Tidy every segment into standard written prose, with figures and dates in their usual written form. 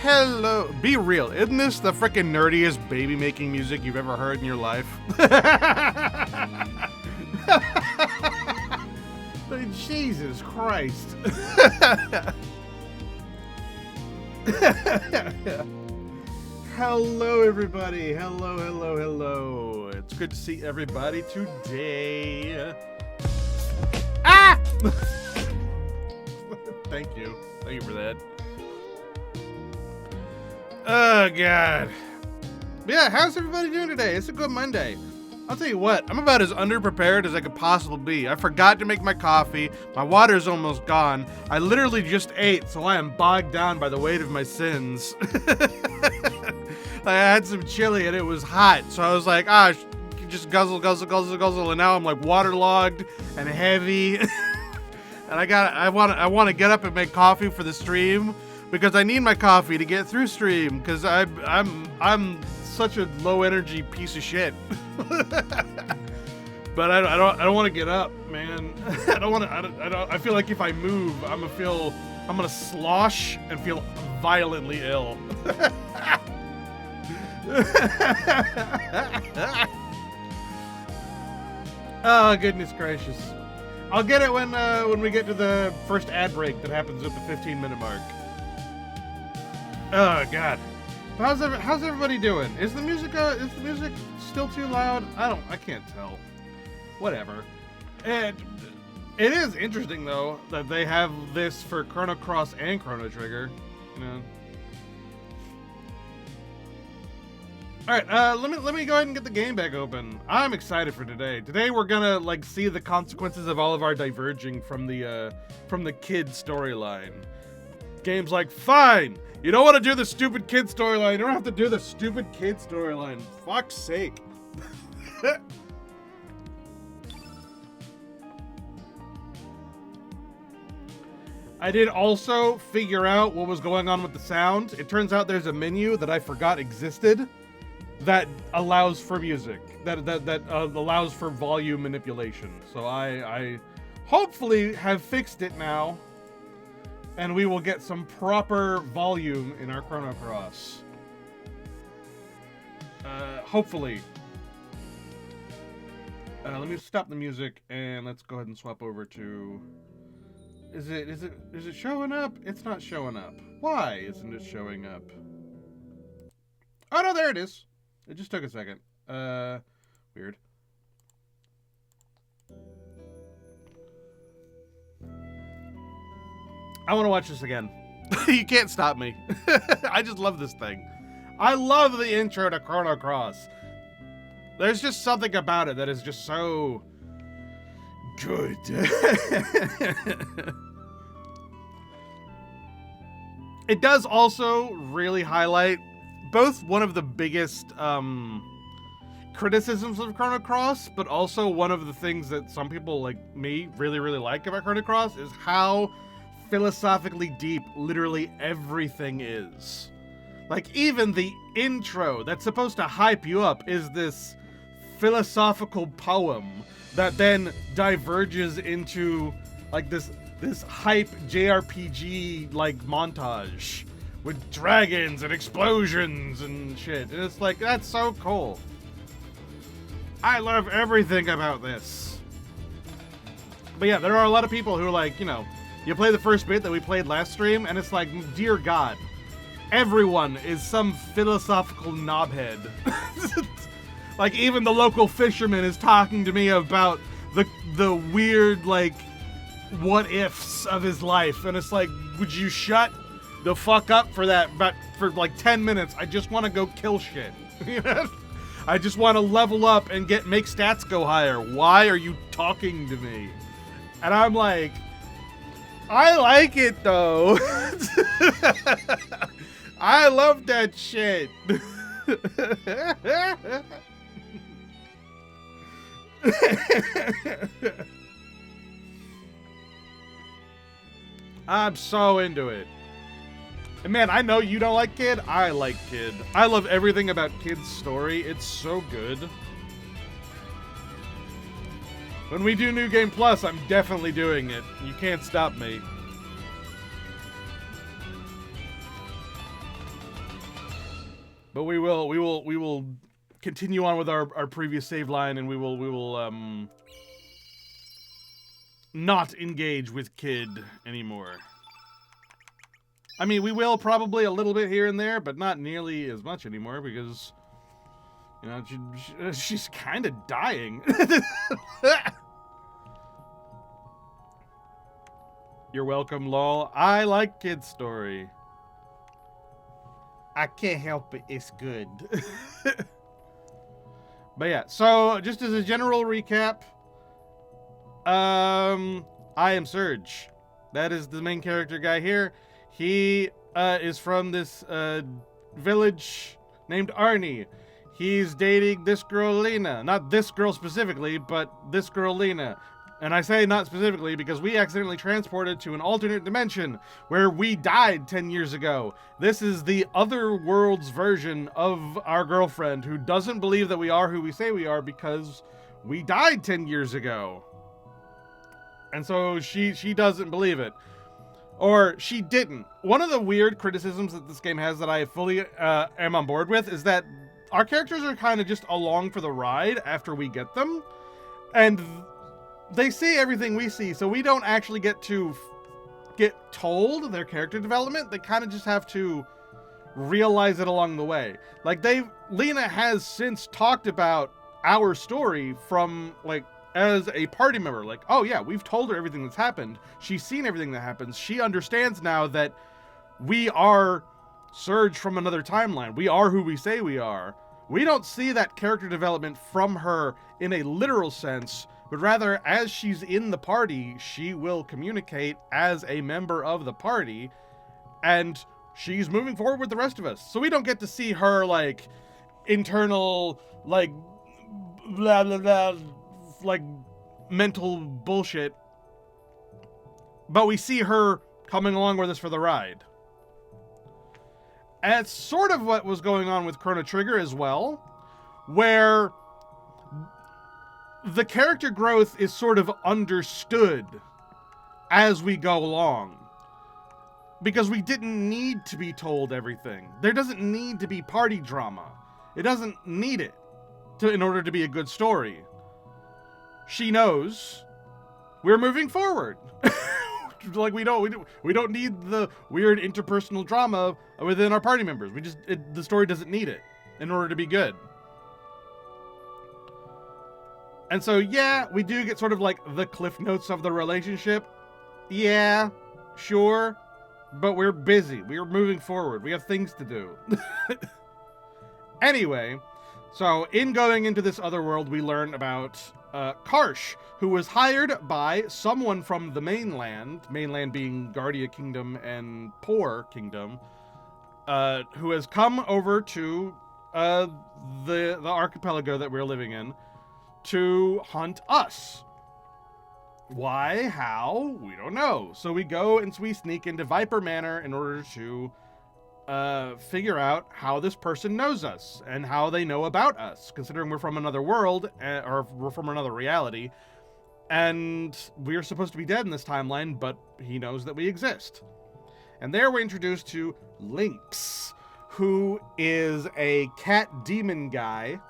Hello, be real. Isn't this the freaking nerdiest baby making music you've ever heard in your life? Jesus Christ. Hello, everybody. Hello. It's good to see everybody today. Ah! Thank you for that. Oh, God. Yeah, how's everybody doing today? It's a good Monday. I'll tell you what, I'm about as underprepared as I could possibly be. I forgot to make my coffee. My water's almost gone. I literally just ate, so I am bogged down by the weight of my sins. I had some chili and it was hot, so I was like, just guzzle, and now I'm like waterlogged and heavy. And I want to get up and make coffee for the stream because I need my coffee to get through stream because I'm such a low energy piece of shit. But I don't want to get up, man. I feel like if I move, I'm gonna slosh and feel violently ill. Oh, goodness gracious. I'll get it when we get to the first ad break that happens at the 15-minute mark. Oh, God. How's everybody doing? Is the music still too loud? I can't tell. Whatever. And it is interesting though that they have this for Chrono Cross and Chrono Trigger. You know. All right, let me go ahead and get the game back open. I'm excited for today. Today we're gonna see the consequences of all of our diverging from the kid storyline. Game's like, fine. You don't want to do the stupid kid storyline. You don't have to do the stupid kid storyline. Fuck's sake. I did also figure out what was going on with the sound. It turns out there's a menu that I forgot existed that allows for music, that allows for volume manipulation. So I hopefully have fixed it now. And we will get some proper volume in our Chrono Cross. Hopefully. Let me stop the music and let's go ahead and swap over to... Is it showing up? It's not showing up. Why isn't it showing up? Oh no, there it is. It just took a second. Weird. I want to watch this again. You can't stop me. I just love this thing. I love the intro to Chrono Cross. There's just something about it that is just so good. It does also really highlight both one of the biggest criticisms of Chrono Cross, but also one of the things that some people like me really like about Chrono Cross is how philosophically deep literally everything is. Like, even the intro that's supposed to hype you up is this philosophical poem that then diverges into like this hype JRPG like montage with dragons and explosions and shit. And it's like, that's so cool. I love everything about this. But yeah, there are a lot of people who are like, you know, you play the first bit that we played last stream, and it's like, dear God, everyone is some philosophical knobhead. Like, even the local fisherman is talking to me about the weird, like, what-ifs of his life. And it's like, would you shut the fuck up for that? But for, like, 10 minutes, I just want to go kill shit. I just want to level up and make stats go higher. Why are you talking to me? And I'm like... I like it though. I love that shit. I'm so into it. And man, I know you don't like Kid. I like Kid. I love everything about Kid's story. It's so good. When we do New Game Plus, I'm definitely doing it. You can't stop me. But we will continue on with our previous save line, and we will not engage with Kid anymore. I mean, we will probably a little bit here and there, but not nearly as much anymore because, you know, she's kind of dying. You're welcome, lol. I like Kid's story. I can't help it. It's good. But yeah, so just as a general recap, I am Surge. That is the main character guy here. He is from this village named Arnie. He's dating this girl, Lena. Not this girl specifically, but this girl, Lena. And I say not specifically because we accidentally transported to an alternate dimension where we died 10 years ago. This is the other world's version of our girlfriend who doesn't believe that we are who we say we are because we died 10 years ago. And so she doesn't believe it. Or she didn't. One of the weird criticisms that this game has that I fully am on board with is that our characters are kind of just along for the ride after we get them. And they see everything we see, so we don't actually get to get told their character development. They kind of just have to realize it along the way. Like Lena has since talked about our story from like as a party member. Like, oh yeah, we've told her everything that's happened. She's seen everything that happens. She understands now that we are Surge from another timeline. We are who we say we are. We don't see that character development from her in a literal sense, but rather as she's in the party, she will communicate as a member of the party, and she's moving forward with the rest of us. So we don't get to see her, like, internal, like, blah, blah, blah, like, mental bullshit, but we see her coming along with us for the ride. And it's sort of what was going on with Chrono Trigger as well, where the character growth is sort of understood as we go along. Because we didn't need to be told everything. There doesn't need to be party drama. It doesn't need it in order to be a good story. She knows we're moving forward. Like we don't need the weird interpersonal drama within our party members. The story doesn't need it in order to be good. And so yeah, we do get sort of like the cliff notes of the relationship. Yeah, sure, but we're busy. We are moving forward. We have things to do. Anyway, so in going into this other world, we learn about Karsh, who was hired by someone from the mainland being Guardia Kingdom and Poor Kingdom, who has come over to the archipelago that we're living in to hunt us. Why? How? We don't know. So we go and we sneak into Viper Manor in order to figure out how this person knows us and how they know about us, considering we're from another world, or we're from another reality, and we're supposed to be dead in this timeline, but he knows that we exist. And there we're introduced to Lynx, who is a cat demon guy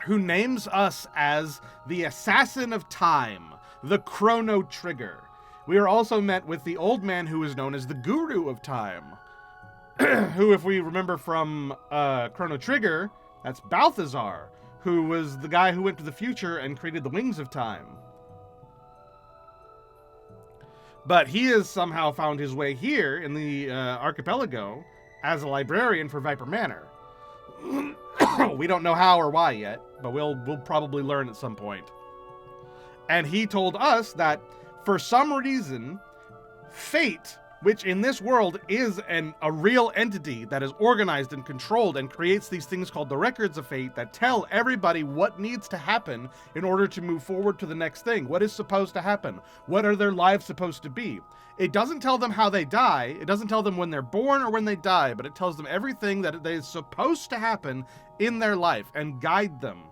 who names us as the Assassin of Time, the Chrono Trigger. We are also met with the old man who is known as the Guru of Time, who, if we remember from Chrono Trigger, that's Balthazar, who was the guy who went to the future and created the Wings of Time. But he has somehow found his way here in the archipelago as a librarian for Viper Manor. We don't know how or why yet, but we'll probably learn at some point. And he told us that for some reason, fate, which in this world is a real entity that is organized and controlled and creates these things called the records of fate that tell everybody what needs to happen in order to move forward to the next thing. What is supposed to happen? What are their lives supposed to be? It doesn't tell them how they die. It doesn't tell them when they're born or when they die, but it tells them everything that is supposed to happen in their life and guide them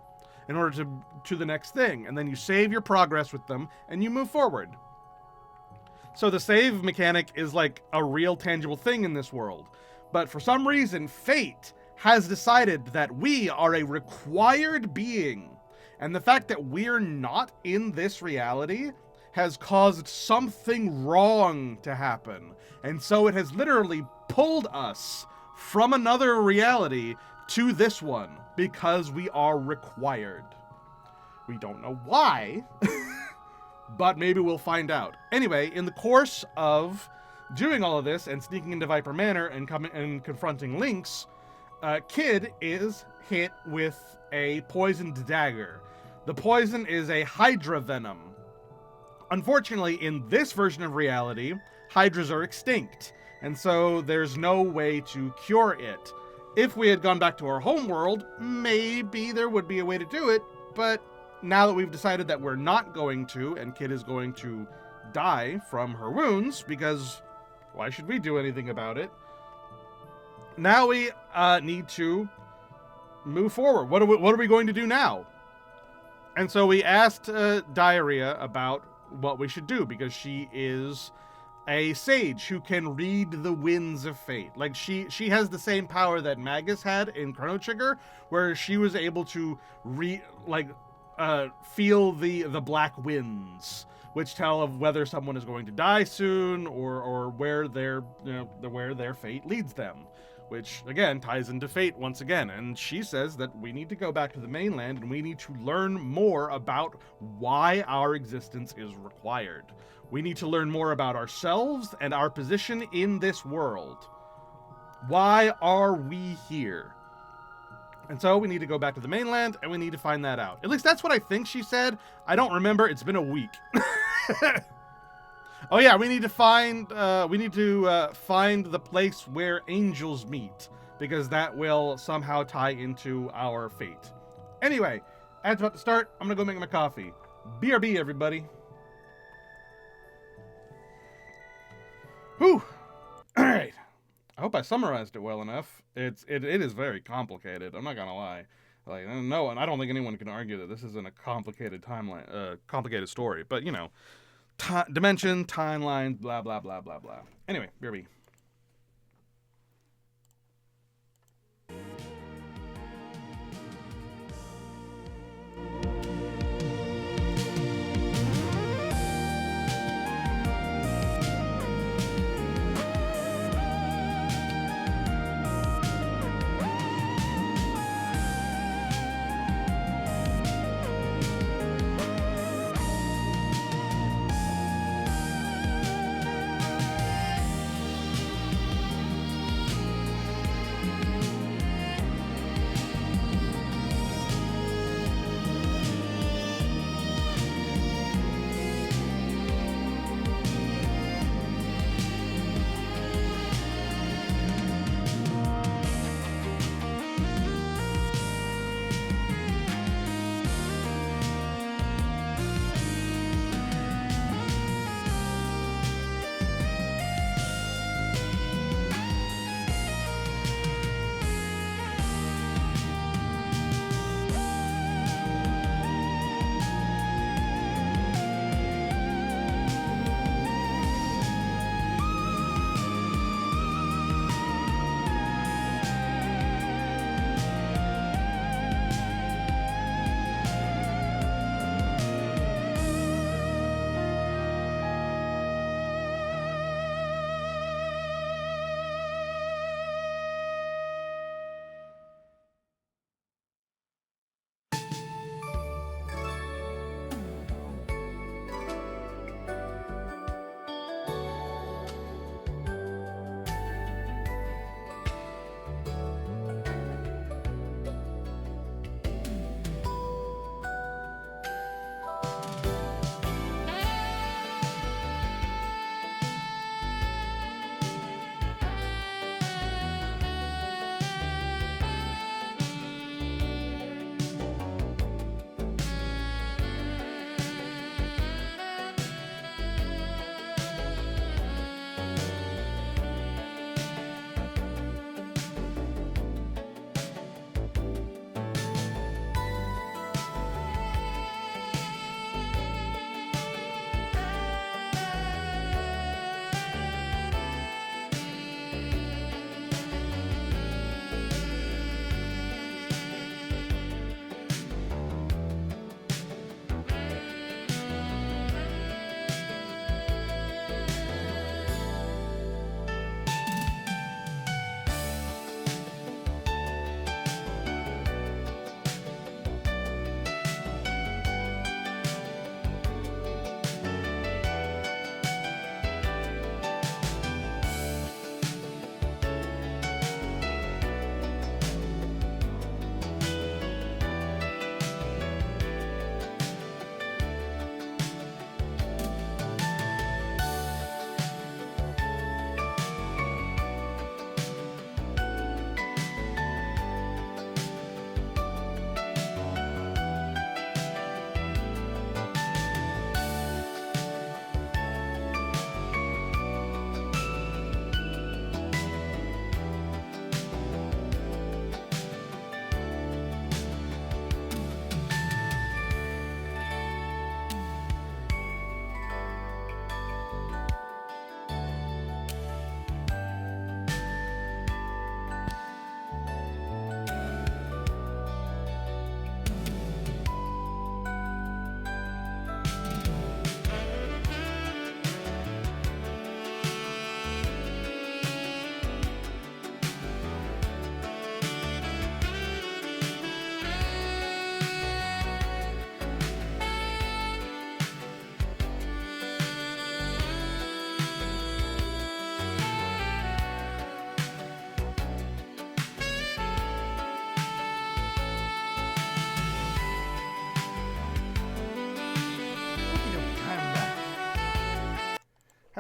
in order to the next thing. And then you save your progress with them and you move forward. So the save mechanic is like a real tangible thing in this world. But for some reason, fate has decided that we are a required being. And the fact that we're not in this reality has caused something wrong to happen. And so it has literally pulled us from another reality to this one because we are required. We don't know why, but maybe we'll find out. Anyway, in the course of doing all of this and sneaking into Viper Manor and confronting Lynx, Kid is hit with a poisoned dagger. The poison is a Hydra venom. Unfortunately, in this version of reality, Hydras are extinct, and so there's no way to cure it. If we had gone back to our home world, maybe there would be a way to do it, but now that we've decided that we're not going to, and Kid is going to die from her wounds, because why should we do anything about it? Now we need to move forward. What are we going to do now? And so we asked Diarrhea about what we should do, because she is a sage who can read the winds of fate. Like, she has the same power that Magus had in Chrono Trigger, where she was able to feel the black winds, which tell of whether someone is going to die soon or where their fate leads them, which again ties into fate once again. And she says that we need to go back to the mainland and we need to learn more about why our existence is required. We need to learn more about ourselves and our position in this world. Why are we here? And so we need to go back to the mainland and we need to find that out. At least that's what I think she said. I don't remember. It's been a week. Oh yeah, we need to find the place where angels meet, because that will somehow tie into our fate. Anyway, ad's about to start. I'm gonna go make my coffee. BRB, everybody. Whew. All right. I hope I summarized it well enough. It is very complicated. I'm not gonna lie. Like, no, and I don't think anyone can argue that this isn't a complicated timeline, complicated story. But you know, dimension, timeline, blah blah blah blah blah. Anyway, BRB.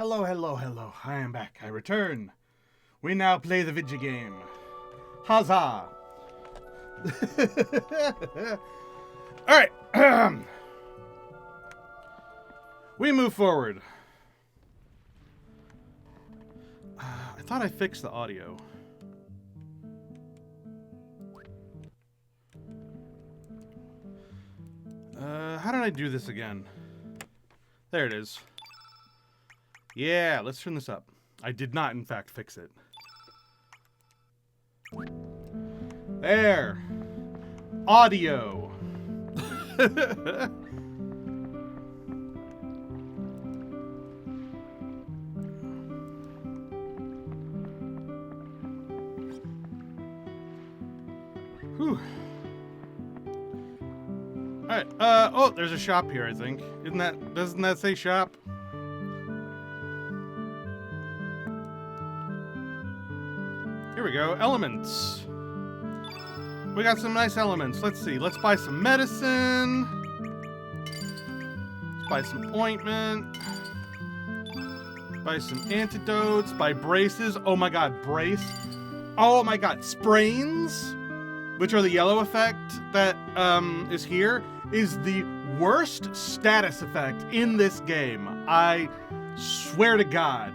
Hello, hello, hello. I am back. I return. We now play the video game. Huzzah! Alright. We move forward. I thought I fixed the audio. How did I do this again? There it is. Yeah, let's turn this up. I did not, in fact, fix it. There. Audio. Whew. Alright, oh, there's a shop here, I think. Doesn't that say shop? Here we go, elements. We got some nice elements. Let's see, let's buy some medicine. Let's buy some ointment. Buy some antidotes, buy braces. Oh my god, brace. Oh my god, sprains, which are the yellow effect that is here, is the worst status effect in this game. I swear to God.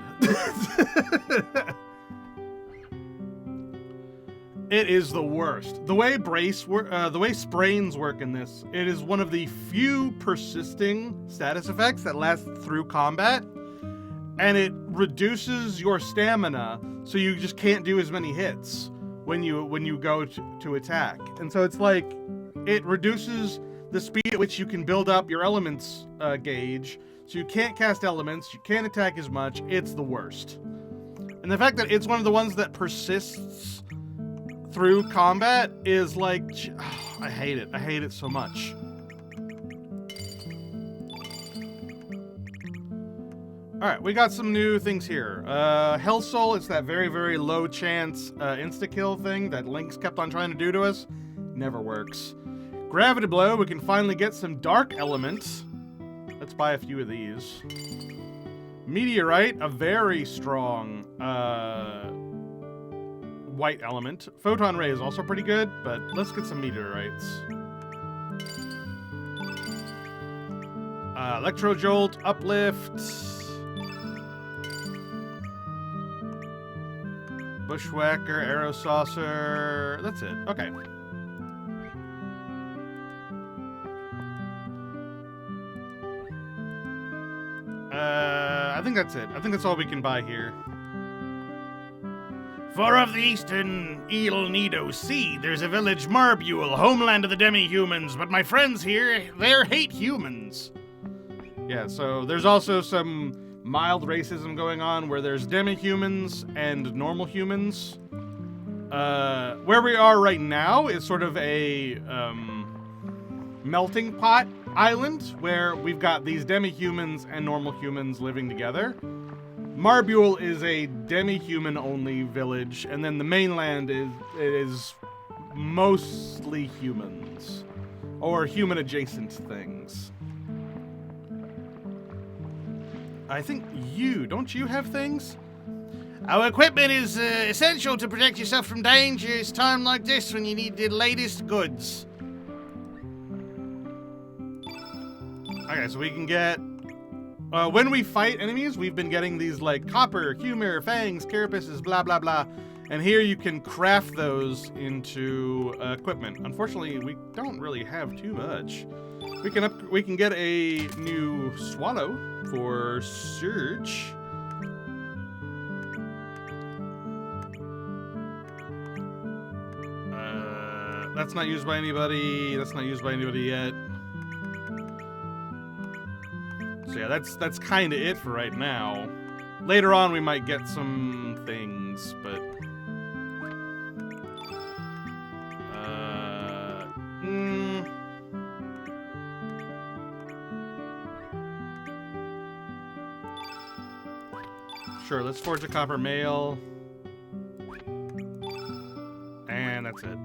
It is the worst. The way sprains work in this, it is one of the few persisting status effects that last through combat, and it reduces your stamina, so you just can't do as many hits when you go to attack. And so it's like it reduces the speed at which you can build up your elements gauge, so you can't cast elements, you can't attack as much. It's the worst. And the fact that it's one of the ones that persists through combat is like, oh, I hate it. I hate it so much. Alright, we got some new things here. Hell Soul, it's that very, very low chance insta-kill thing that Link's kept on trying to do to us. Never works. Gravity Blow, we can finally get some dark elements. Let's buy a few of these. Meteorite, a very strong white element. Photon Ray is also pretty good, but let's get some meteorites. Electro Jolt, Uplift. Bushwhacker, Arrow Saucer. That's it. Okay. I think that's it. I think that's all we can buy here. Far off the eastern El Nido Sea, there's a village Marbule, homeland of the demi-humans, but my friends here, they hate humans. Yeah, so there's also some mild racism going on where there's demi-humans and normal humans. Where we are right now is sort of a melting pot island where we've got these demi-humans and normal humans living together. Marbule is a demi-human only village, and then the mainland is mostly humans or human adjacent things. I think don't you have things? Our equipment is essential to protect yourself from dangerous time like this when you need the latest goods. Okay, so we can get... when we fight enemies, we've been getting these, like, copper, humor, fangs, carapaces, blah, blah, blah. And here you can craft those into equipment. Unfortunately, we don't really have too much. We can get a new swallow for search. That's not used by anybody. That's not used by anybody yet. So yeah, that's kind of it for right now. Later on, we might get some things, but... Sure, let's forge a copper mail. And that's it.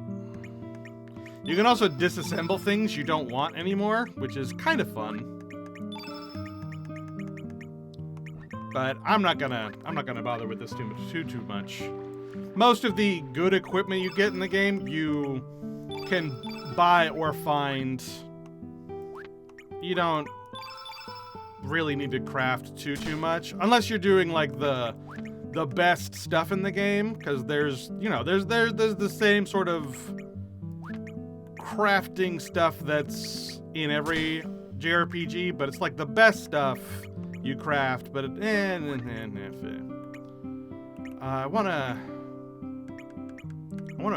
You can also disassemble things you don't want anymore, which is kind of fun. But I'm not gonna bother with this too much. Most of the good equipment you get in the game, you can buy or find. You don't really need to craft too much, unless you're doing like the best stuff in the game, because there's the same sort of crafting stuff that's in every JRPG, but it's like the best stuff you craft, but I wanna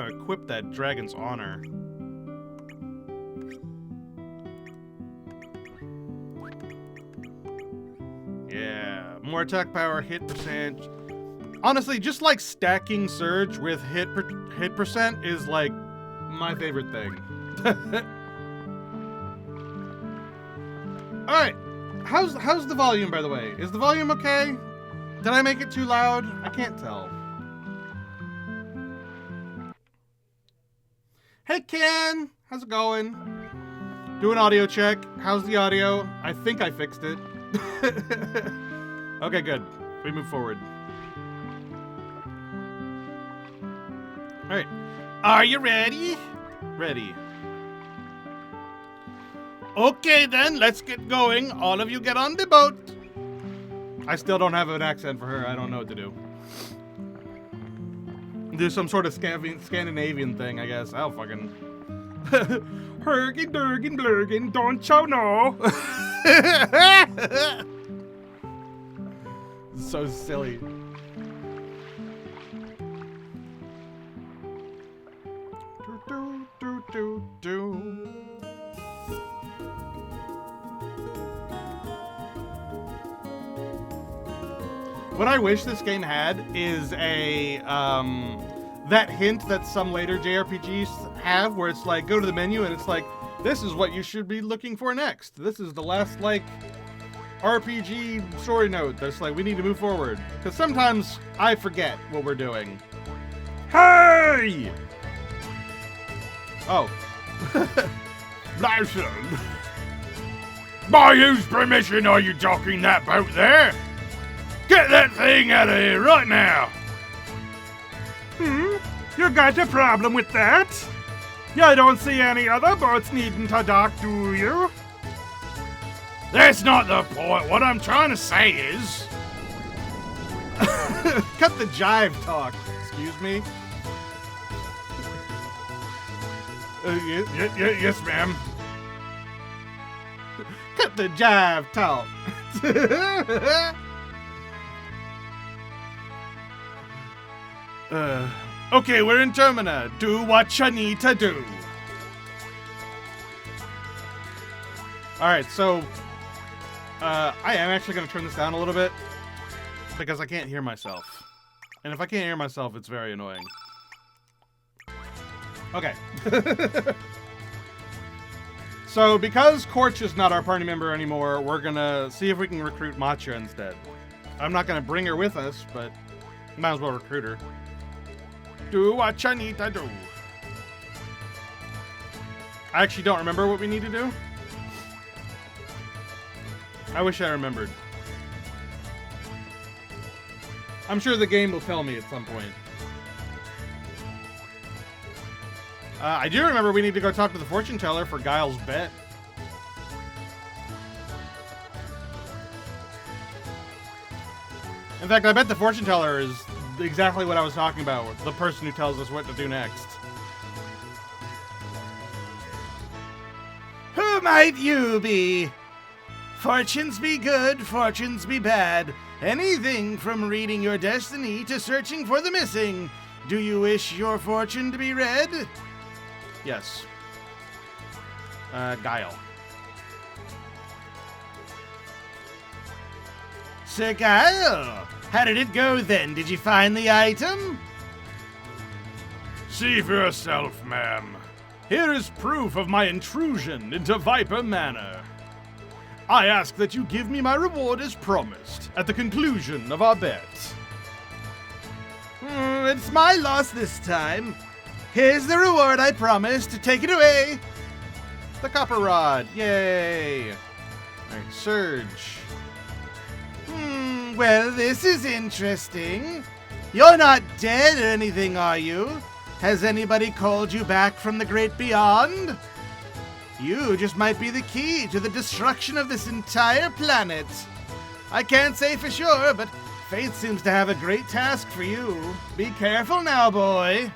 equip that Dragon's Honor. Yeah, more attack power, hit percent. Honestly, just like stacking Surge with hit percent is like my favorite thing. All right, how's the volume, by the way? Is the volume okay? Did I make it too loud? I can't tell. Hey Ken, how's it going? Do an audio check. How's the audio? I think I fixed it. Okay, good. We move forward. All right. Are you ready? Ready. Okay then, let's get going. All of you get on the boat. I still don't have an accent for her. I don't know what to do. Do some sort of Scandinavian thing, I guess. I'll fucking... Hergin, Durgin, Blurgin, don't you know? So silly. Do. What I wish this game had is a that hint that some later JRPGs have, where it's like, go to the menu and it's like, this is what you should be looking for next. This is the last like RPG story note that's like, we need to move forward. Because sometimes I forget what we're doing. Hey! Oh. Listen. By whose permission are you docking that boat there? Get that thing out of here right now! You got a problem with that? You don't see any other boats needing to dock, do you? That's not the point. What I'm trying to say is... Cut the jive talk. Excuse me? Yes, ma'am. Cut the jive talk. Okay, we're in Termina. Do what you need to do. Alright, so... I am actually going to turn this down a little bit, because I can't hear myself. And if I can't hear myself, it's very annoying. Okay. So, because Korch is not our party member anymore, we're going to see if we can recruit Matcha instead. I'm not going to bring her with us, but might as well recruit her. Do what you need to do. I actually don't remember what we need to do. I wish I remembered. I'm sure the game will tell me at some point. I do remember we need to go talk to the fortune teller for Guile's bet. In fact, I bet the fortune teller is exactly what I was talking about. The person who tells us what to do next. Who might you be? Fortunes be good, fortunes be bad. Anything from reading your destiny to searching for the missing. Do you wish your fortune to be read? Yes. Guile. Sir Guile, how did it go then? Did you find the item? See for yourself, ma'am. Here is proof of my intrusion into Viper Manor. I ask that you give me my reward as promised at the conclusion of our bet. It's my loss this time. Here's the reward I promised. Take it away. The copper rod. Yay. All right, Surge. Well, this is interesting. You're not dead or anything, are you? Has anybody called you back from the great beyond? You just might be the key to the destruction of this entire planet. I can't say for sure, but fate seems to have a great task for you. Be careful now, boy.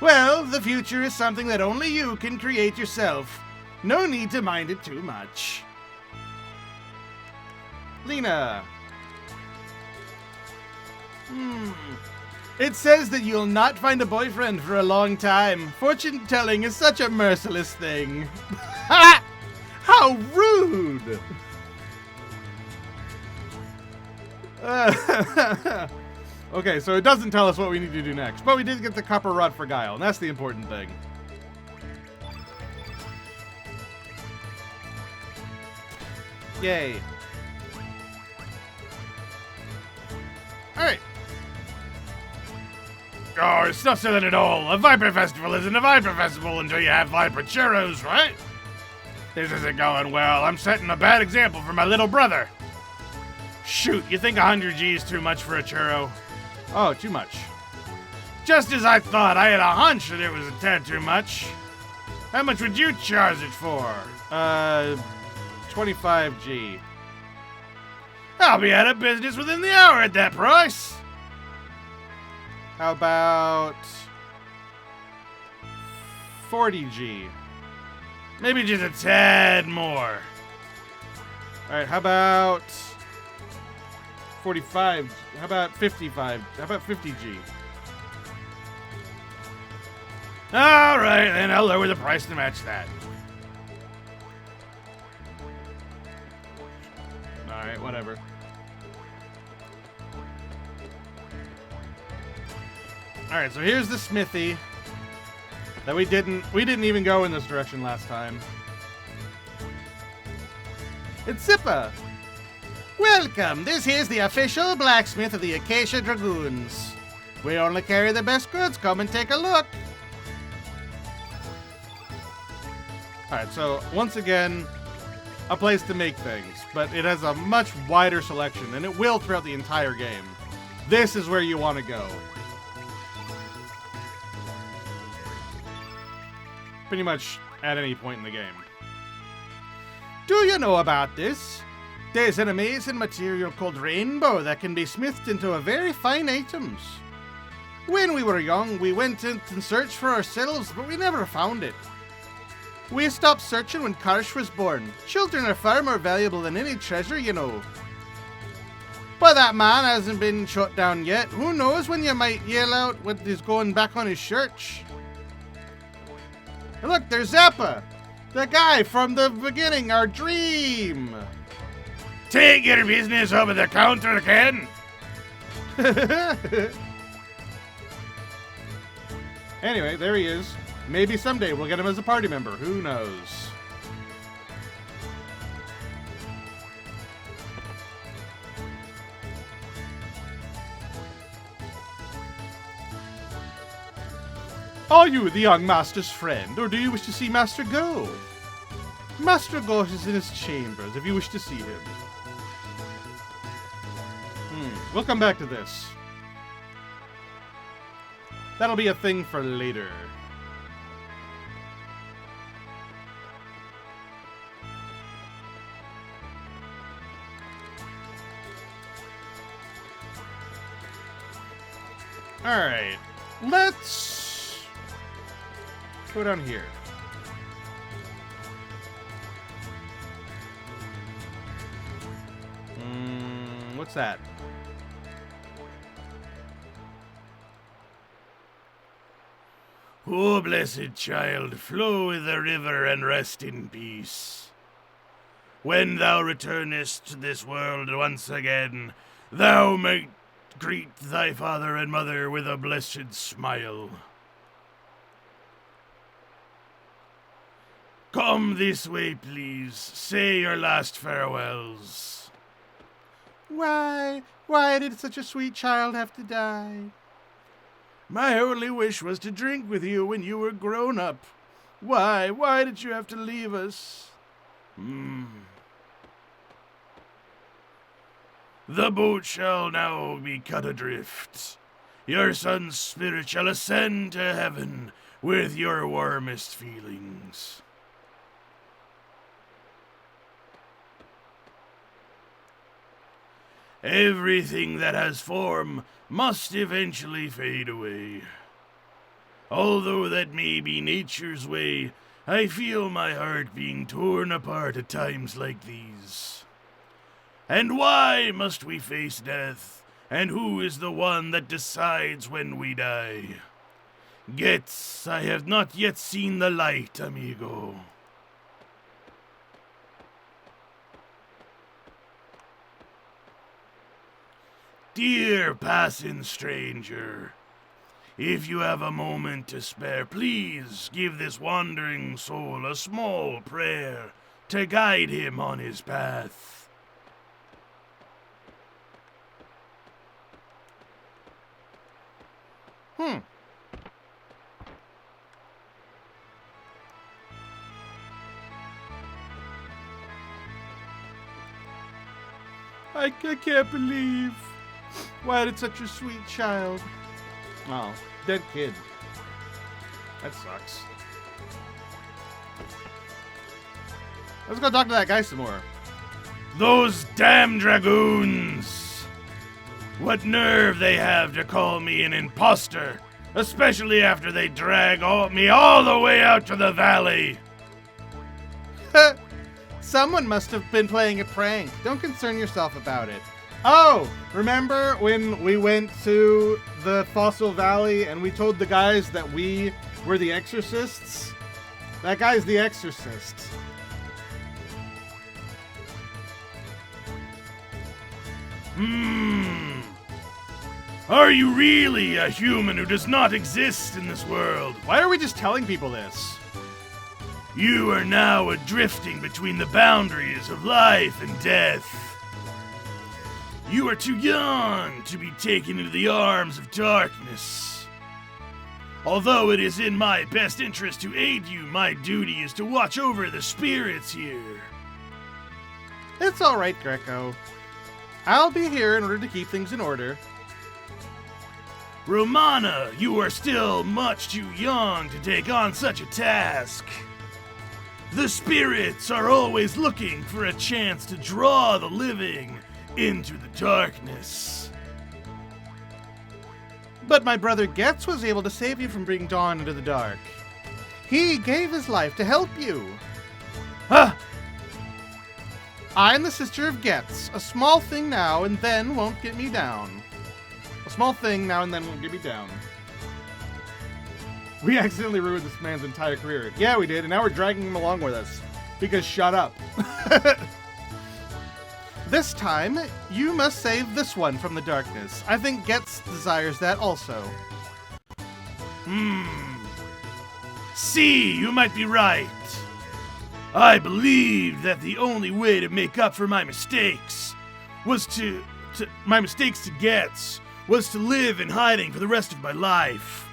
Well, the future is something that only you can create yourself. No need to mind it too much. Lena. It says that you'll not find a boyfriend for a long time. Fortune-telling is such a merciless thing. Ha! How rude! Okay, so it doesn't tell us what we need to do next, but we did get the copper rod for Guile, and that's the important thing. Yay. Alright. Oh, it's not silly at all. A Viper Festival isn't a Viper Festival until you have Viper churros, right? This isn't going well. I'm setting a bad example for my little brother. Shoot, you think 100 G is too much for a churro? Oh, too much. Just as I thought, I had a hunch that it was a tad too much. How much would you charge it for? 25G. I'll be out of business within the hour at that price. How about 40G? Maybe just a tad more. Alright, how about 45? How about 55? How about 50G? All right, then I'll lower the price to match that. Alright, whatever. Alright, so here's the smithy. That we didn't even go in this direction last time. It's Zippa! Welcome! This here's the official blacksmith of the Acacia Dragoons. We only carry the best goods. Come and take a look. Alright, so once again, a place to make things, but it has a much wider selection, and it will throughout the entire game. This is where you want to go. Pretty much at any point in the game. Do you know about this? There's an amazing material called rainbow that can be smithed into a very fine items. When we were young, we went and searched for ourselves, but we never found it. We stopped searching when Karsh was born. Children are far more valuable than any treasure, you know. But that man hasn't been shot down yet. Who knows when you might yell out what is going back on his shirt. And look, there's Zappa! The guy from the beginning, our dream! Take your business over the counter again. Anyway, there he is. Maybe someday we'll get him as a party member. Who knows? Are you the young master's friend, or do you wish to see Master Go? Master Go is in his chambers, if you wish to see him. We'll come back to this. That'll be a thing for later. Alright, let's go down here. What's that? O blessed child, flow with the river and rest in peace. When thou returnest to this world once again, thou mayst greet thy father and mother with a blessed smile. Come this way, please. Say your last farewells. Why did such a sweet child have to die? My only wish was to drink with you when you were grown up. Why did you have to leave us? The boat shall now be cut adrift. Your son's spirit shall ascend to heaven with your warmest feelings. Everything that has form must eventually fade away. Although that may be nature's way, I feel my heart being torn apart at times like these. And why must we face death? And who is the one that decides when we die? Gets, I have not yet seen the light, amigo. Dear passing stranger, if you have a moment to spare, please give this wandering soul a small prayer to guide him on his path. I can't believe. Why did such a sweet child? Oh, dead kid. That sucks. Let's go talk to that guy some more. Those damn dragoons! What nerve they have to call me an imposter, especially after they drag me all the way out to the valley. Someone must have been playing a prank. Don't concern yourself about it. Oh, remember when we went to the Fossil Valley and we told the guys that we were the exorcists? That guy's the exorcist. Are you really a human who does not exist in this world? Why are we just telling people this? You are now drifting between the boundaries of life and death. You are too young to be taken into the arms of darkness. Although it is in my best interest to aid you, my duty is to watch over the spirits here. It's all right, Greco. I'll be here in order to keep things in order. Romana, you are still much too young to take on such a task. The spirits are always looking for a chance to draw the living into the darkness. But my brother Getz was able to save you from bringing dawn into the dark. He gave his life to help you. Huh? I'm the sister of Getz. A small thing now and then won't get me down. A small thing now and then won't get me down. We accidentally ruined this man's entire career. Yeah, we did, and now we're dragging him along with us. Because shut up. This time, you must save this one from the darkness. I think Getz desires that also. See, you might be right. I believed that the only way to make up for my mistakes was to Getz was to live in hiding for the rest of my life.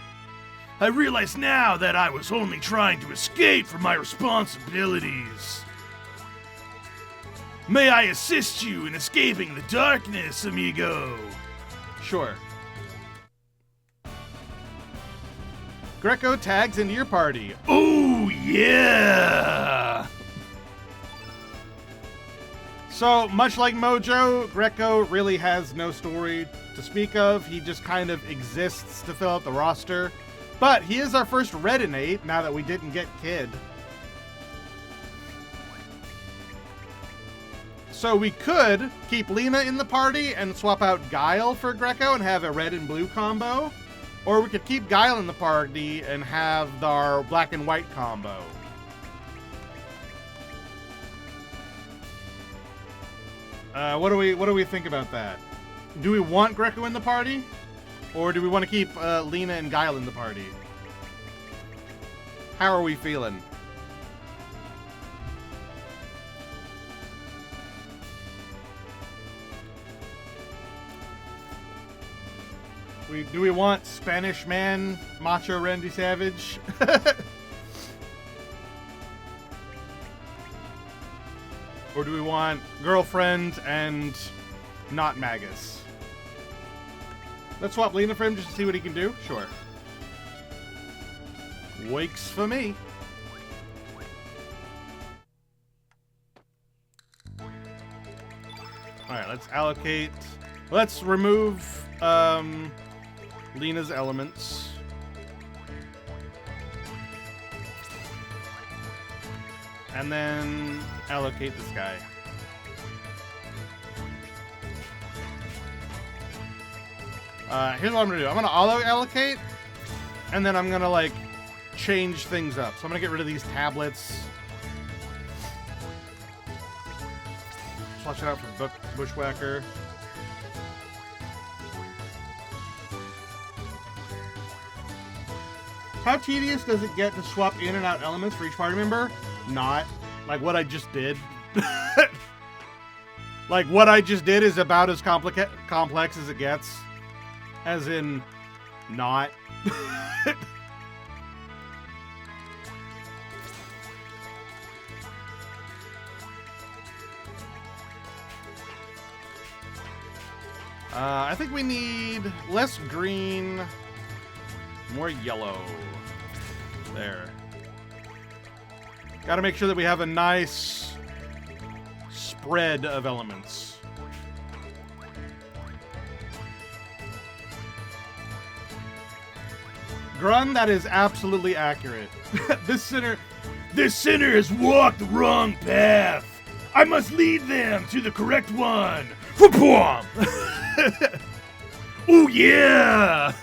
I realize now that I was only trying to escape from my responsibilities. May I assist you in escaping the darkness, amigo? Sure. Greco tags into your party. Oh, yeah! So, much like Mojo, Greco really has no story to speak of. He just kind of exists to fill out the roster. But he is our first red innate, now that we didn't get Kid. So we could keep Lena in the party and swap out Guile for Greco and have a red and blue combo. Or we could keep Guile in the party and have our black and white combo. What do we think about that? Do we want Greco in the party? Or do we want to keep Lena and Guile in the party? How are we feeling? Do we want Spanish man, Macho Randy Savage? Or do we want girlfriend and not Magus. Let's swap Lena for him just to see what he can do. Sure. Wakes for me. Alright, let's allocate. Let's remove Lena's elements. And then allocate this guy. Here's what I'm gonna do. I'm gonna auto-allocate, and then I'm gonna, like, change things up. So I'm gonna get rid of these tablets. Just watch it out for Bushwhacker. How tedious does it get to swap in and out elements for each party member? Not. Like what I just did. Like what I just did is about as complex as it gets. As in, not. I think we need less green, more yellow. There. Gotta make sure that we have a nice spread of elements. Grun, that is absolutely accurate. This sinner has walked the wrong path. I must lead them to the correct one. Fa-pwam! Oh yeah!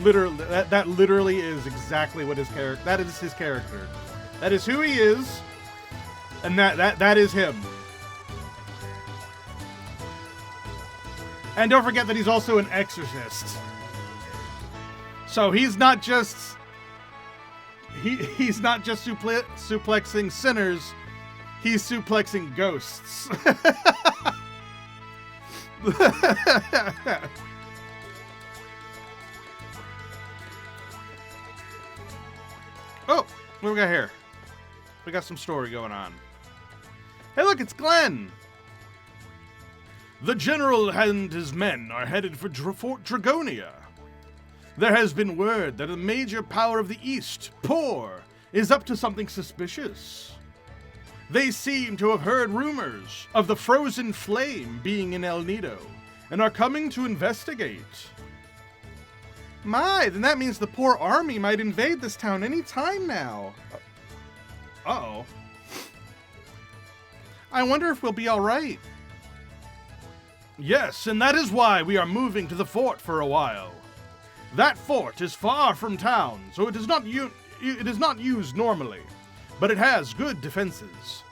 Literally, that literally is exactly what his character. That is his character. That is who he is, and that is him. And don't forget that he's also an exorcist. So he's not just he's not just suplexing sinners. He's suplexing ghosts. Oh, what do we got here? We got some story going on. Hey, look, it's Glenn. The general and his men are headed for Fort Dragonia. There has been word that a major power of the East, Por, is up to something suspicious. They seem to have heard rumors of the frozen flame being in El Nido, and are coming to investigate. My, then that means the Por army might invade this town any time now. Uh-oh. I wonder if we'll be all right. Yes, and that is why we are moving to the fort for a while. That fort is far from town, so it is not used normally, but it has good defenses.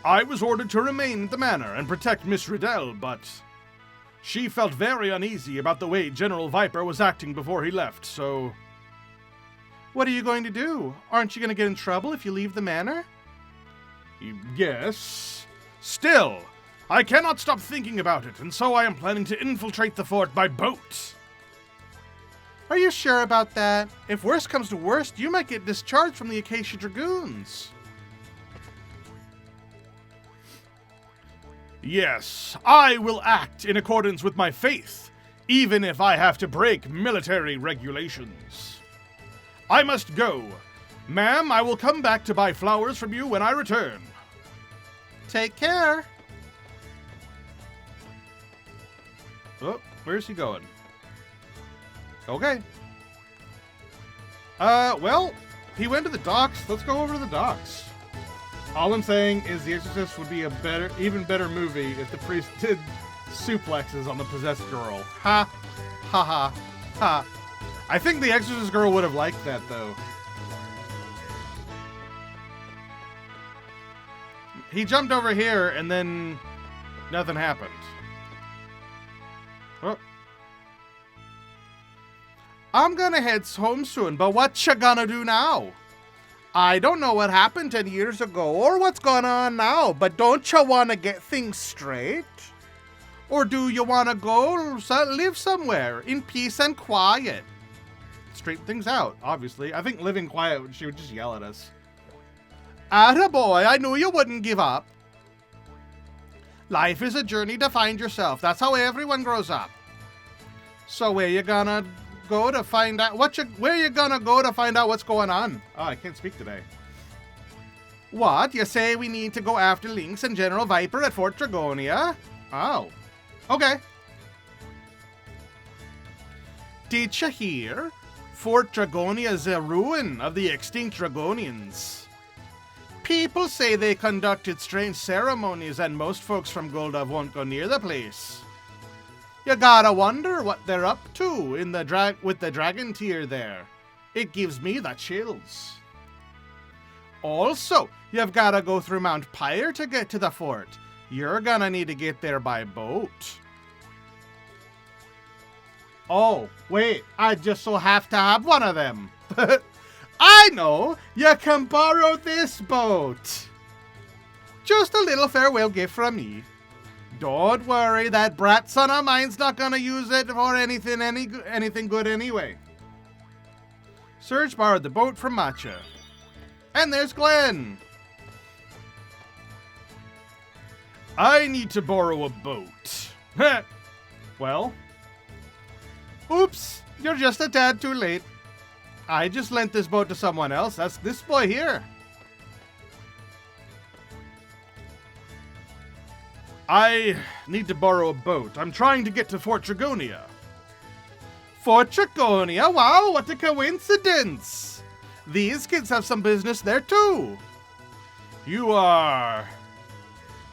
I was ordered to remain at the manor and protect Miss Riddell, but she felt very uneasy about the way General Viper was acting before he left, so... What are you going to do? Aren't you going to get in trouble if you leave the manor? Yes. Still, I cannot stop thinking about it, and so I am planning to infiltrate the fort by boat. Are you sure about that? If worst comes to worst, you might get discharged from the Acacia Dragoons. Yes, I will act in accordance with my faith, even if I have to break military regulations. I must go. Ma'am, I will come back to buy flowers from you when I return. Take care. Oh, where's he going? Okay. Well, he went to the docks. Let's go over to the docks. All I'm saying is The Exorcist would be a even better movie if the priest did suplexes on the possessed girl. Ha. Ha ha. Ha. I think the Exorcist girl would have liked that, though. He jumped over here, and then nothing happened. Oh. I'm gonna head home soon, but what you gonna do now? I don't know what happened 10 years ago or what's going on now, but don't you want to get things straight? Or do you want to go live somewhere in peace and quiet? Straighten things out, obviously. I think living quiet, she would just yell at us. Attaboy, I knew you wouldn't give up. Life is a journey to find yourself. That's how everyone grows up. So where you gonna go to find out where you gonna go to find out what's going on? Oh, I can't speak today. What? You say we need to go after Lynx and General Viper at Fort Dragonia? Oh. Okay. Did you hear? Fort Dragonia is a ruin of the extinct Dragonians. People say they conducted strange ceremonies and most folks from Goldov won't go near the place. You gotta wonder what they're up to in the with the dragon tier there. It gives me the chills. Also, you've gotta go through Mount Pyre to get to the fort. You're gonna need to get there by boat. Oh, wait, I just so have to have one of them. I know, you can borrow this boat. Just a little farewell gift from me. Don't worry, that brat son of mine's not gonna use it for anything good anyway. Serge borrowed the boat from Matcha. And there's Glenn. I need to borrow a boat. Well, oops, you're just a tad too late. I just lent this boat to someone else. That's this boy here. I need to borrow a boat. I'm trying to get to Fort Dragonia. Fort Dragonia? Wow, what a coincidence. These kids have some business there too. You're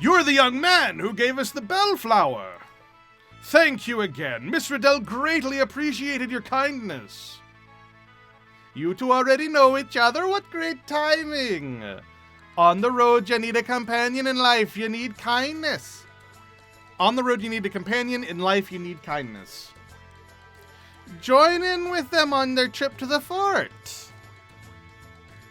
the young man who gave us the bellflower. Thank you again. Miss Riddell greatly appreciated your kindness. You two already know each other. What great timing. On the road, you need a companion. In life, you need kindness. On the road, you need a companion. In life, you need kindness. Join in with them on their trip to the fort.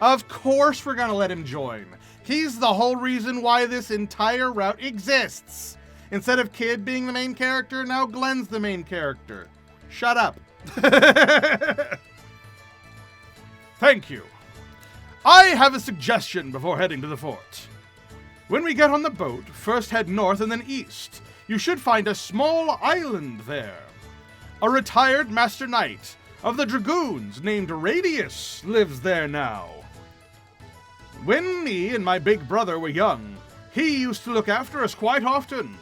Of course we're gonna let him join. He's the whole reason why this entire route exists. Instead of Kid being the main character, now Glenn's the main character. Shut up. Thank you. I have a suggestion before heading to the fort. When we get on the boat, first head north and then east. You should find a small island there. A retired Master Knight of the Dragoons named Radius lives there now. When me and my big brother were young, he used to look after us quite often.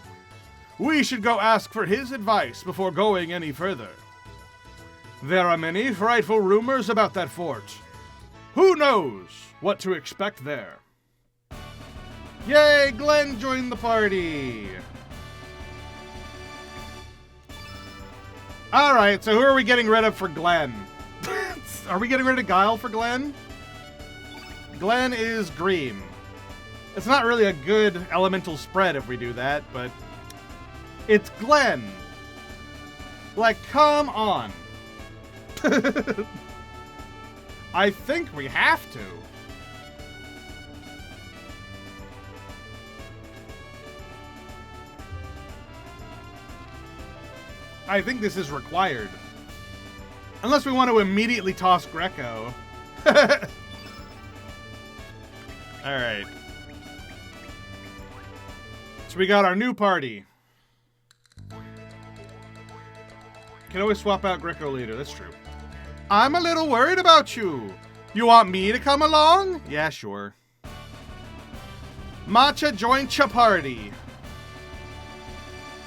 We should go ask for his advice before going any further. There are many frightful rumors about that fort. Who knows what to expect there? Yay, Glenn joined the party! Alright, so who are we getting rid of for Glenn? Are we getting rid of Guile for Glenn? Glenn is green. It's not really a good elemental spread if we do that, but it's Glenn. Like, come on. I think we have to. I think this is required. Unless we want to immediately toss Greco. Alright. So we got our new party. Can always swap out Greco later, that's true. I'm a little worried about you. You want me to come along? Yeah, sure. Matcha joined your party.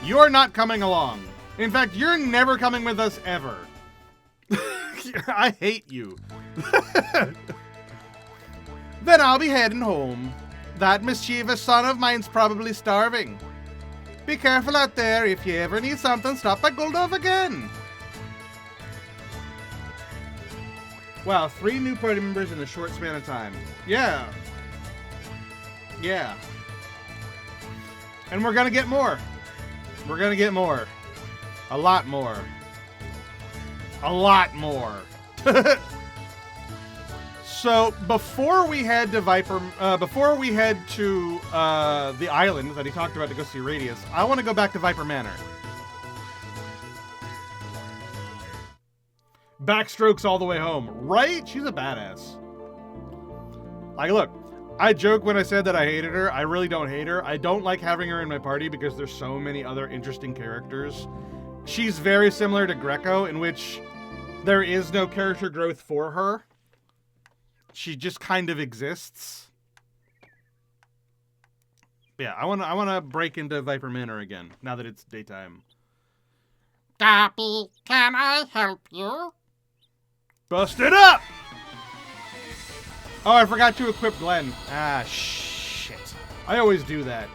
You're not coming along. In fact, you're never coming with us ever. I hate you. Then I'll be heading home. That mischievous son of mine's probably starving. Be careful out there. If you ever need something, stop by Goldov again. Wow, 3 new party members in a short span of time. Yeah. Yeah. And we're gonna get more. We're gonna get more. A lot more. A lot more. So before we head to before we head to the island that he talked about to go see Radius, I want to go back to Viper Manor. Backstrokes all the way home, right? She's a badass. Like, look, I joke when I said that I hated her. I really don't hate her. I don't like having her in my party because there's so many other interesting characters. She's very similar to Greco, in which there is no character growth for her. She just kind of exists. Yeah, I wanna break into Viper Manor again, now that it's daytime. Dobby, can I help you? Bust it up! Oh, I forgot to equip Glenn. Ah, shit. I always do that.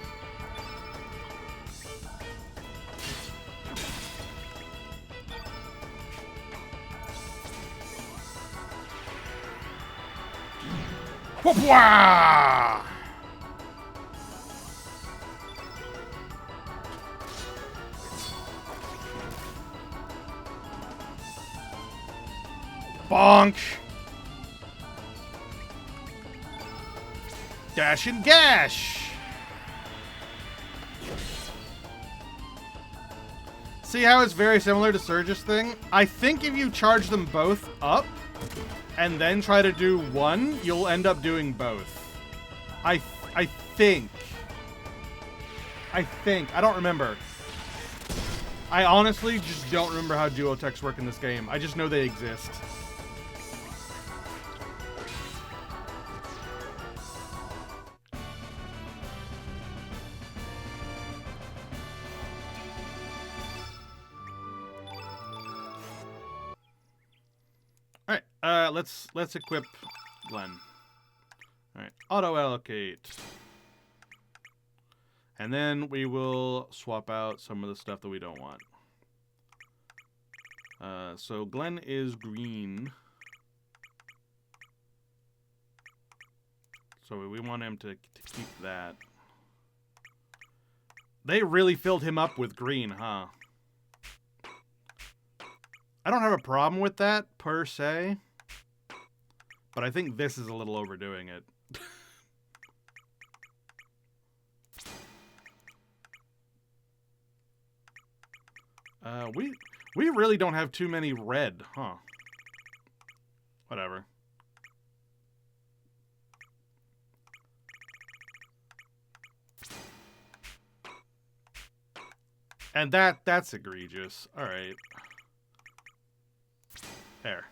Whoop-wah! Bonk! Dash and gash! See how it's very similar to Surge's thing? I think if you charge them both up and then try to do one, you'll end up doing both. I think. I don't remember. I honestly just don't remember how duotechs work in this game. I just know they exist. Alright, let's equip Glenn. Alright, auto allocate. And then we will swap out some of the stuff that we don't want. So Glenn is green. So we want him to keep that. They really filled him up with green, huh? I don't have a problem with that, per se. But I think this is a little overdoing it. We really don't have too many red, huh? Whatever. And that's egregious. All right. There.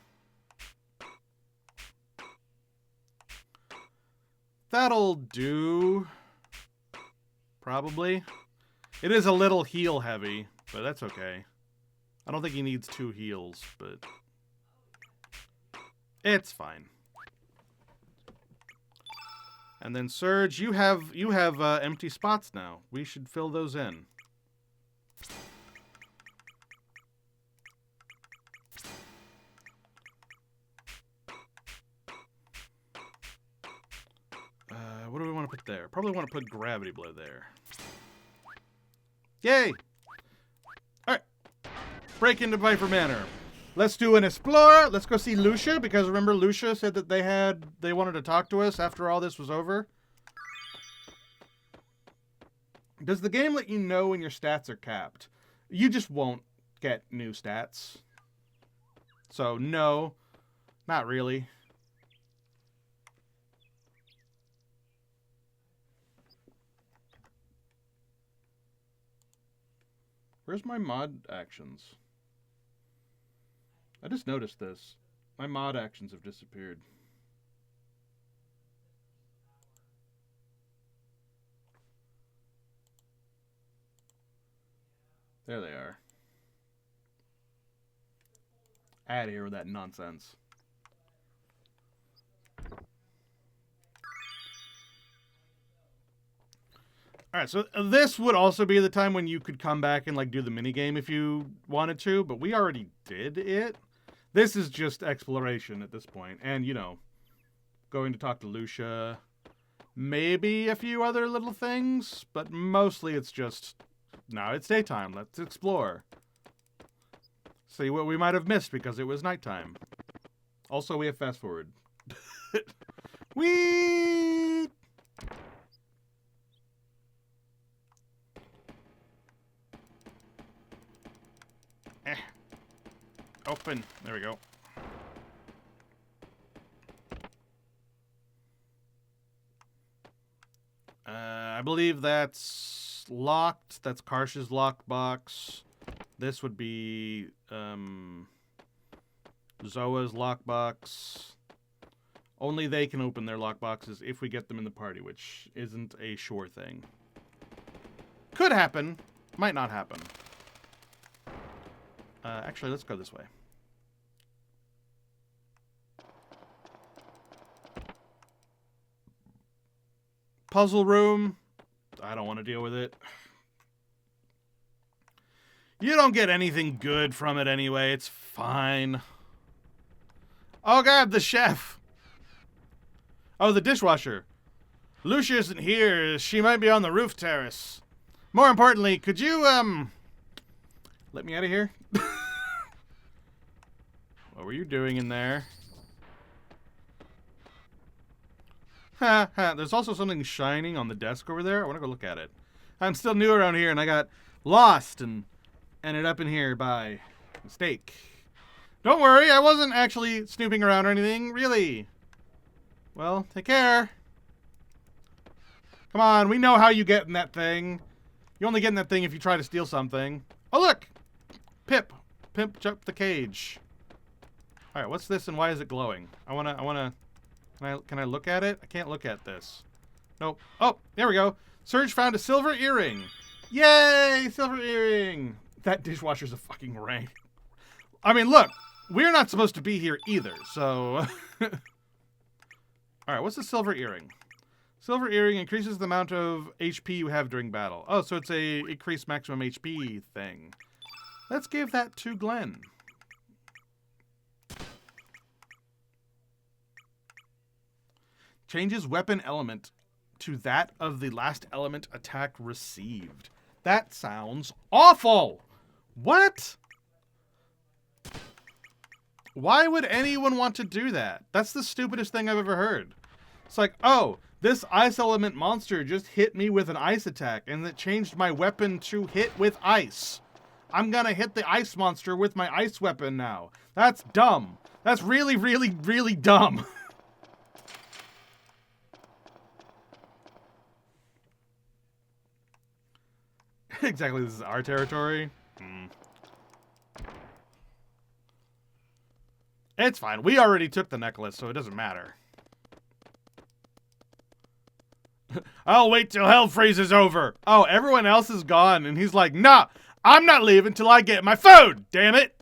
That'll do. Probably. It is a little heal heavy, but that's okay. I don't think he needs 2 heals, but it's fine. And then Surge, you have empty spots now. We should fill those in. What do we want to put there? Probably want to put Gravity Blow there. Yay! Alright. Break into Viper Manor. Let's do an explore. Let's go see Lucia, because remember Lucia said that they wanted to talk to us after all this was over? Does the game let you know when your stats are capped? You just won't get new stats. So, no. Not really. Where's my mod actions? I just noticed this. My mod actions have disappeared. There they are. Out of here with that nonsense. Alright, so this would also be the time when you could come back and like do the minigame if you wanted to, but we already did it. This is just exploration at this point, and you know, going to talk to Lucia, maybe a few other little things, but mostly it's just, now it's daytime, let's explore. See what we might have missed because it was nighttime. Also, we have fast forward. Whee! Open. There we go. I believe that's locked. That's Karsh's lockbox. This would be Zoa's lockbox. Only they can open their lockboxes if we get them in the party, which isn't a sure thing. Could happen. Might not happen. Actually, let's go this way. Puzzle room. I don't want to deal with it. You don't get anything good from it anyway. It's fine. Oh god, the chef. Oh, the dishwasher. Lucia isn't here. She might be on the roof terrace. More importantly, could you, let me out of here? What were you doing in there? Ha ha. There's also something shining on the desk over there. I want to go look at it. I'm still new around here and I got lost and ended up in here by mistake. Don't worry, I wasn't actually snooping around or anything, really. Well, take care. Come on, we know how you get in that thing. You only get in that thing if you try to steal something. Oh, look! Pip. Pimp jumped the cage. Alright, what's this and why is it glowing? Can I look at it? I can't look at this. Nope. Oh, there we go. Serge found a silver earring. Yay! Silver earring! That dishwasher's a fucking rank. I mean, look. We're not supposed to be here either, so... Alright, what's the silver earring? Silver earring increases the amount of HP you have during battle. Oh, so it's a increased maximum HP thing. Let's give that to Glenn. Changes weapon element to that of the last element attack received. That sounds awful! What? Why would anyone want to do that? That's the stupidest thing I've ever heard. It's like, oh, this ice element monster just hit me with an ice attack, and it changed my weapon to hit with ice. I'm gonna hit the ice monster with my ice weapon now. That's dumb. That's really, really, really dumb. Exactly, this is our territory. It's fine. We already took the necklace, so it doesn't matter. I'll wait till hell freezes over. Oh, everyone else is gone, and he's like, nah, I'm not leaving till I get my food, damn it.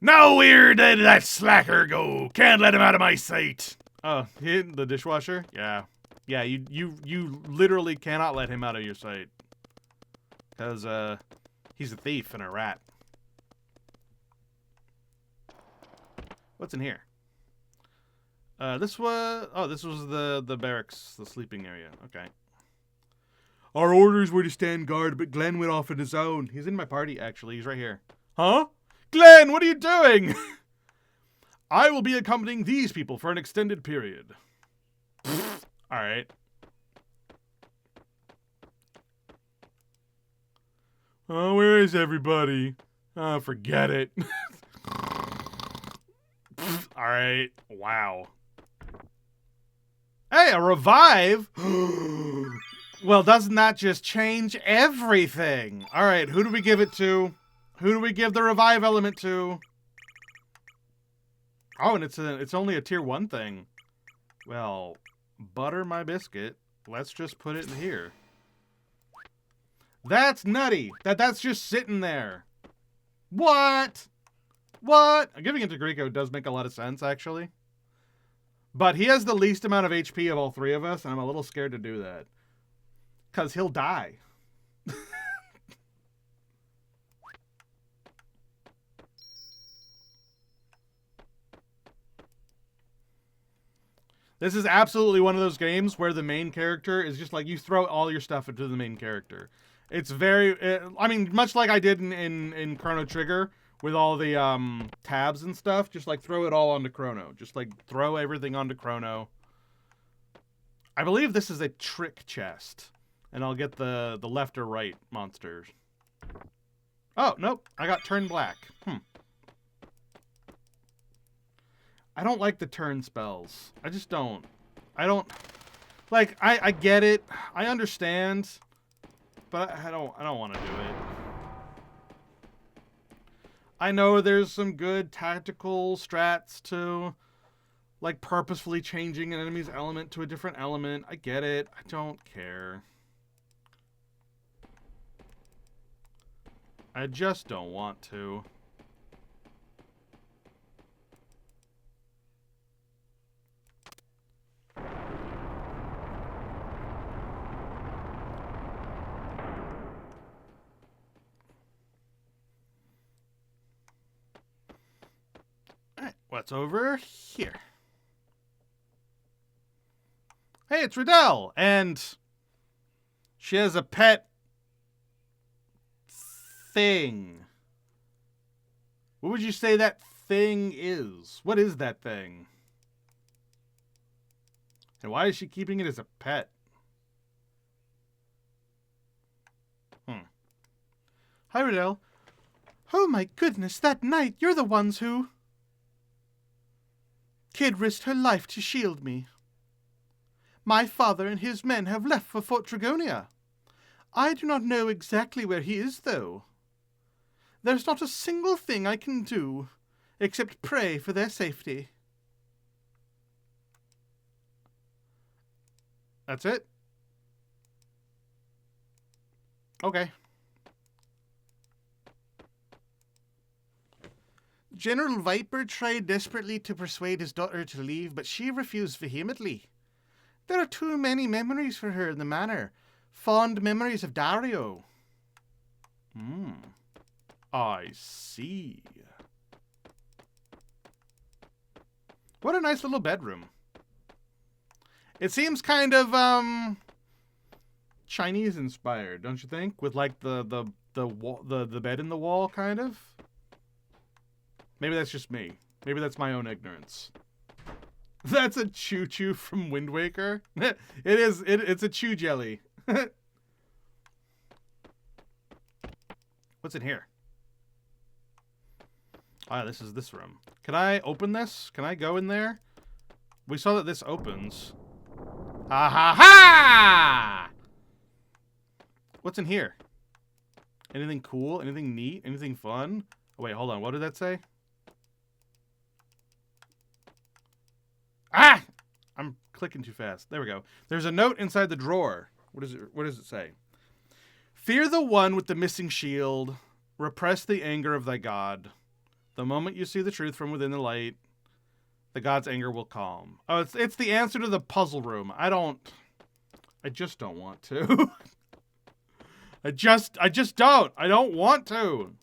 Nowhere did that slacker go. Can't let him out of my sight. Oh, the dishwasher? Yeah. Yeah, you literally cannot let him out of your sight. Because, he's a thief and a rat. What's in here? This was the barracks, the sleeping area. Okay. Our orders were to stand guard, but Glenn went off on his own. He's in my party, actually. He's right here. Huh? Glenn, what are you doing? I will be accompanying these people for an extended period. Alright. Oh, where is everybody? Oh, forget it. Alright. Wow. Hey, a revive? Well, doesn't that just change everything? Alright, who do we give it to? Who do we give the revive element to? Oh, and it's only a tier 1 thing. Well, butter my biscuit. Let's just put it in here. That's nutty. That's just sitting there. What? What? Giving it to Greco does make a lot of sense, actually. But he has the least amount of HP of all three of us, and I'm a little scared to do that. Because he'll die. This is absolutely one of those games where the main character is just like, you throw all your stuff into the main character. It's very, I mean, much like I did in Chrono Trigger with all the tabs and stuff, just like throw it all onto Chrono. Just like throw everything onto Chrono. I believe this is a trick chest. And I'll get the left or right monsters. Oh, nope. I got turned black. I don't like the turn spells. I just don't. I don't... Like, I get it. I understand. But I don't want to do it. I know there's some good tactical strats to, like, purposefully changing an enemy's element to a different element. I get it. I don't care. I just don't want to. Alright, what's over here? Hey, it's Riddell! And she has a pet thing. What would you say that thing is? What is that thing? And why is she keeping it as a pet? Hi, Riddell. Oh my goodness, that night, you're the ones who... Kid risked her life to shield me. My father and his men have left for Fort Dragonia. I do not know exactly where he is, though. There's not a single thing I can do, except pray for their safety. That's it? Okay. General Viper tried desperately to persuade his daughter to leave, but she refused vehemently. There are too many memories for her in the manor. Fond memories of Dario. I see. What a nice little bedroom. It seems kind of Chinese inspired, don't you think? With like the bed in the wall, kind of. Maybe that's just me. Maybe that's my own ignorance. That's a choo-choo from Wind Waker. It is. It's a chew jelly. What's in here? Ah, this is this room. Can I open this? Can I go in there? We saw that this opens. Ha ha ha! What's in here? Anything cool? Anything neat? Anything fun? Oh, wait, hold on. What did that say? Ah! I'm clicking too fast. There we go. There's a note inside the drawer. What is it? What does it say? Fear the one with the missing shield. Repress the anger of thy god. The moment you see the truth from within the light, the god's anger will calm. Oh, it's the answer to the puzzle room. I just don't want to. I just don't. I don't want to.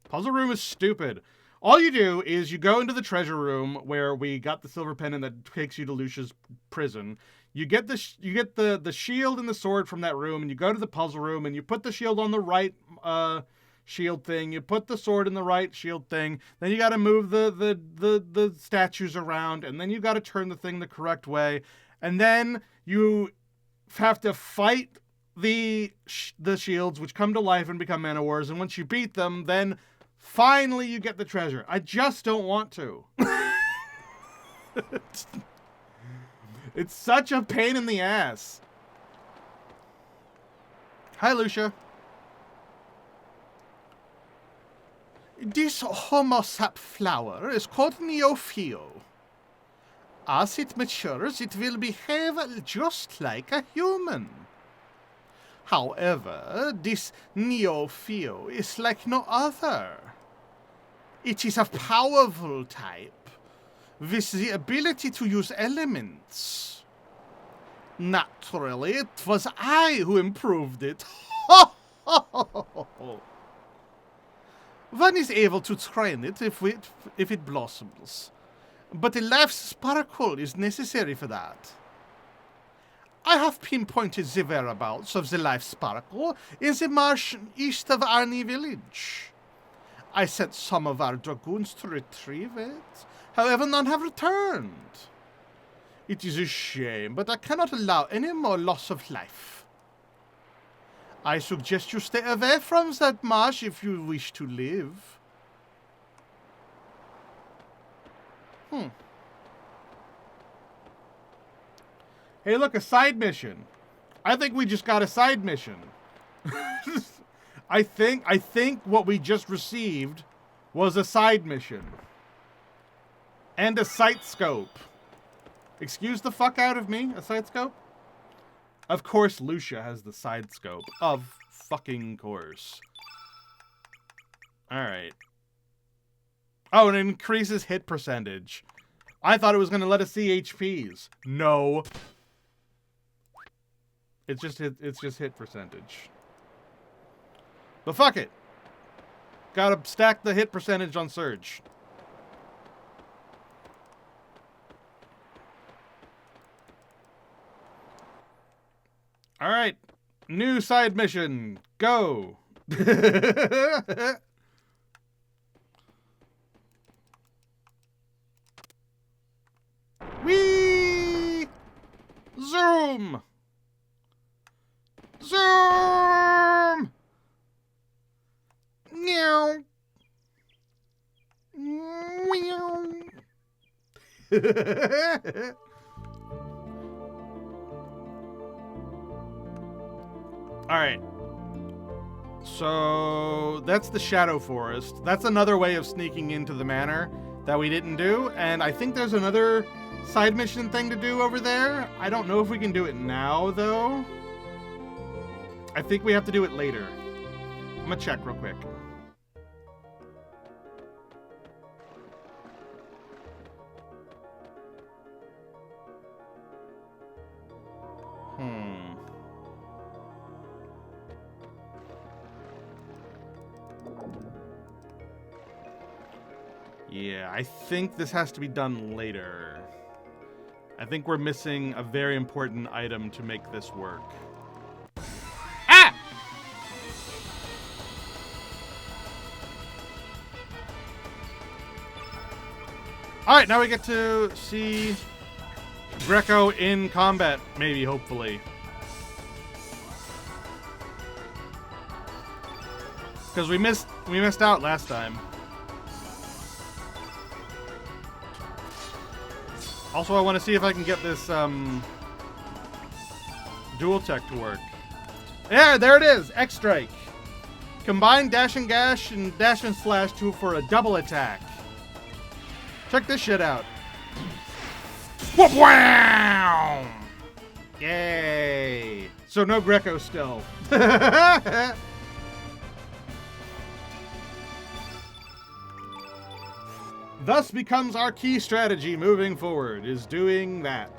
Puzzle room is stupid. All you do is you go into the treasure room where we got the silver pendant that takes you to Lucia's prison. You get the shield and the sword from that room, and you go to the puzzle room, and you put the shield on the right shield thing. You put the sword in the right shield thing. Then you got to move the statues around, and then you got to turn the thing the correct way, and then you have to fight the shields, which come to life and become man-o'-wars. And once you beat them, then finally you get the treasure. I just don't want to. It's such a pain in the ass. Hi, Lucia. This homosap flower is called Neopheo. As it matures, it will behave just like a human. However, this Neopheo is like no other. It is a powerful type, with the ability to use elements. Naturally, it was I who improved it. One is able to train it if it blossoms, but a life sparkle is necessary for that. I have pinpointed the whereabouts of the life sparkle in the marsh east of Arni village. I sent some of our dragoons to retrieve it. However, none have returned. It is a shame, but I cannot allow any more loss of life. I suggest you stay away from that marsh if you wish to live. Hey, look, a side mission. I think we just got a side mission. I think what we just received was a side mission. And a sight scope. Excuse the fuck out of me, a sight scope? Of course Lucia has the side scope. Of fucking course. Alright. Oh, and it increases hit percentage. I thought it was going to let us see HPs. No. It's just hit percentage. But fuck it. Gotta stack the hit percentage on Surge. Alright. New side mission. Go. Whee! Zoom! Zoom! Meow. Meow. Alright. So, that's the Shadow Forest. That's another way of sneaking into the manor that we didn't do. And I think there's another side mission thing to do over there. I don't know if we can do it now, though. I think we have to do it later. I'm gonna check real quick. Yeah, I think this has to be done later. I think we're missing a very important item to make this work. Ah! Alright, now we get to see Greco in combat, maybe, hopefully. Because we missed out last time. Also, I want to see if I can get this dual tech to work. Yeah, there it is! X-Strike. Combine dash and gash and dash and slash for a double attack. Check this shit out. Whoop wow! Yay! So no Greco still. Thus becomes our key strategy moving forward, is doing that.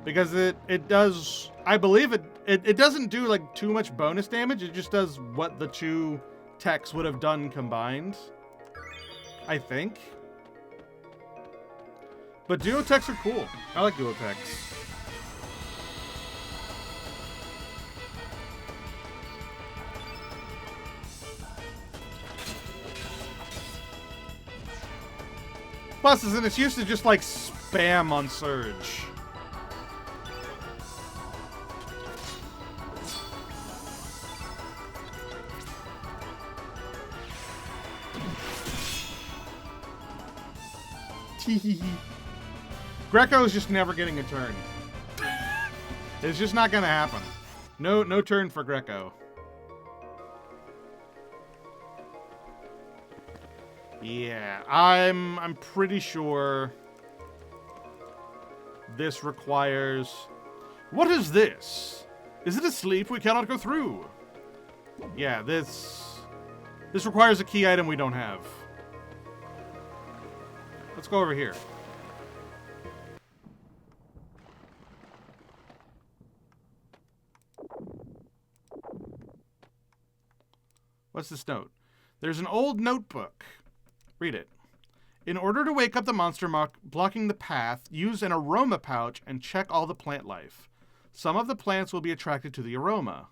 Because it does, I believe it doesn't do like too much bonus damage, it just does what the two techs would have done combined. I think. But duo techs are cool. I like duo techs. Plus, it's used to just like spam on Surge. Greco is just never getting a turn. It's just not gonna happen. No turn for Greco. Yeah, I'm pretty sure this requires... What is this? Is it asleep? We cannot go through. Yeah, this requires a key item we don't have. Let's go over here. What's this note? There's an old notebook. Read it. In order to wake up the monster blocking the path, use an aroma pouch and check all the plant life. Some of the plants will be attracted to the aroma.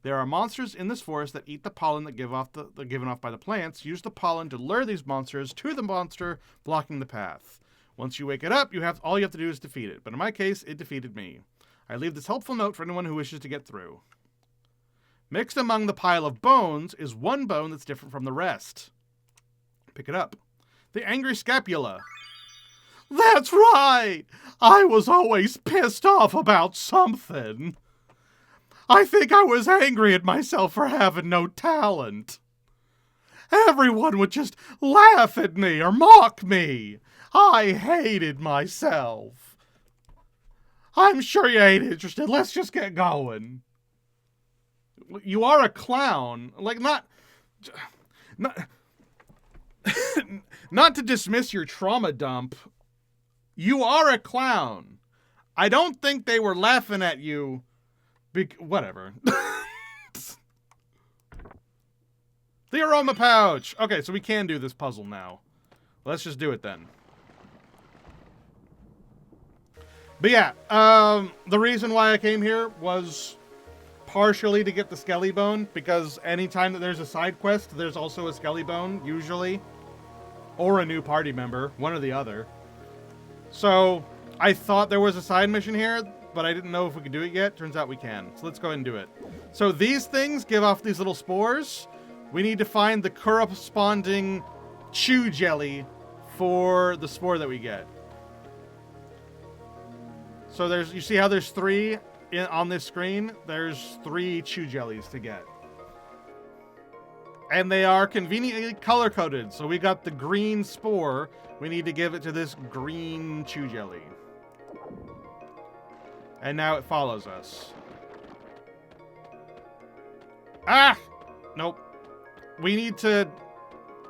There are monsters in this forest that eat the pollen that given off by the plants. Use the pollen to lure these monsters to the monster blocking the path. Once you wake it up, all you have to do is defeat it. But in my case, it defeated me. I leave this helpful note for anyone who wishes to get through. Mixed among the pile of bones is one bone that's different from the rest. Pick it up. The angry scapula. That's right! I was always pissed off about something. I think I was angry at myself for having no talent. Everyone would just laugh at me or mock me. I hated myself. I'm sure you ain't interested. Let's just get going. You are a clown. Like, not not to dismiss your trauma dump. You are a clown. I don't think they were laughing at you. Whatever. The aroma pouch. Okay, so we can do this puzzle now. Let's just do it then. But yeah, the reason why I came here was partially to get the Skelly Bone, because anytime that there's a side quest, there's also a Skelly Bone, usually. Or a new party member, one or the other. So, I thought there was a side mission here, but I didn't know if we could do it yet. Turns out we can. So let's go ahead and do it. So these things give off these little spores. We need to find the corresponding chew jelly for the spore that we get. So you see how there's 3 on this screen? There's 3 chew jellies to get. And they are conveniently color-coded. So we got the green spore. We need to give it to this green chew jelly. And now it follows us. Ah! Nope. We need to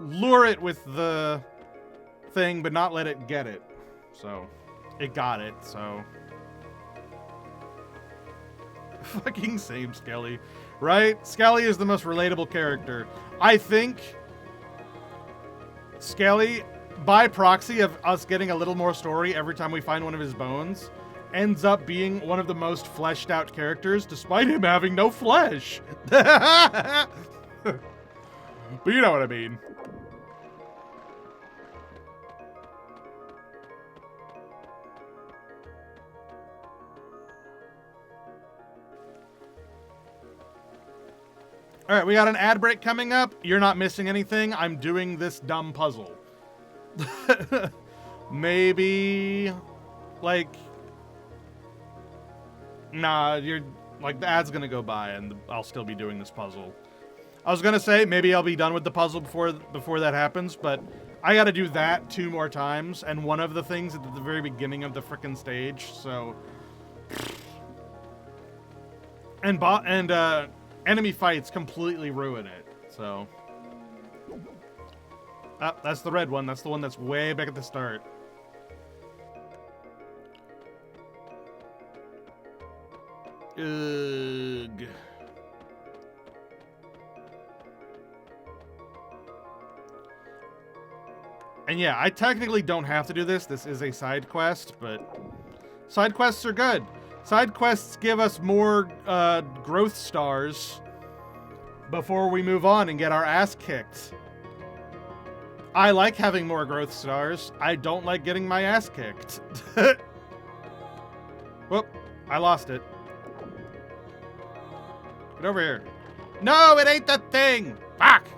lure it with the thing, but not let it get it. So, it got it, so. Fucking same Skelly. Right? Skelly is the most relatable character. I think Skelly, by proxy of us getting a little more story every time we find one of his bones, ends up being one of the most fleshed out characters, despite him having no flesh. But you know what I mean. All right, we got an ad break coming up. You're not missing anything. I'm doing this dumb puzzle. Maybe, like, nah, you're, like, the ad's gonna go by and I'll still be doing this puzzle. I was gonna say, maybe I'll be done with the puzzle before that happens, but I gotta do that 2 more times, and one of the things at the very beginning of the frickin' stage, so. And enemy fights completely ruin it, so. Ah, that's the red one. That's the one that's way back at the start. Ugh. And yeah, I technically don't have to do this. This is a side quest, but side quests are good. Side quests give us more growth stars before we move on and get our ass kicked. I like having more growth stars. I don't like getting my ass kicked. Whoop, I lost it. Get over here. No, it ain't the thing! Fuck!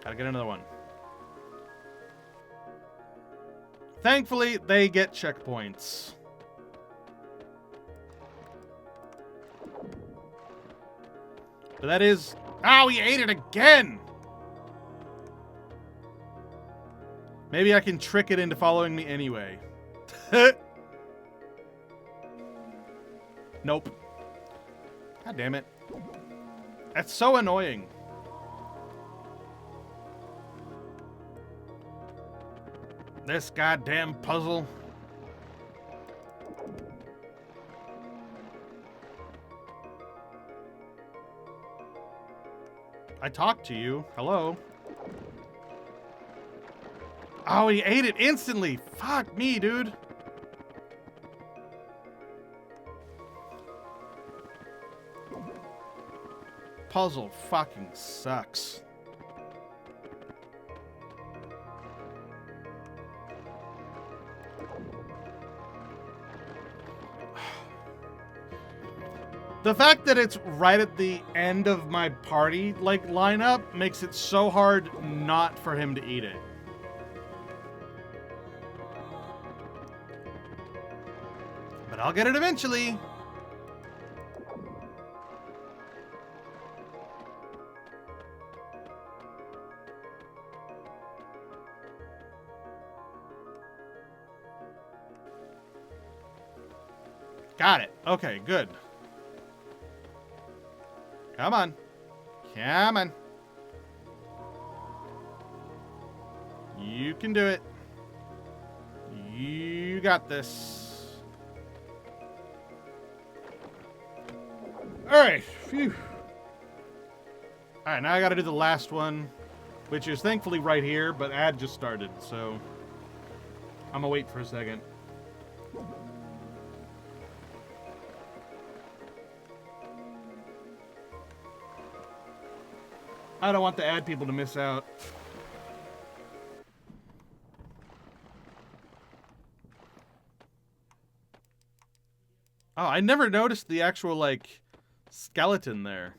Gotta get another one. Thankfully, they get checkpoints. But that is... Ow, he ate it again! Maybe I can trick it into following me anyway. Nope. God damn it. That's so annoying. This goddamn puzzle. I talked to you. Hello. Oh, he ate it instantly. Fuck me, dude. Puzzle fucking sucks. The fact that it's right at the end of my party, like, lineup makes it so hard not for him to eat it. But I'll get it eventually. Got it. Okay, good. Come on. Come on. You can do it. You got this. Alright. Phew. Alright, now I gotta do the last one, which is thankfully right here, but ad just started, so I'm gonna wait for a second. I don't want the ad people to miss out. Oh, I never noticed the actual, like, skeleton there.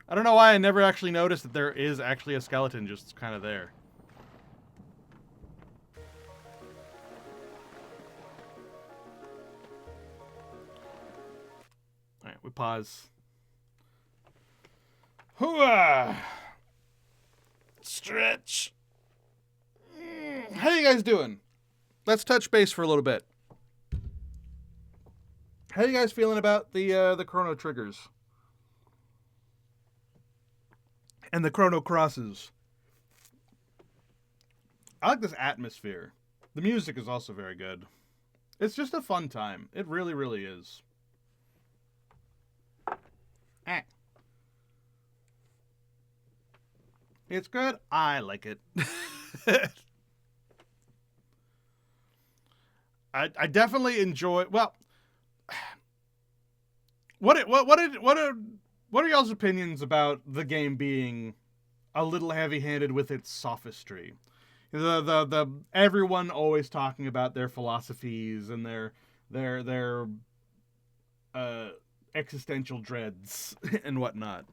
I don't know why I never actually noticed that there is actually a skeleton just kind of there. Alright, we pause. Hooah! Stretch. How you guys doing? Let's touch base for a little bit. How you guys feeling about the Chrono triggers? And the Chrono crosses? I like this atmosphere. The music is also very good. It's just a fun time. It really, really is. It's good. I like it. I definitely enjoy. Well, what are y'all's opinions about the game being a little heavy-handed with its sophistry? The everyone always talking about their philosophies and their existential dreads and whatnot.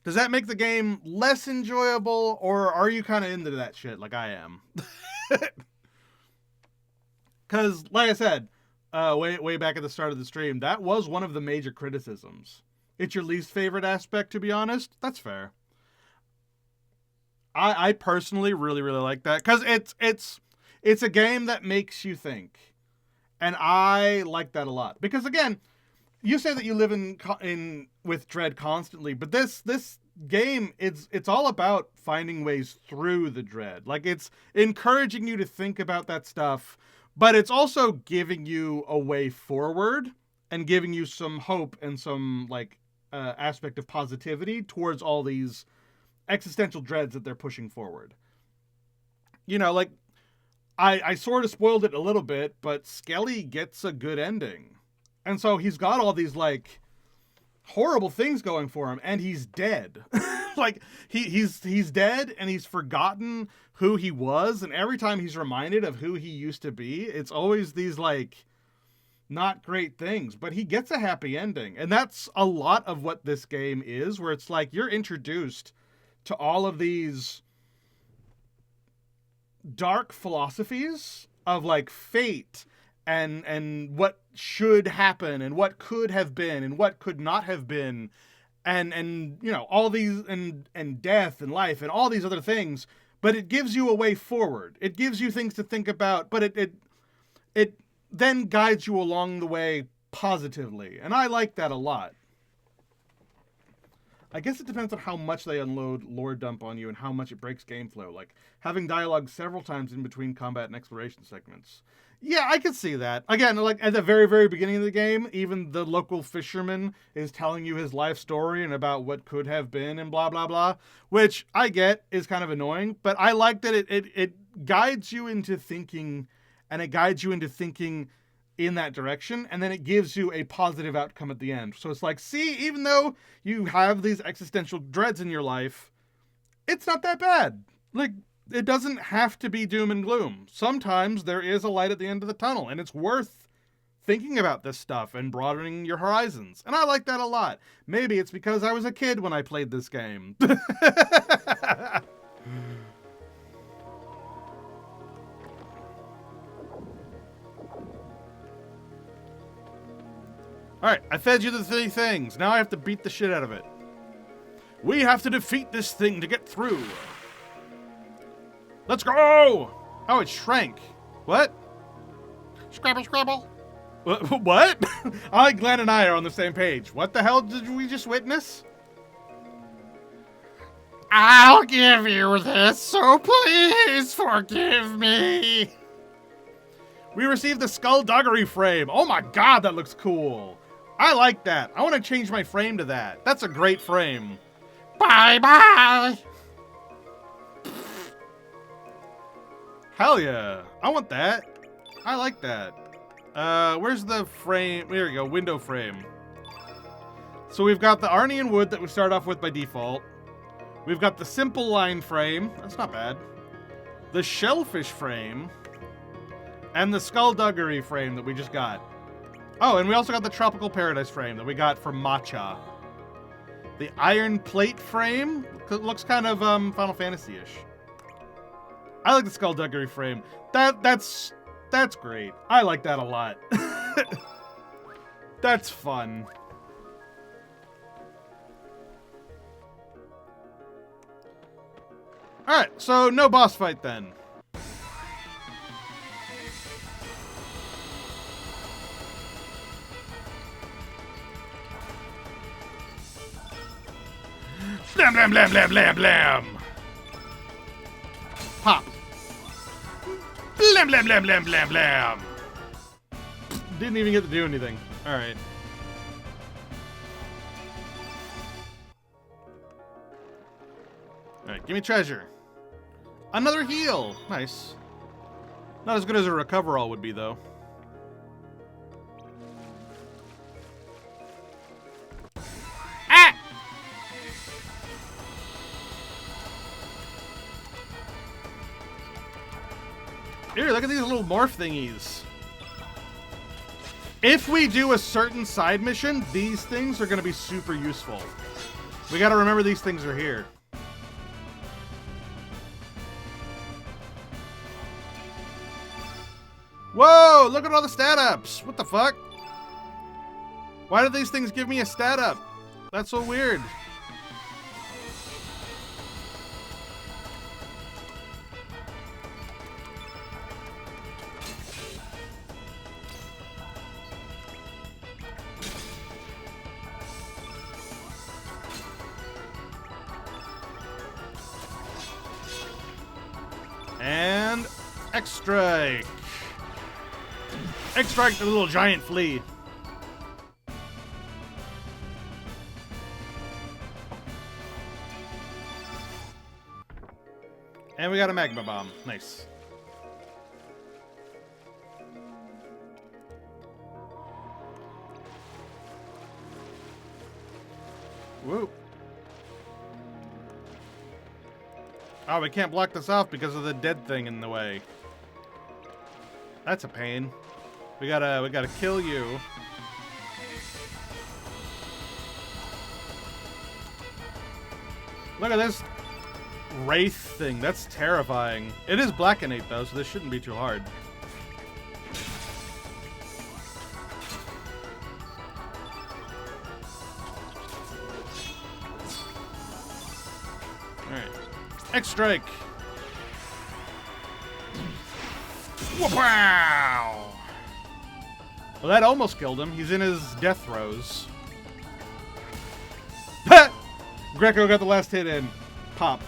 Does that make the game less enjoyable, or are you kind of into that shit like I am? Because, like I said, way back at the start of the stream, that was one of the major criticisms. It's your least favorite aspect, to be honest. That's fair. I personally really, really like that, because it's a game that makes you think. And I like that a lot. Because, again, you say that you live in with dread constantly, but this game, it's all about finding ways through the dread. Like, it's encouraging you to think about that stuff, but it's also giving you a way forward and giving you some hope and some, like, aspect of positivity towards all these existential dreads that they're pushing forward. You know, like, I sort of spoiled it a little bit, but Skelly gets a good ending. And so he's got all these, like, horrible things going for him, and he's dead. Like, he's dead, and he's forgotten who he was, and every time he's reminded of who he used to be, it's always these, like, not great things. But he gets a happy ending, and that's a lot of what this game is, where it's like you're introduced to all of these dark philosophies of, like, fate and what should happen and what could have been and what could not have been, and you know, all these, and death and life and all these other things. But it gives you a way forward. It gives you things to think about, but it then guides you along the way positively, and I like that a lot. I guess it depends on how much they unload lore dump on you and how much it breaks game flow, like having dialogue several times in between combat and exploration segments. Yeah, I could see that. Again, like, at the very, very beginning of the game, even the local fisherman is telling you his life story and about what could have been and blah, blah, blah, which I get is kind of annoying, but I like that it guides you into thinking, and it guides you into thinking in that direction, and then it gives you a positive outcome at the end. So it's like, see, even though you have these existential dreads in your life, it's not that bad. Like, it doesn't have to be doom and gloom. Sometimes there is a light at the end of the tunnel, and it's worth thinking about this stuff and broadening your horizons. And I like that a lot. Maybe it's because I was a kid when I played this game. Alright, I fed you the 3 things. Now I have to beat the shit out of it. We have to defeat this thing to get through. Let's go! Oh, it shrank. What? Scribble, scribble. What? I like Glenn and I are on the same page. What the hell did we just witness? I'll give you this, so please forgive me. We received the skullduggery frame. Oh my god, that looks cool. I like that. I want to change my frame to that. That's a great frame. Bye-bye. Hell yeah. I want that. I like that. Where's the frame? There we go, window frame. So we've got the Arnian wood that we start off with by default. We've got the simple line frame. That's not bad. The shellfish frame. And the skullduggery frame that we just got. Oh, and we also got the tropical paradise frame that we got from Matcha. The iron plate frame looks kind of Final Fantasy-ish. I like the skullduggery frame. That's great. I like that a lot. That's fun. Alright, so no boss fight then. Blam, blam, blam, blam, blam, blam. Pop. Blam, blam, blam, blam, blam, blam. Didn't even get to do anything. Alright. Alright, give me treasure. Another heal. Nice. Not as good as a recoverall would be, though. Ah! Here, look at these little morph thingies. If we do a certain side mission, these things are going to be super useful. We got to remember these things are here. Whoa, look at all the stat ups. What the fuck? Why did these things give me a stat up? That's so weird. And X-Strike. X-Strike the little giant flea. And we got a magma bomb. Nice. Woo. Oh, we can't block this off because of the dead thing in the way. That's a pain. We gotta kill you. Look at this wraith thing. That's terrifying. It is black and 8 though, so this shouldn't be too hard. Alright. X-Strike! Wow! Well, that almost killed him. He's in his death throes. Greco got the last hit in. Pop.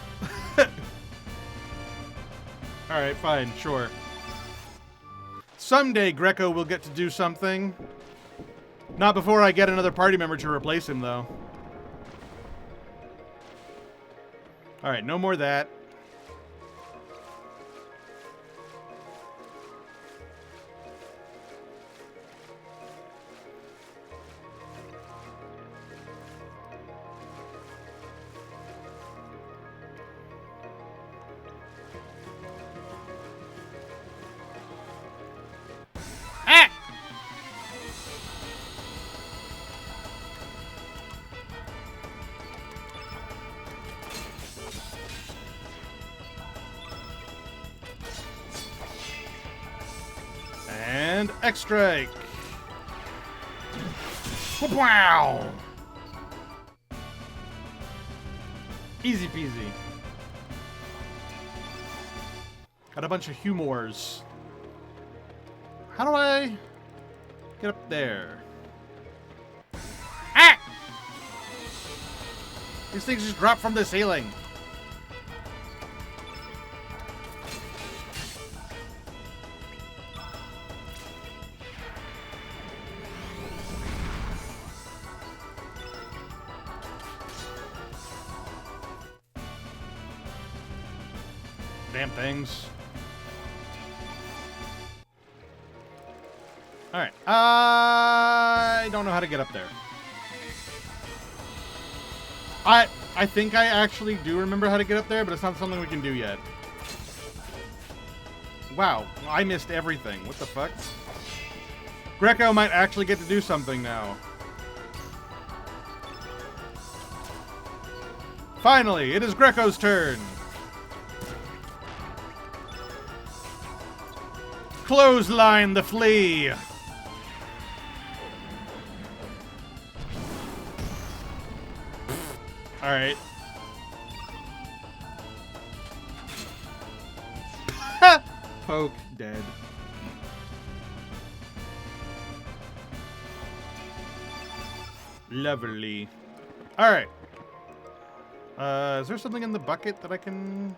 Alright, fine, sure. Someday Greco will get to do something. Not before I get another party member to replace him, though. Alright, no more of that. And X-Strike. Wow! Easy peasy. Got a bunch of humors. How do I get up there? Ah! These things just drop from the ceiling. Damn things. Alright. I don't know how to get up there. I think I actually do remember how to get up there, but it's not something we can do yet. Wow. I missed everything. What the fuck? Greco might actually get to do something now. Finally, it is Greco's turn. Clothesline the flea. All right. Poke dead. Lovely. All right. Is there something in the bucket that I can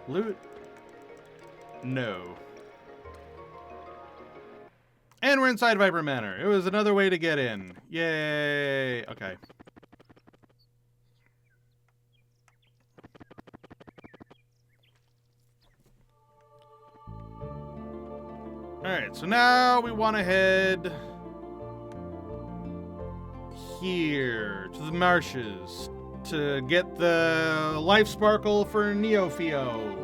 loot? No. And we're inside Viper Manor. It was another way to get in. Yay. Okay. Alright, so now we want to head here to the marshes to get the life sparkle for Neofio.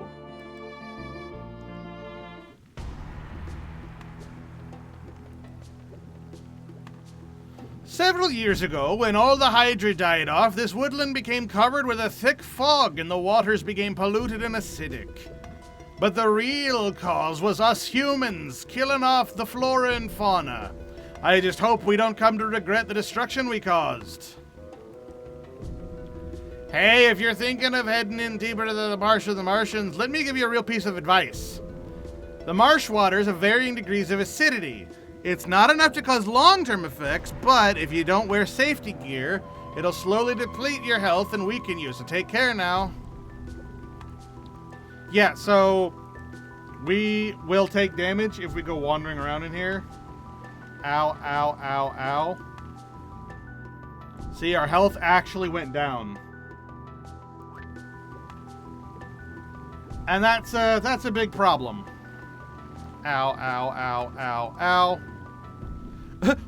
Several years ago, when all the Hydra died off, this woodland became covered with a thick fog and the waters became polluted and acidic. But the real cause was us humans, killing off the flora and fauna. I just hope we don't come to regret the destruction we caused. Hey, if you're thinking of heading in deeper to the marsh of the Martians, let me give you a real piece of advice. The marsh waters have varying degrees of acidity. It's not enough to cause long-term effects, but if you don't wear safety gear, it'll slowly deplete your health and weaken you, so take care now. Yeah, so we will take damage if we go wandering around in here. Ow, ow, ow, ow. See, our health actually went down. And that's a big problem. Ow, ow, ow, ow, ow.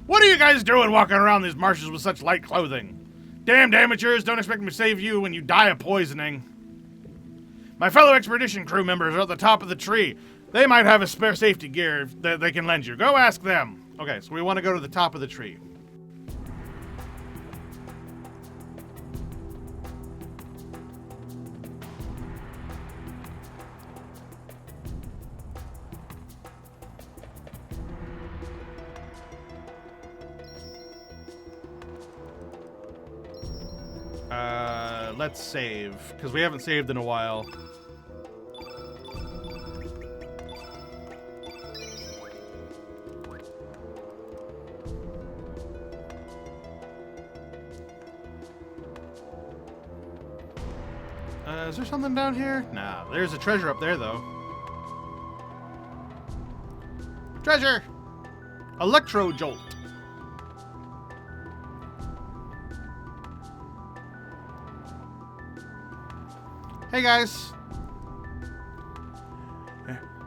What are you guys doing walking around these marshes with such light clothing? Damned amateurs, don't expect me to save you when you die of poisoning. My fellow expedition crew members are at the top of the tree. They might have a spare safety gear that they can lend you. Go ask them. Okay, so we want to go to the top of the tree. Let's save, because we haven't saved in a while. Is there something down here? Nah, there's a treasure up there, though. Treasure! Electro Jolt. Hey, guys.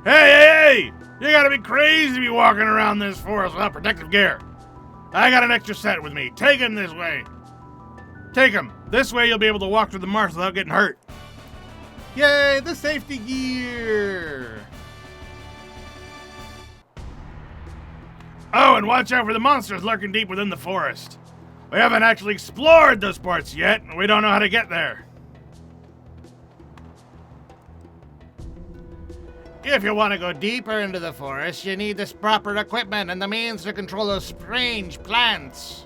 Hey! You gotta be crazy to be walking around this forest without protective gear. I got an extra set with me. Take him this way. Take him. This way you'll be able to walk through the marsh without getting hurt. Yay, the safety gear! Oh, and watch out for the monsters lurking deep within the forest. We haven't actually explored those parts yet, and we don't know how to get there. If you want to go deeper into the forest, you need this proper equipment and the means to control those strange plants.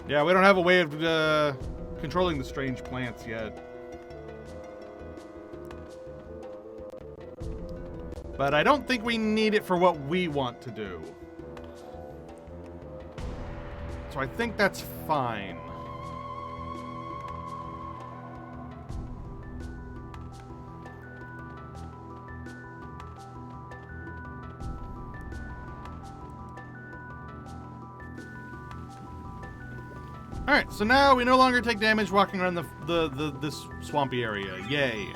Yeah, we don't have a way of controlling the strange plants yet. But I don't think we need it for what we want to do. So I think that's fine. Alright, so now we no longer take damage walking around this swampy area. Yay.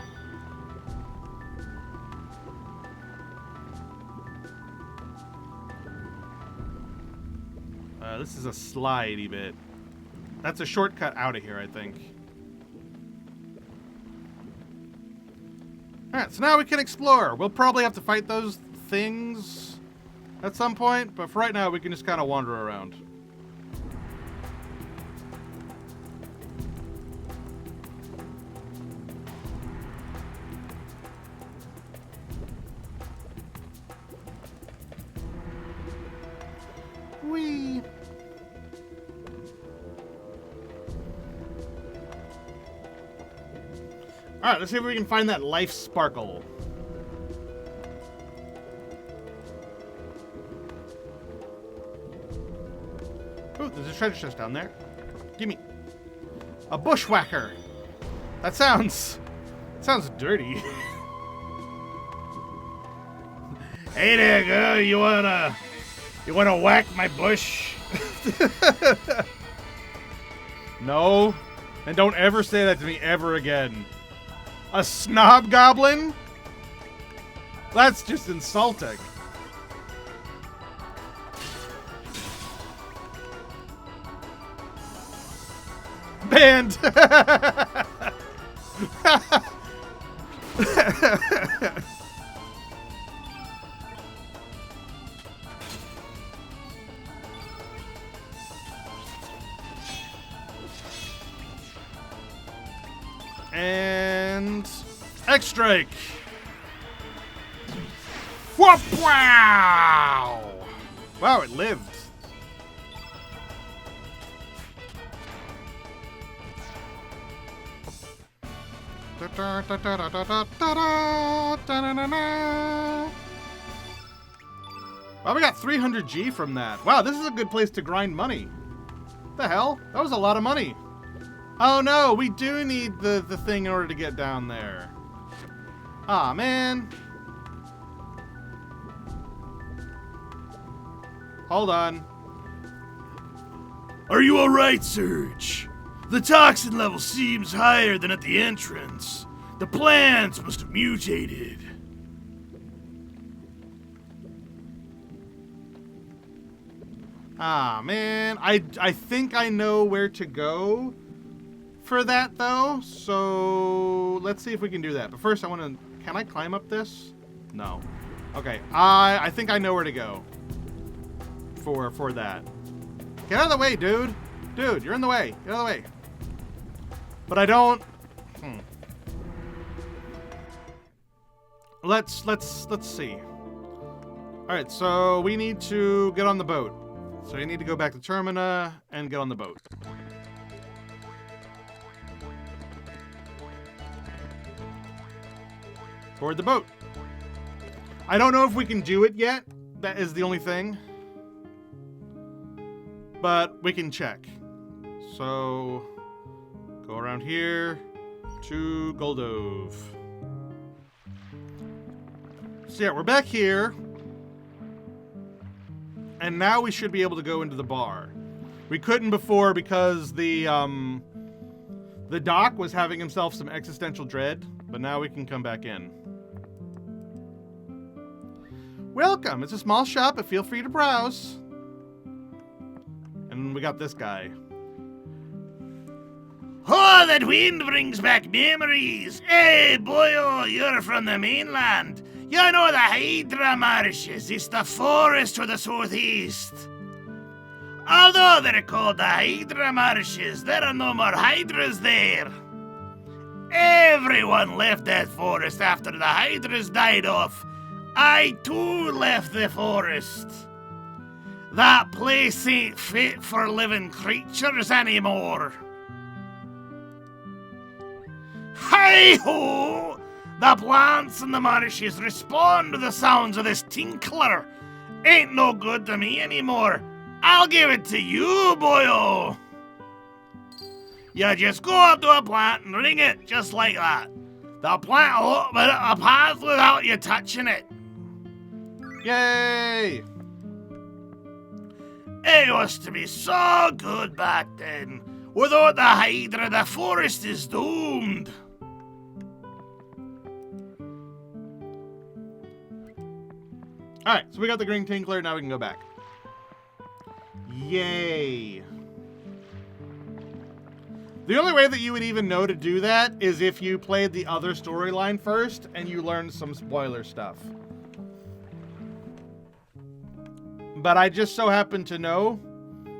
This is a slidey bit. That's a shortcut out of here, I think. Alright, so now we can explore. We'll probably have to fight those things at some point, but for right now we can just kind of wander around. Whee! Alright, let's see if we can find that life sparkle. Ooh, there's a treasure chest down there. Gimme. A bushwhacker. That sounds dirty. Hey there, girl. You wanna whack my bush? No. And don't ever say that to me ever again. A snob goblin? That's just insulting. Banned! And X-Strike. Whoop! Wow! Wow, it lived. Wow, we got 300 G from that. Wow, this is a good place to grind money. What the hell? That was a lot of money. Oh no, we do need the thing in order to get down there. Aw, man. Hold on. Are you alright, Surge? The toxin level seems higher than at the entrance. The plants must have mutated. Ah, man. I think I know where to go for that, though. So let's see if we can do that. But first, I want to... Can I climb up this? No. Okay. I think I know where to go for that. Get out of the way, dude. Dude, you're in the way. Get out of the way. But I don't... Let's see. All right, so we need to get on the boat. So you need to go back to Termina and get on the boat. Board the boat. I don't know if we can do it yet. That is the only thing. But we can check. So go around here to Goldove. So yeah, we're back here. And now we should be able to go into the bar. We couldn't before because the doc was having himself some existential dread, but now we can come back in. Welcome. It's a small shop, but feel free to browse. And we got this guy. Oh, that wind brings back memories. Hey, boyo, you're from the mainland. You know the Hydra Marshes. It's the forest to the southeast. Although they're called the Hydra Marshes, there are no more Hydras there. Everyone left that forest after the hydras died off. I too left the forest. That place ain't fit for living creatures anymore. Hi-ho! The plants and the marshes respond to the sounds of this tinkler. Ain't no good to me anymore. I'll give it to you, boyo. You just go up to a plant and ring it just like that. The plant will open a path without you touching it. Yay! It used to be so good back then. Without the Hydra, the forest is doomed. Alright, so we got the green tinkler, now we can go back. Yay! The only way that you would even know to do that is if you played the other storyline first and you learned some spoiler stuff. But I just so happen to know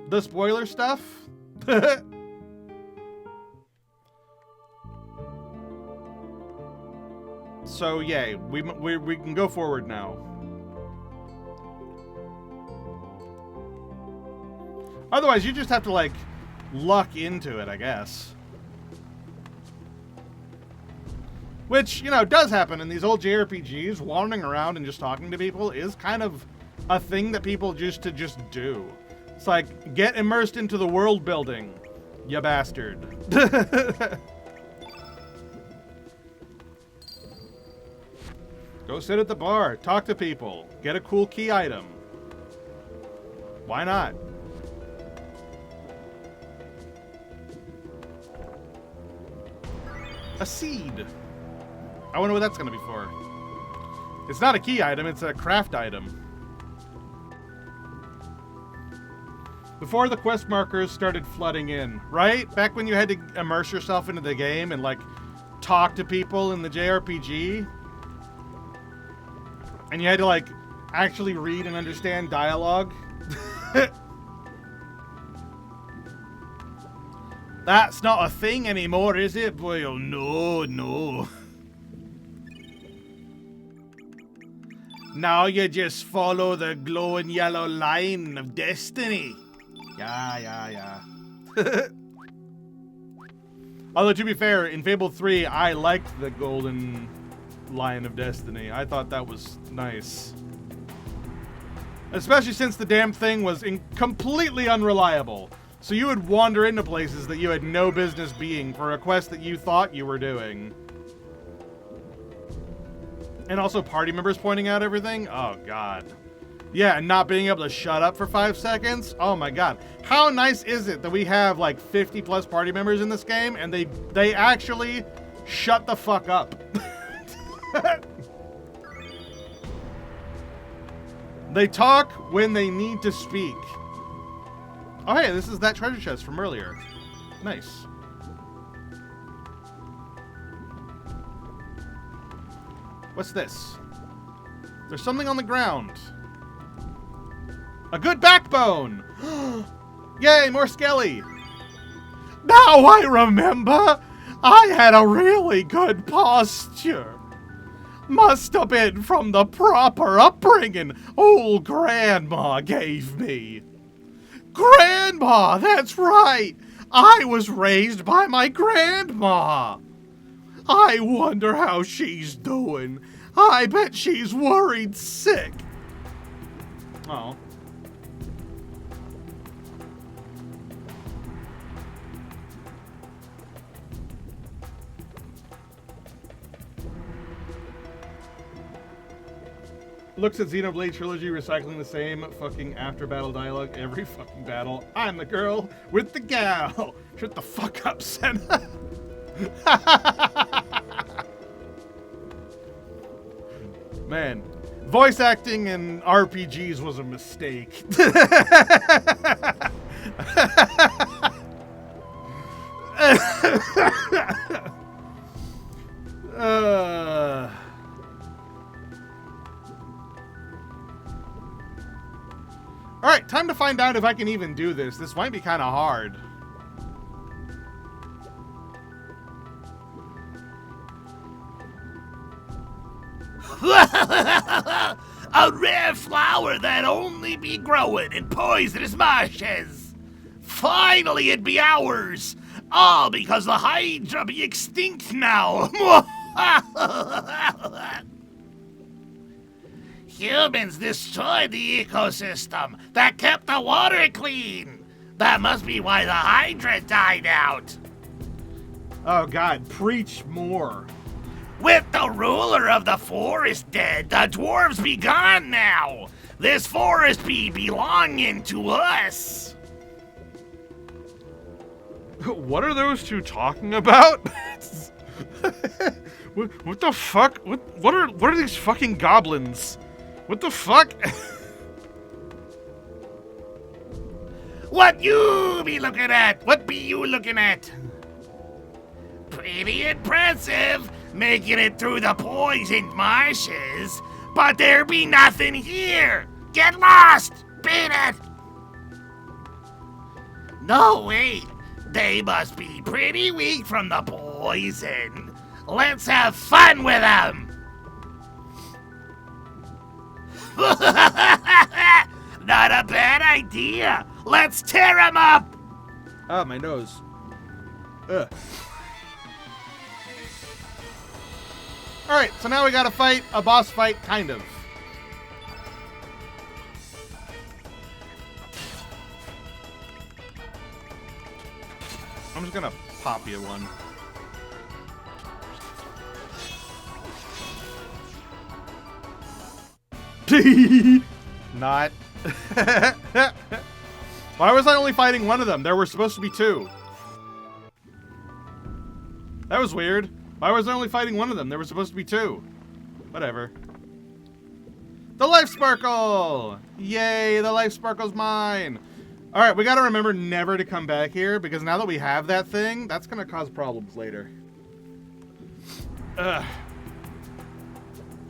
the spoiler stuff. So yay, we can go forward now. Otherwise, you just have to, like, luck into it, I guess. Which, you know, does happen in these old JRPGs. Wandering around and just talking to people is kind of a thing that people just do. It's like, get immersed into the world building, you bastard. Go sit at the bar, talk to people, get a cool key item. Why not? A seed. I wonder what that's going to be for. It's not a key item, it's a craft item. Before the quest markers started flooding in, right? Back when you had to immerse yourself into the game and, like, talk to people in the JRPG. And you had to, like, actually read and understand dialogue. That's not a thing anymore, is it, boy? Oh, no, no. Now you just follow the glowing yellow line of destiny. Yeah. Although, to be fair, in Fable 3, I liked the golden line of destiny. I thought that was nice. Especially since the damn thing was completely unreliable. So you would wander into places that you had no business being for a quest that you thought you were doing. And also party members pointing out everything? Oh, God. Yeah, and not being able to shut up for 5 seconds? Oh, my God. How nice is it that we have, like, 50 plus party members in this game, and they actually shut the fuck up? They talk when they need to speak. Oh, hey, this is that treasure chest from earlier. Nice. What's this? There's something on the ground. A good backbone! Yay, more skelly! Now I remember! I had a really good posture. Must have been from the proper upbringing old Grandma gave me. Grandma, that's right! I was raised by my grandma. I wonder how she's doing. I bet she's worried sick. Oh. Looks at Xenoblade Trilogy recycling the same fucking after-battle dialogue every fucking battle. I'm the girl with the gal. Shut the fuck up, Senna. Man, voice acting in RPGs was a mistake. Alright, time to find out if I can even do this. This might be kind of hard. A rare flower that only be growing in poisonous marshes. Finally it be ours. All because the Hydra be extinct now. Humans destroyed the ecosystem that kept the water clean. That must be why the Hydra died out. Oh God, preach more. With the ruler of the forest dead, the dwarves be gone now. This forest be belonging to us. What are those two talking about? What the fuck? What are these fucking goblins? What the fuck? What you be looking at? What be you looking at? Pretty impressive, making it through the poisoned marshes, but there be nothing here. Get lost! Beat it! No, wait. They must be pretty weak from the poison. Let's have fun with them! Not a bad idea. Let's tear them up! Oh, my nose. Ugh. Alright, so now we gotta fight a boss fight, kind of. I'm just gonna pop you one. Not. Why was I only fighting one of them? There were supposed to be two. That was weird. Why was I only fighting one of them? There were supposed to be two. Whatever. The life sparkle! Yay, the life sparkle's mine! Alright, we gotta remember never to come back here, because now that we have that thing, that's gonna cause problems later. Ugh.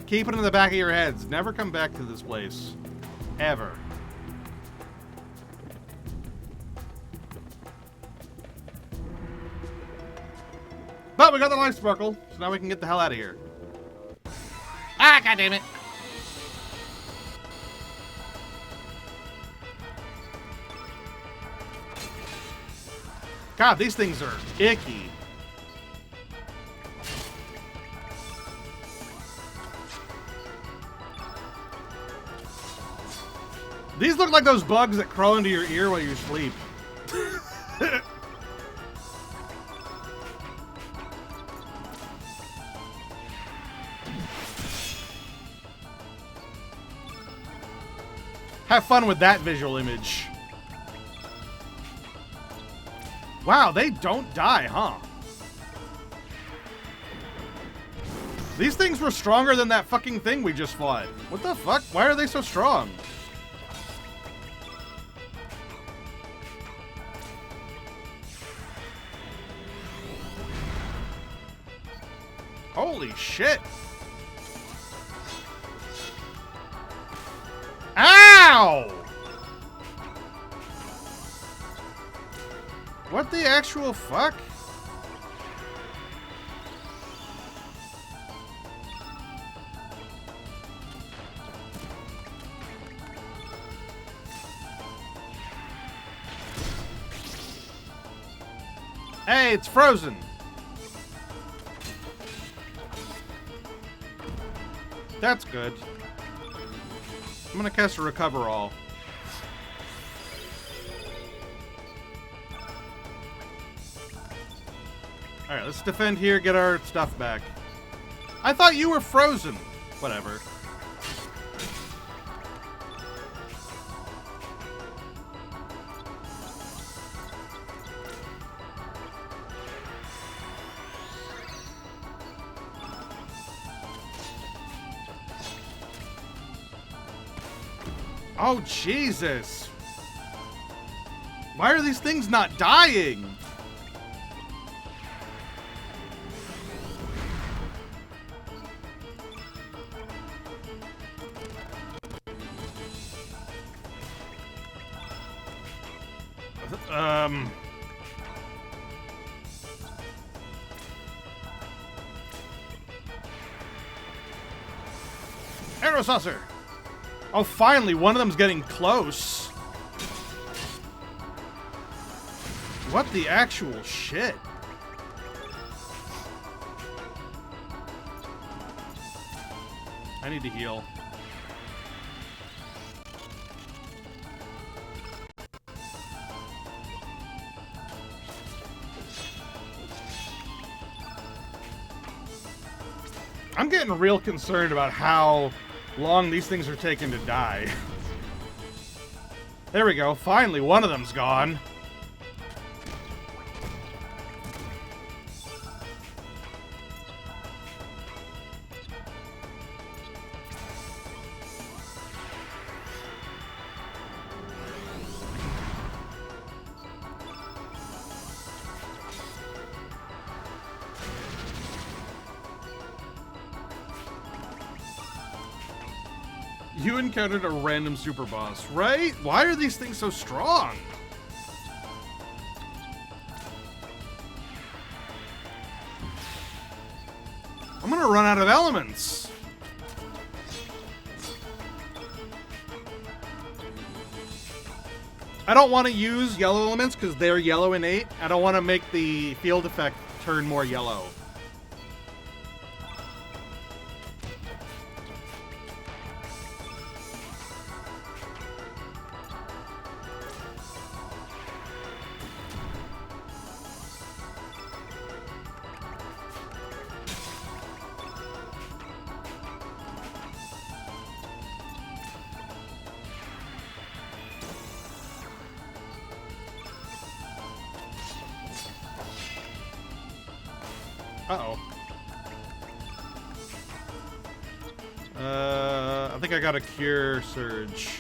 Keep it in the back of your heads. Never come back to this place. Ever. But we got the life sparkle, so now we can get the hell out of here. Ah, goddammit. God, these things are icky. These look like those bugs that crawl into your ear while you sleep. Have fun with that visual image. Wow, they don't die, huh? These things were stronger than that fucking thing we just fought. What the fuck? Why are they so strong? Holy shit. Ow! What the actual fuck? Hey, it's frozen. That's good. I'm gonna cast a Recover All. Alright, let's defend here, get our stuff back. I thought you were frozen. Whatever. Oh, Jesus. Why are these things not dying? Arrow saucer. Oh, finally, one of them's getting close. What the actual shit? I need to heal. I'm getting real concerned about how long these things are taking to die. There we go. Finally, one of them's gone. You encountered a random super boss, right? Why are these things so strong? I'm gonna run out of elements. I don't want to use yellow elements because they're yellow innate. I don't want to make the field effect turn more yellow. Uh-oh. I think I got a cure surge.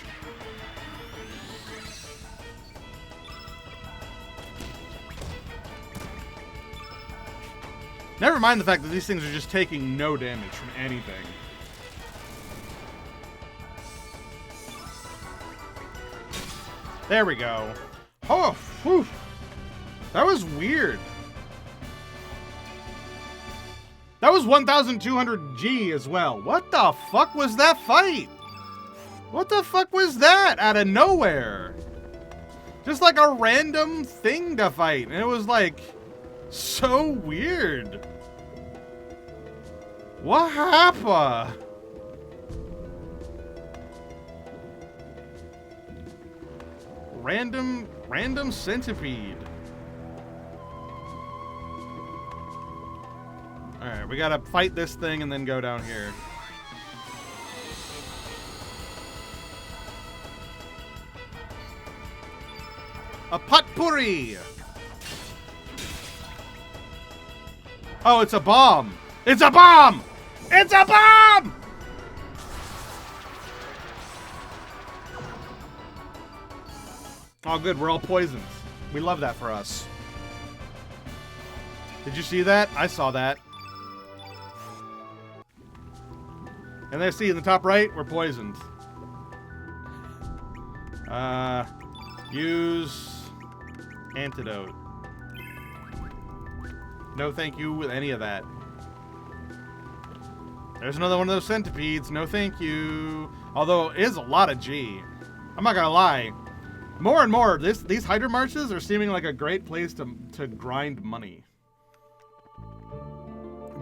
Never mind the fact that these things are just taking no damage from anything. There we go. Oh, whew. That was weird. That was 1,200 G as well. What the fuck was that fight? What the fuck was that out of nowhere? Just like a random thing to fight. And it was like so weird. What happened? Random centipede. Alright, we gotta fight this thing and then go down here. A potpourri! Oh, it's a bomb! It's a bomb! It's a bomb! Oh, good, we're all poisoned. We love that for us. Did you see that? I saw that. And there, see, in the top right, we're poisoned. Use antidote. No thank you with any of that. There's another one of those centipedes. No thank you. Although, it is a lot of G. I'm not gonna lie. More and more, these Hydra Marches are seeming like a great place to grind money.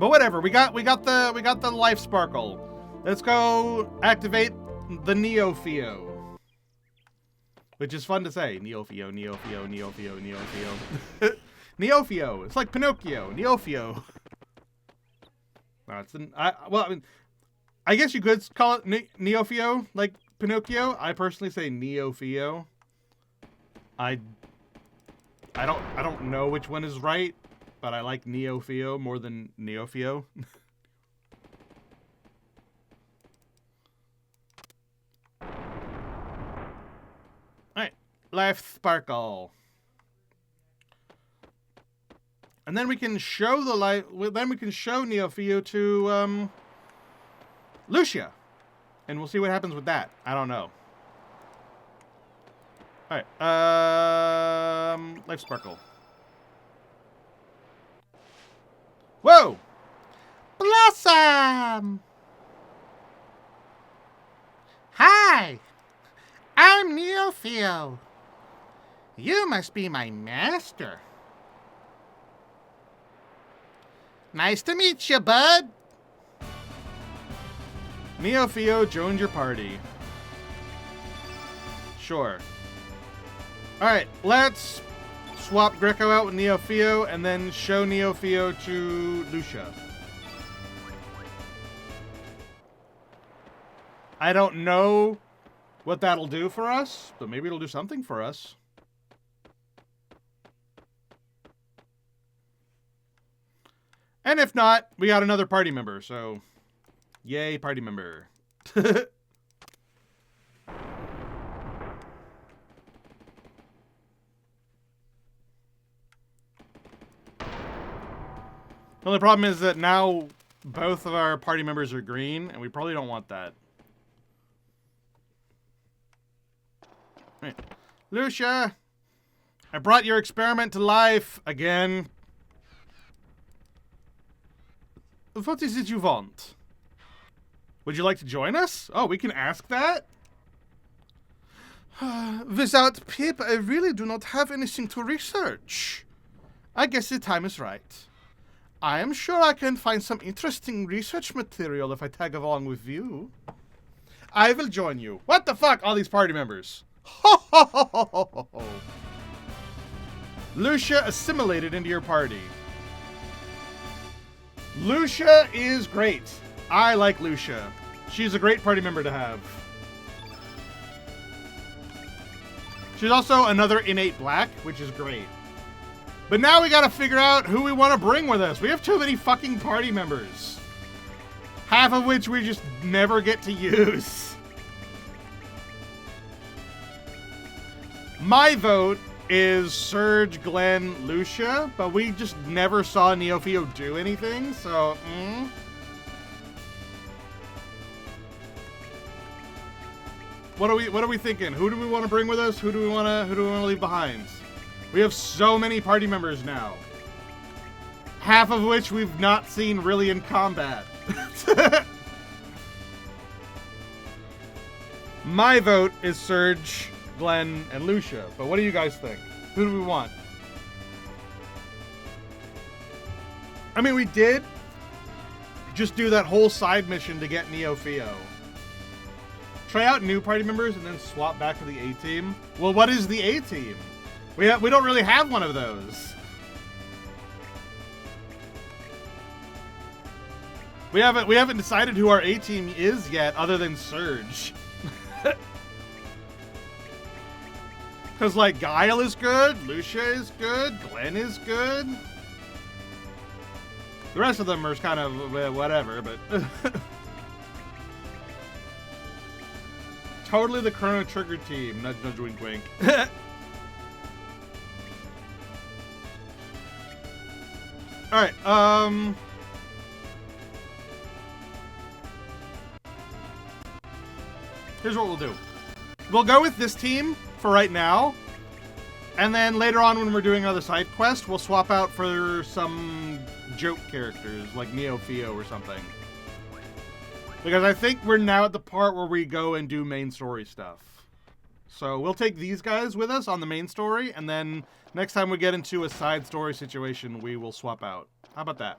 But whatever, we got the life sparkle. Let's go activate the Neofeo. Which is fun to say. Neofeo, Neofeo, Neofeo, Neofeo. Neofeo. It's like Pinocchio. Neofeo. No, it's well, I mean, I guess you could call it Neofeo, like Pinocchio. I personally say Neofeo. I don't know which one is right, but I like Neofeo more than Neofeo. Alright, life sparkle. And then we can show the light. Then we can show Neofeo to Lucia, and we'll see what happens with that. I don't know. All right, life sparkle. Whoa, blossom. Hi, I'm Neofio. You must be my master. Nice to meet you, bud. Neofio joined your party. Sure. Alright, let's swap Greco out with Neofio and then show Neofio to Lucia. I don't know what that'll do for us, but maybe it'll do something for us. And if not, we got another party member, so yay, party member. The only problem is that now both of our party members are green, and we probably don't want that. Right. Lucia, I brought your experiment to life again. What is it you want? Would you like to join us? Oh, we can ask that? Without Pip, I really do not have anything to research. I guess the time is right. I am sure I can find some interesting research material if I tag along with you. I will join you. What the fuck? All these party members. Ho ho ho ho ho ho. Lucia assimilated into your party. Lucia is great. I like Lucia. She's a great party member to have. She's also another innate black, which is great. But now we gotta figure out who we want to bring with us. We have too many fucking party members. Half of which we just never get to use. My vote is Serge, Glenn, Lucia, but we just never saw Neofio do anything, so, What are we thinking? Who do we want to bring with us? Who do we want to leave behind? We have so many party members now. Half of which we've not seen really in combat. My vote is Serge, Glenn, and Lucia. But what do you guys think? Who do we want? I mean, we did just do that whole side mission to get Neofio. Try out new party members and then swap back to the A-team. Well, what is the A-team? We don't really have one of those. We haven't decided who our A-team is yet, other than Surge. Because, like, Guile is good, Lucia is good, Glenn is good. The rest of them are kind of whatever, but... Totally the Chrono Trigger team. Nudge, nudge, wink, wink. Alright, here's what we'll do. We'll go with this team for right now. And then later on when we're doing another side quest, we'll swap out for some joke characters, like Neofio or something. Because I think we're now at the part where we go and do main story stuff. So we'll take these guys with us on the main story, and then next time we get into a side story situation, we will swap out. How about that?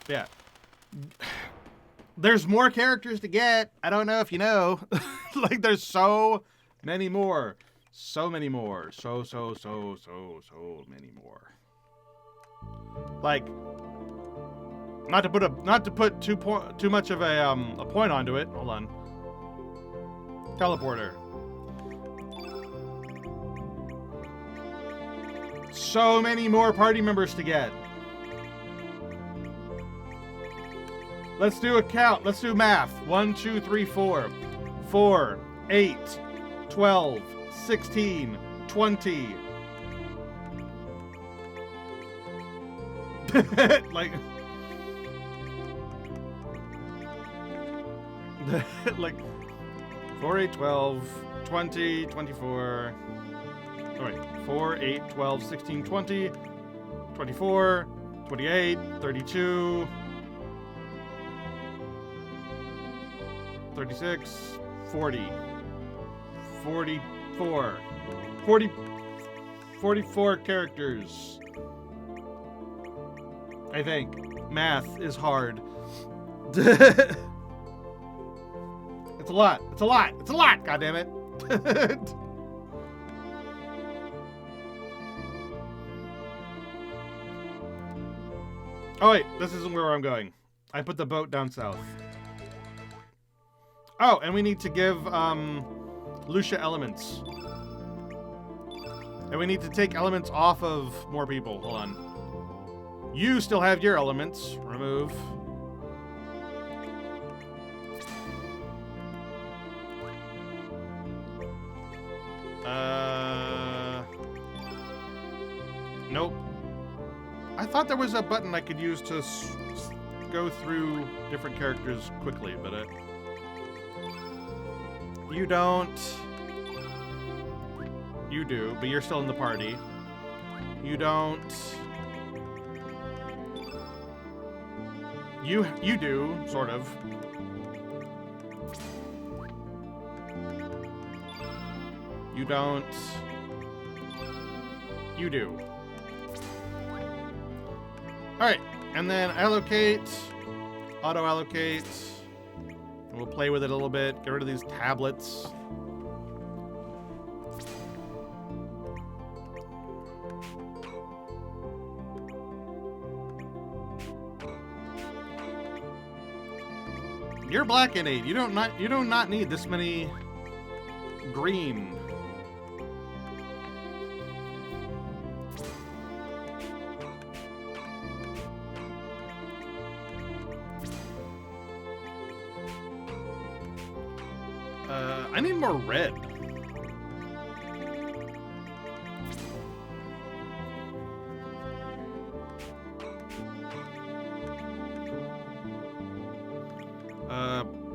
Yeah. There's more characters to get. I don't know if you know. Like, there's so many more. So many more. So many more. Like, not to put too much of a point onto it. Hold on. Teleporter. So many more party members to get. Let's do a count. Let's do math. 1, 2, 3, 4. 4, 8, 12, 16, 20. Like, like 4, 8, 12, 20, 24. All right, 4, 8, 12, 16, 20. 24, 28, 32, 36, 40, 44, 44 characters. I think. Math is hard. It's a lot. It's a lot. It's a lot, goddammit. Oh wait, this isn't where I'm going. I put the boat down south. Oh, and we need to give Lucia elements. And we need to take elements off of more people. Hold on. You still have your elements. Remove. Nope. I thought there was a button I could use to go through different characters quickly, but you don't. You do, but you're still in the party. You don't. You do, sort of. You don't. You do. Alright, and then allocate, auto-allocate. We'll play with it a little bit. Get rid of these tablets. You're black innate. You do not need this many green. I need more red.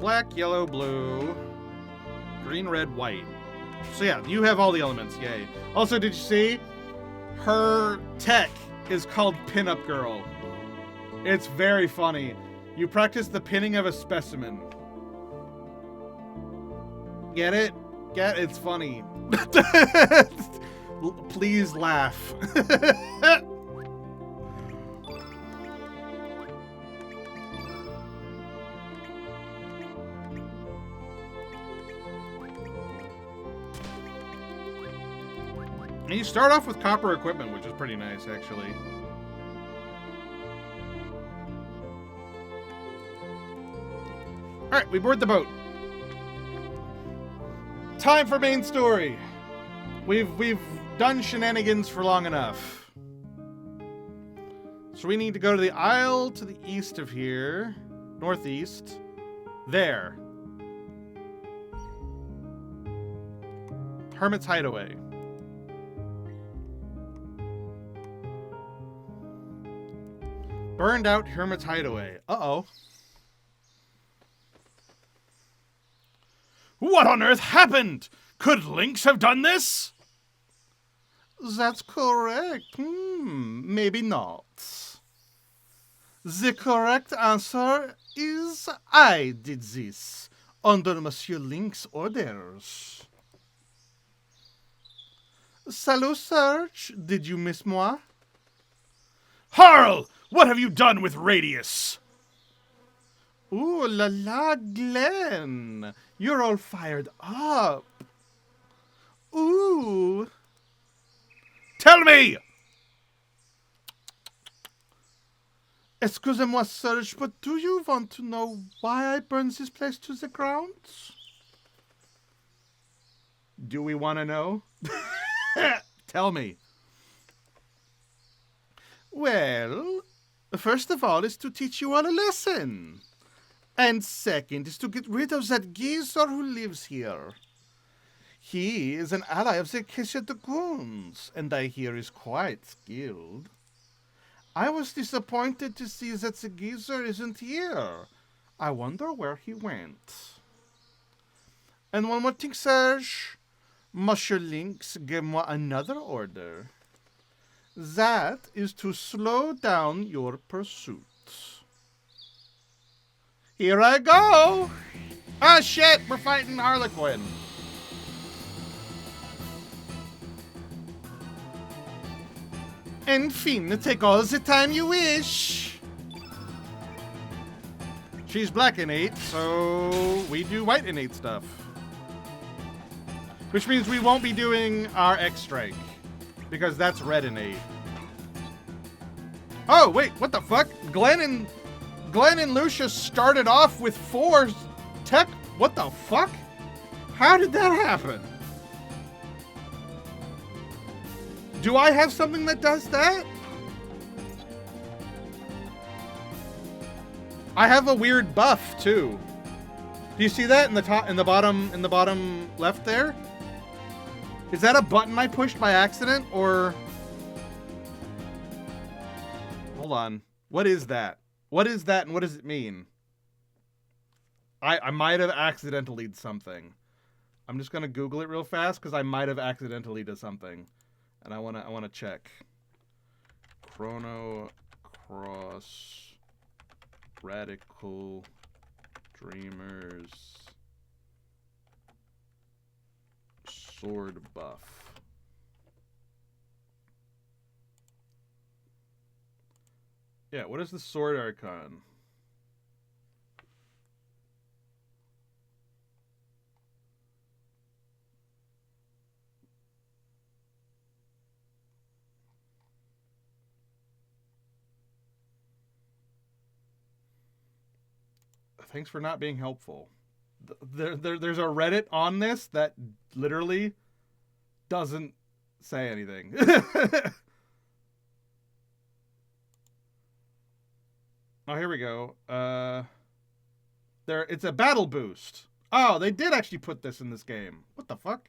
Black, yellow, blue, green, red, white. So yeah, you have all the elements, yay. Also, did you see? Her tech is called Pinup Girl. It's very funny. You practice the pinning of a specimen. Get it? Get it's funny. Please laugh. And you start off with copper equipment, which is pretty nice, actually. Alright, we board the boat. Time for main story. We've done shenanigans for long enough. So we need to go to the isle to the east of here. Northeast. There. Hermit's Hideaway. Burned out Hermit's Hideaway. Uh-oh. What on earth happened? Could Lynx have done this? That's correct. Maybe not. The correct answer is I did this under Monsieur Lynx's orders. Salut, Serge. Did you miss moi? Harl! What have you done with Radius? Ooh la la, Glenn. You're all fired up. Ooh. Tell me! Excusez-moi, Serge, but do you want to know why I burned this place to the ground? Do we want to know? Tell me. Well, first of all is to teach you all a lesson. And second is to get rid of that geezer who lives here. He is an ally of the Acacia Dragoons, and I hear is quite skilled. I was disappointed to see that the geezer isn't here. I wonder where he went. And one more thing, Serge. Monsieur Lynx gave moi another order. That is to slow down your pursuit. Here I go! Ah, shit! We're fighting Harlequin. Enfin, take all the time you wish. She's black innate, so we do white innate stuff. Which means we won't be doing our X strike, because that's red innate. Oh, wait, what the fuck? Glenn and Lucia started off with 4 tech. What the fuck? How did that happen? Do I have something that does that? I have a weird buff too. Do you see that in the top, in the bottom left there? Is that a button I pushed by accident, or? Hold on. What is that? What is that, and what does it mean? I might have accidentally did something. I'm just gonna Google it real fast because I might have accidentally did something, and I wanna check. Chrono Cross Radical Dreamers sword buff. Yeah, what is the sword icon? Thanks for not being helpful. There's a Reddit on this that literally doesn't say anything. Oh, here we go. It's a battle boost. Oh, they did actually put this in this game. What the fuck?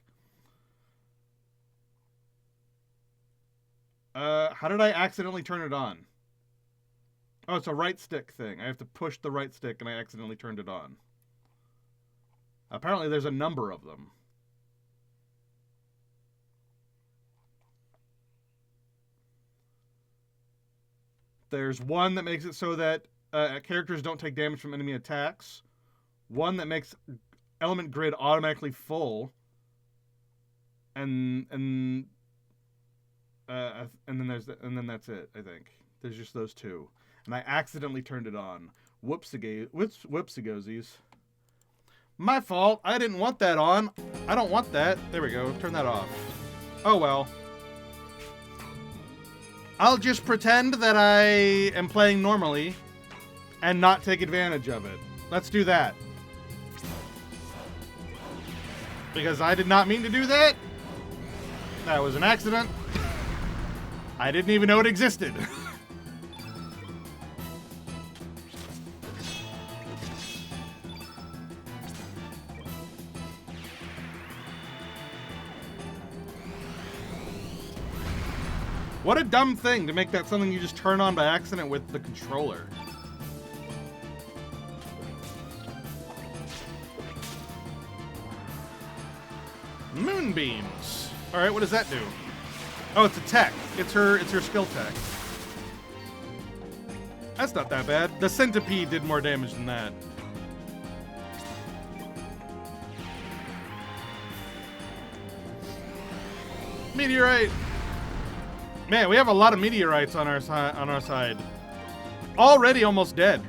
How did I accidentally turn it on? Oh, it's a right stick thing. I have to push the right stick, and I accidentally turned it on. Apparently, there's a number of them. There's one that makes it so that characters don't take damage from enemy attacks. One that makes element grid automatically full. And then that's it. I think there's just those two. And I accidentally turned it on. Whoopsie-gozies. My fault. I didn't want that on. I don't want that. There we go. Turn that off. Oh well. I'll just pretend that I am playing normally and not take advantage of it. Let's do that. Because I did not mean to do that. That was an accident. I didn't even know it existed. What a dumb thing to make that something you just turn on by accident with the controller. Moonbeams. All right, what does that do? Oh, it's a tech. It's her skill tech. That's not that bad. The centipede did more damage than that. Meteorite. Man, we have a lot of meteorites on our side. Already almost dead.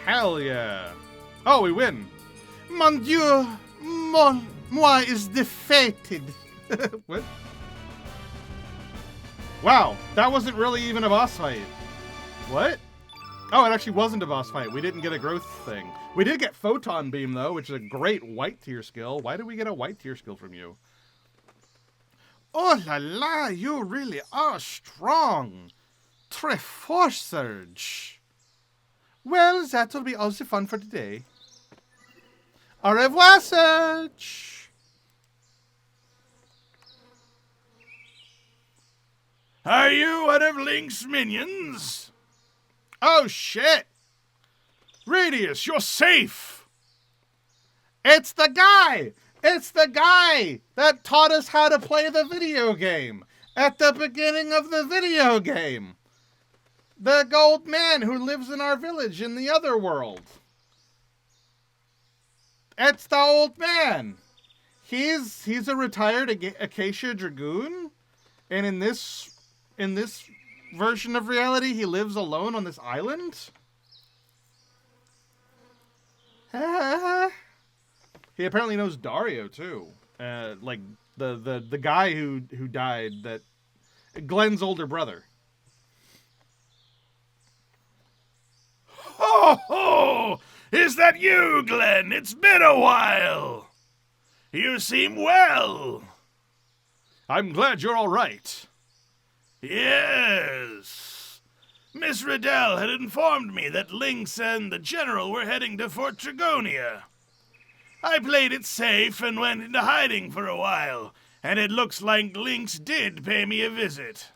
Hell yeah. Oh, we win. Mon Dieu, moi is defeated. What? Wow, that wasn't really even a boss fight. What? Oh, it actually wasn't a boss fight. We didn't get a growth thing. We did get Photon Beam, though, which is a great white tier skill. Why did we get a white tier skill from you? Oh la la, you really are strong. Très Surge. Well, that'll be all the fun for today. Au revoir, Surge. Are you one of Link's minions? Oh, shit. Radius, you're safe. It's the guy. It's the guy that taught us how to play the video game. At the beginning of the video game. The gold man who lives in our village in the other world. It's the old man. He's a retired Acacia Dragoon, and in this version of reality, he lives alone on this island. He apparently knows Dario too, like the guy who died, that Glenn's older brother. Ho ho! Is that you, Glenn? It's been a while. You seem well. I'm glad you're all right. Yes. Miss Riddell had informed me that Lynx and the General were heading to Fort Trigonia. I played it safe and went into hiding for a while, and it looks like Lynx did pay me a visit.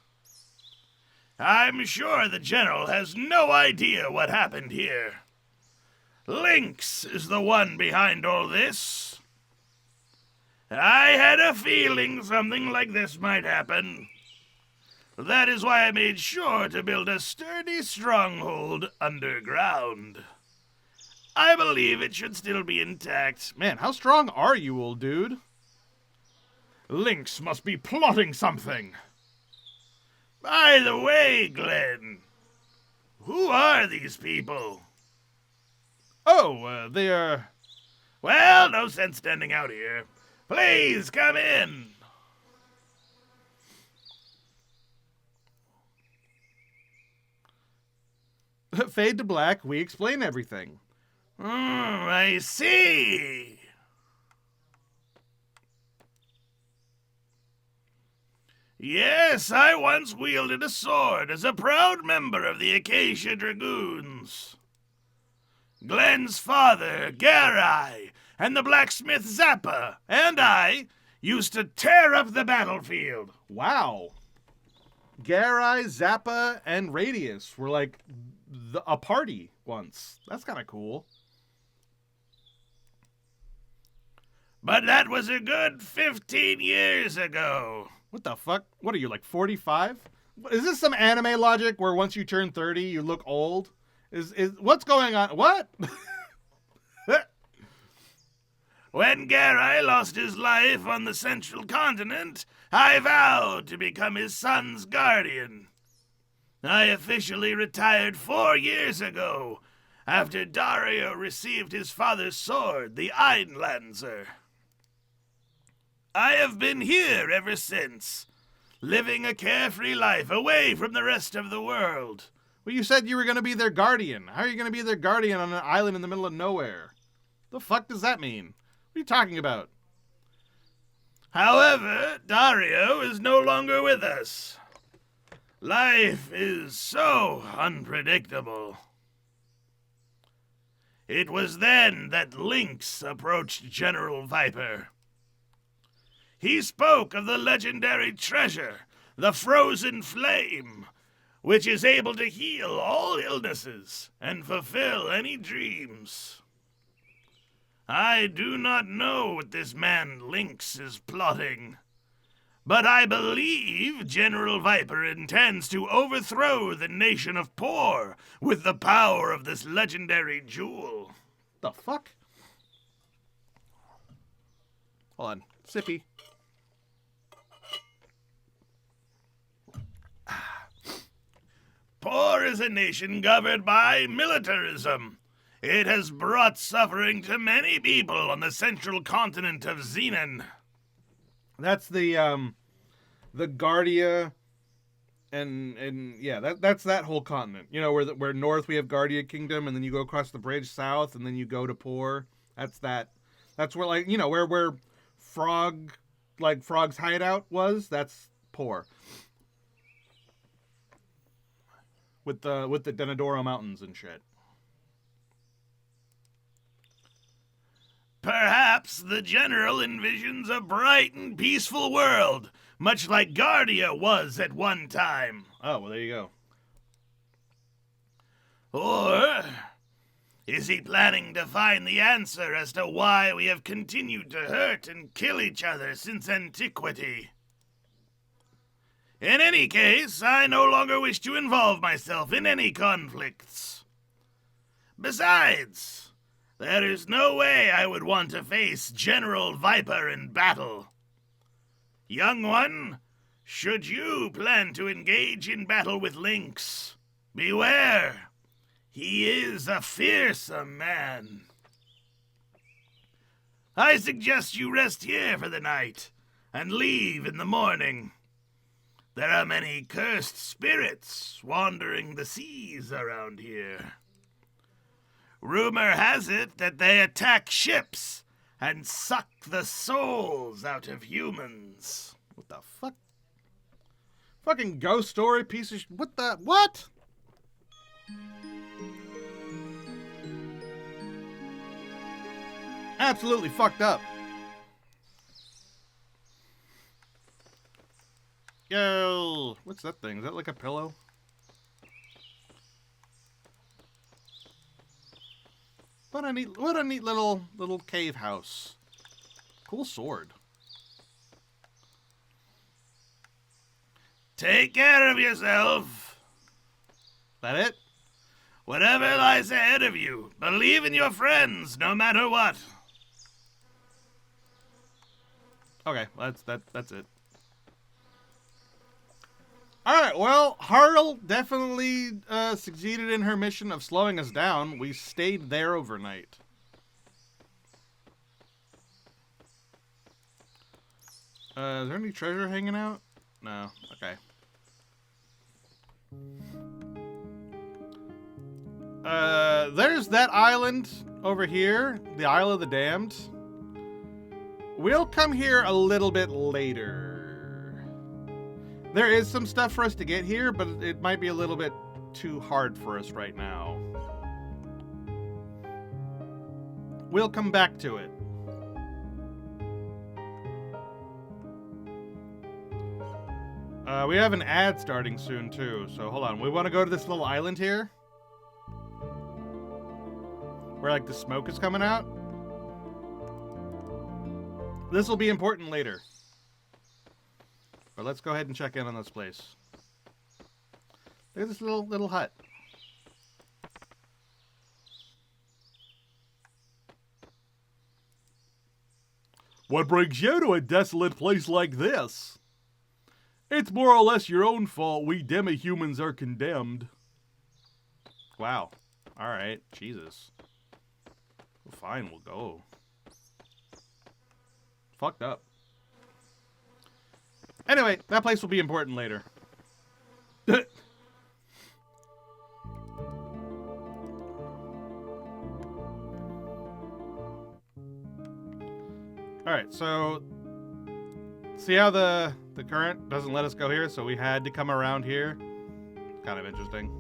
I'm sure the General has no idea what happened here. Lynx is the one behind all this. I had a feeling something like this might happen. That is why I made sure to build a sturdy stronghold underground. I believe it should still be intact. Man, how strong are you, old dude? Lynx must be plotting something. By the way, Glenn, who are these people? Oh, they are... Well, no sense standing out here. Please come in. Fade to black, we explain everything. I see. Yes, I once wielded a sword as a proud member of the Acacia Dragoons. Glenn's father, Garai, and the blacksmith Zappa, and I used to tear up the battlefield. Wow. Garai, Zappa, and Radius were like a party once. That's kind of cool. But that was a good 15 years ago. What the fuck? What are you, like 45? Is this some anime logic where once you turn 30, you look old? Is what's going on? What? When Garai lost his life on the Central Continent, I vowed to become his son's guardian. I officially retired 4 years ago, after Dario received his father's sword, the Einlanzer. I have been here ever since, living a carefree life away from the rest of the world. Well, you said you were going to be their guardian. How are you going to be their guardian on an island in the middle of nowhere? The fuck does that mean? What are you talking about? However, Dario is no longer with us. Life is so unpredictable. It was then that Lynx approached General Viper. He spoke of the legendary treasure, the Frozen Flame, which is able to heal all illnesses and fulfill any dreams. I do not know what this man Lynx is plotting, but I believe General Viper intends to overthrow the nation of Por with the power of this legendary jewel. The fuck? Hold on. Sippy. Por is a nation governed by militarism. It has brought suffering to many people on the central continent of Xenon. That's the Guardia, and yeah, that's that whole continent. You know, where north we have Guardia Kingdom, and then you go across the bridge south, and then you go to Por. That's that. That's where, like, you know, where Frog's hideout was. That's Por. With the Denadoro Mountains and shit. Perhaps the General envisions a bright and peaceful world, much like Guardia was at one time. Oh, well, there you go. Or is he planning to find the answer as to why we have continued to hurt and kill each other since antiquity? In any case, I no longer wish to involve myself in any conflicts. Besides, there is no way I would want to face General Viper in battle. Young one, should you plan to engage in battle with Lynx, beware. He is a fearsome man. I suggest you rest here for the night and leave in the morning. There are many cursed spirits wandering the seas around here. Rumor has it that they attack ships and suck the souls out of humans. What the fuck? Fucking ghost story piece of what the what? Absolutely fucked up. Yo, what's that thing? Is that like a pillow? What a neat little cave house. Cool sword. Take care of yourself. That it? Whatever lies ahead of you, believe in your friends no matter what. Okay, that's it. Alright, well, Harl definitely succeeded in her mission of slowing us down. We stayed there overnight. Is there any treasure hanging out? No. Okay. There's that island over here, the Isle of the Damned. We'll come here a little bit later. There is some stuff for us to get here, but it might be a little bit too hard for us right now. We'll come back to it. We have an ad starting soon, too, so hold on. We want to go to this little island here? Where, like, the smoke is coming out? This will be important later. But let's go ahead and check in on this place. Look at this little hut. What brings you to a desolate place like this? It's more or less your own fault we demi-humans are condemned. Wow. Alright. Jesus. Well, fine, we'll go. Fucked up. Anyway, that place will be important later. Alright, so see how the current doesn't let us go here, so we had to come around here. Kind of interesting.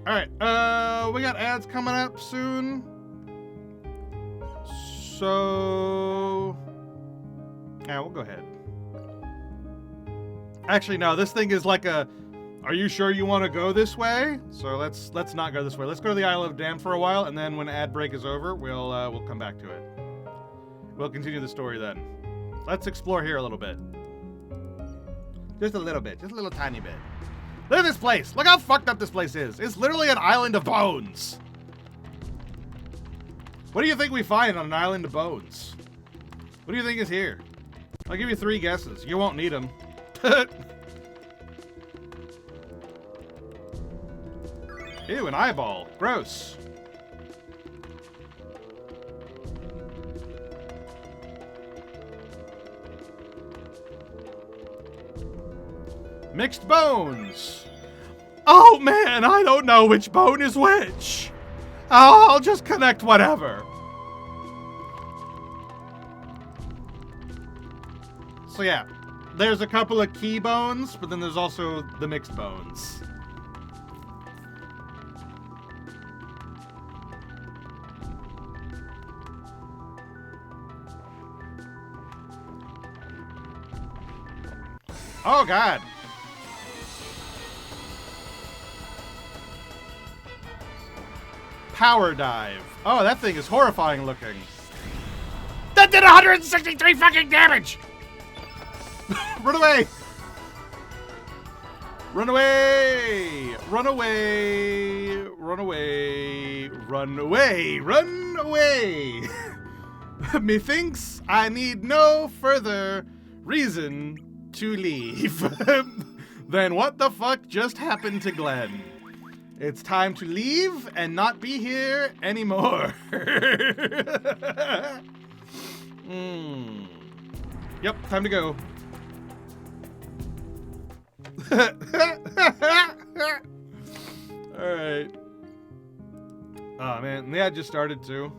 Alright, we got ads coming up soon. So yeah, we'll go ahead. Actually, no, this thing is like a are you sure you want to go this way? So let's not go this way. Let's go to the Isle of Damned for a while, and then when ad break is over, we'll come back to it. We'll continue the story then. Let's explore here a little bit. Just a little bit. Just a little tiny bit. Look at this place. Look how fucked up this place is. It's literally an island of bones. What do you think we find on an island of bones? What do you think is here? I'll give you 3 guesses. You won't need them. Ew, an eyeball. Gross. Mixed bones. Oh man, I don't know which bone is which. Oh, I'll just connect whatever. So yeah, there's a couple of key bones, but then there's also the mixed bones. Oh god. Power dive. Oh, that thing is horrifying looking. That did 163 fucking damage! Run away! Run away! Run away! Run away! Run away! Run away! Methinks I need no further reason to leave. Then what the fuck just happened to Glenn? It's time to leave and not be here anymore. Yep, time to go. Alright. Oh man, the ad just started too.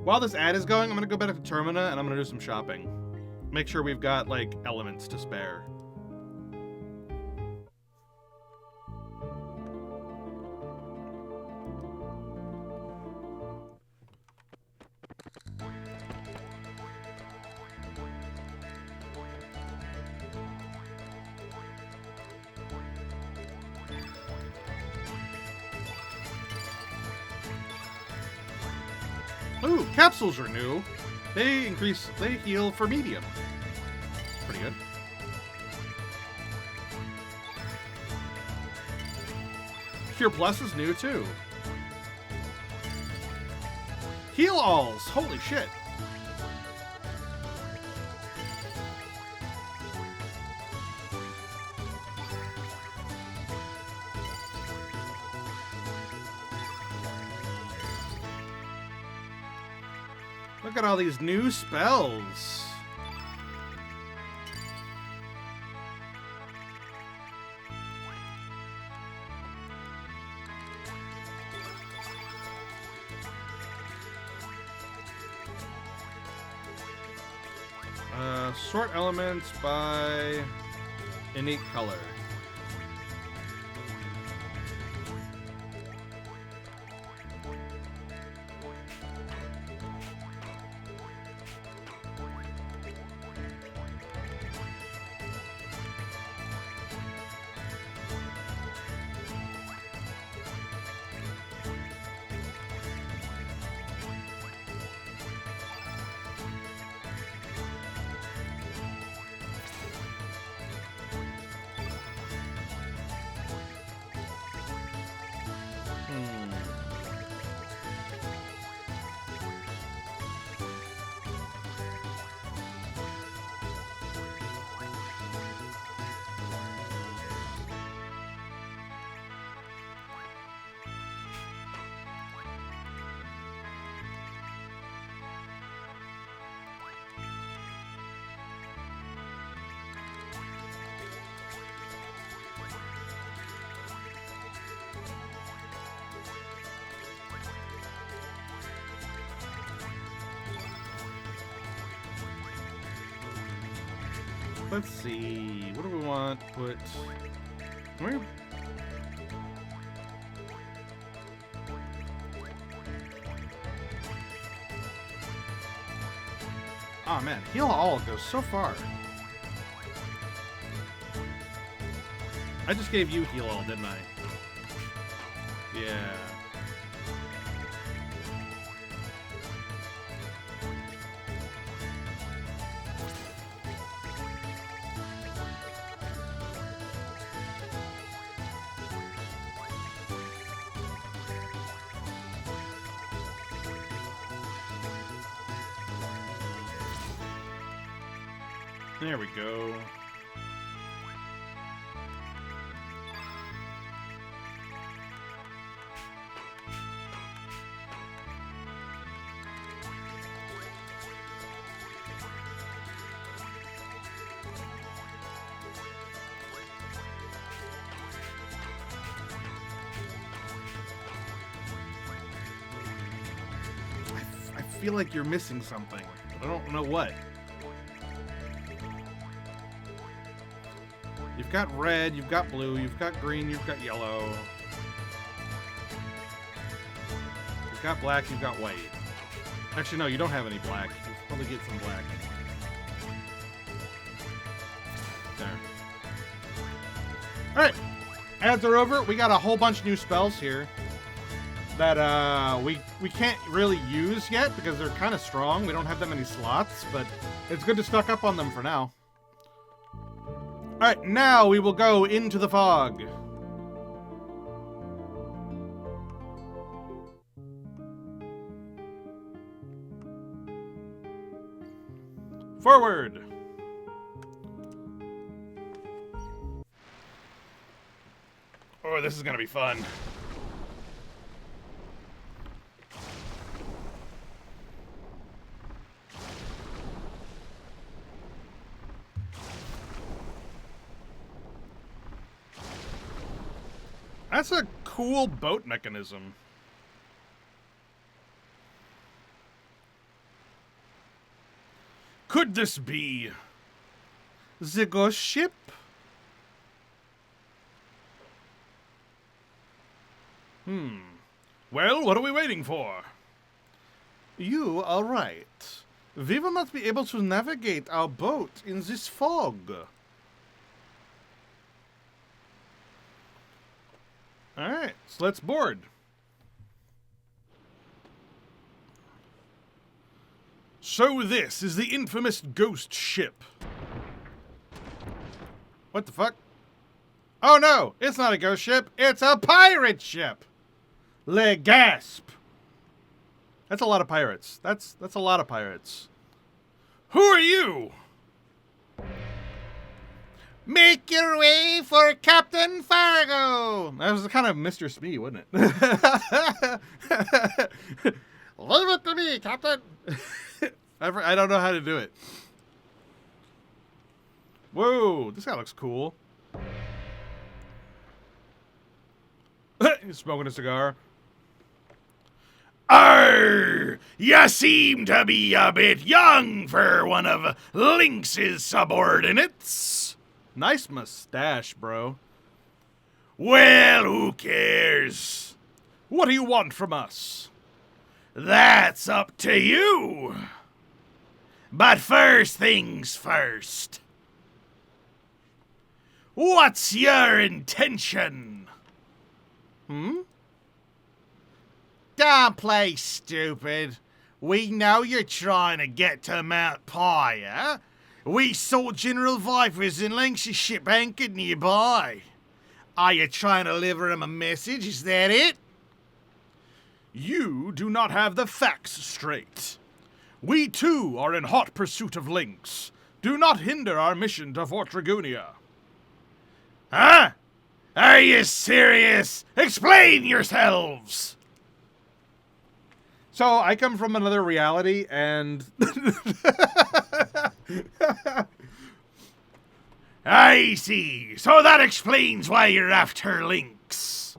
While this ad is going, I'm gonna go back to Termina and I'm gonna do some shopping. Make sure we've got, like, elements to spare. Ooh, capsules are new. They heal for medium. Pretty good. Cure Plus is new too. Heal alls, holy shit. Look at all these new spells. Sort elements by innate color. Let's see. What do we want? Put. Where? Oh man, heal all goes so far. I just gave you heal all, didn't I? Yeah. There we go. I feel like you're missing something, but I don't know what. You've got red, you've got blue, you've got green, you've got yellow. You've got black, you've got white. Actually, no, you don't have any black. You should probably get some black. There. Alright. Ads are over. We got a whole bunch of new spells here. that we can't really use yet because they're kind of strong. We don't have that many slots, but it's good to stock up on them for now. All right, now we will go into the fog. Forward. Oh, this is gonna be fun. That's a cool boat mechanism. Could this be the ghost ship? Well, what are we waiting for? You are right. We will not be able to navigate our boat in this fog. Alright, so let's board. So this is the infamous ghost ship. What the fuck? Oh no, it's not a ghost ship, it's a pirate ship! Le gasp! That's a lot of pirates. That's a lot of pirates. Who are you? Make your way for Captain Fargo! That was kind of Mr. Smee, wasn't it? Leave it to me, Captain! I don't know how to do it. Whoa, this guy looks cool. He's smoking a cigar. Arr! You seem to be a bit young for one of Lynx's subordinates. Nice mustache, bro. Well, who cares? What do you want from us? That's up to you. But first things first. What's your intention? Don't play stupid. We know you're trying to get to Mount Pyre. We saw General Viper's and Lynx's ship anchored nearby. Are you trying to deliver him a message? Is that it? You do not have the facts straight. We too are in hot pursuit of Lynx. Do not hinder our mission to Fort Dragonia. Huh? Are you serious? Explain yourselves! So, I come from another reality, and... I see. So that explains why you're after Lynx.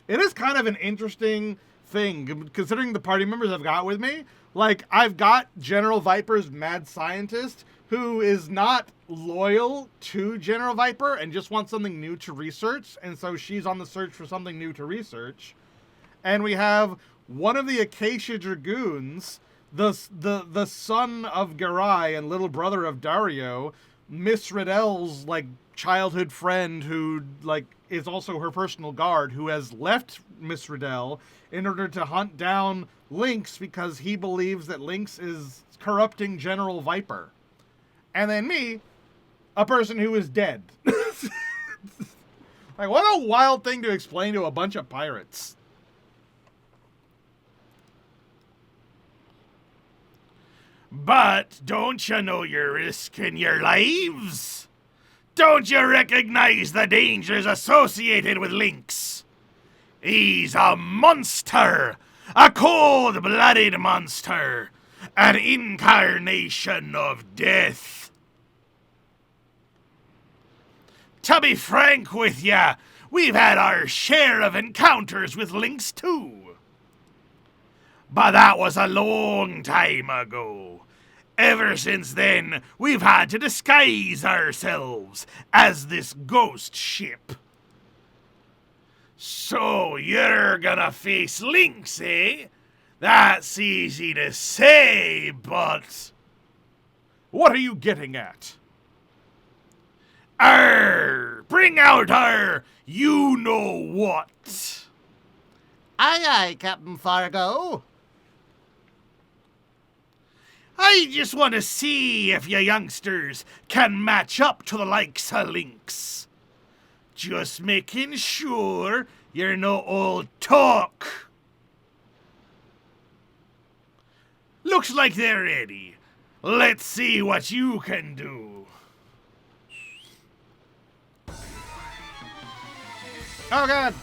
It is kind of an interesting thing, considering the party members I've got with me. Like, I've got General Viper's mad scientist, who is not loyal to General Viper and just wants something new to research, and so she's on the search for something new to research. And we have one of the Acacia Dragoons, the son of Garai and little brother of Dario, Miss Riddell's, like, childhood friend who, like, is also her personal guard, who has left Miss Riddell in order to hunt down Lynx because he believes that Lynx is corrupting General Viper. And then me, a person who is dead. Like, what a wild thing to explain to a bunch of pirates. But don't you know you're risking your lives? Don't you recognize the dangers associated with Lynx? He's a monster, a cold-blooded monster, an incarnation of death. To be frank with ya, we've had our share of encounters with Lynx too. But that was a long time ago. Ever since then, we've had to disguise ourselves as this ghost ship. So you're gonna face Lynx, eh? That's easy to say, but... What are you getting at? Bring out our you-know-what. Aye, aye, Captain Fargo. I just want to see if you youngsters can match up to the likes of Lynx. Just making sure you're no old talk. Looks like they're ready. Let's see what you can do. Oh god!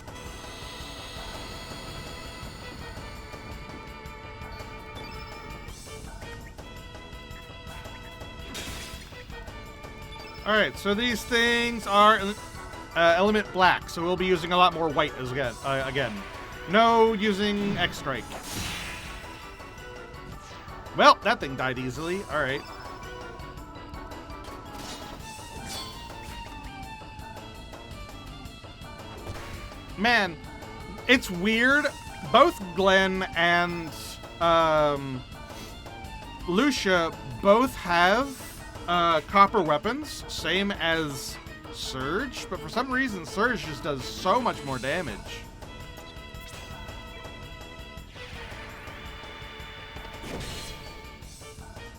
Alright, so these things are element black, so we'll be using a lot more white as again. No using X-Strike. Well, that thing died easily. Alright. Man, it's weird. Both Glenn and Lucia both have copper weapons, same as Surge, but for some reason Surge just does so much more damage.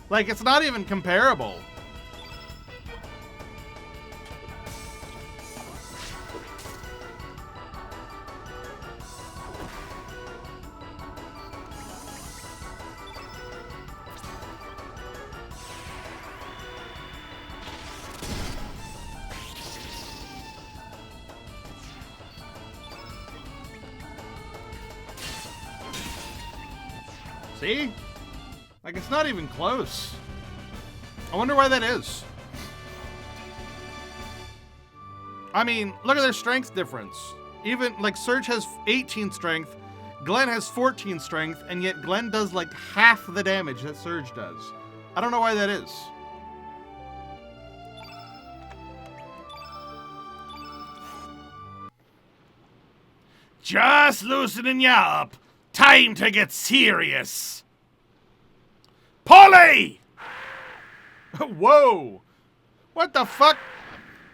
Like, it's not even comparable. See? Like, it's not even close. I wonder why that is. I mean, look at their strength difference. Even, like, Surge has 18 strength, Glenn has 14 strength, and yet Glenn does, like, half the damage that Surge does. I don't know why that is. Just loosening ya up. Time to get serious. Polly! Whoa! What the fuck?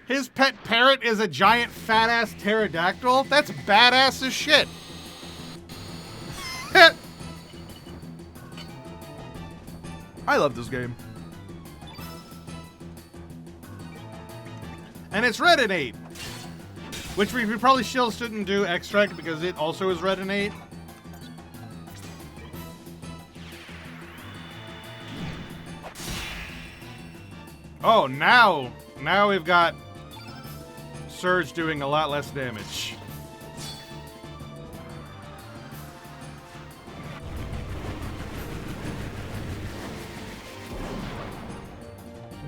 His pet parrot is a giant fat-ass pterodactyl? That's badass as shit. I love this game. And it's red and 8. Which we probably still shouldn't do extract because it also is red and 8. Oh, now we've got Surge doing a lot less damage.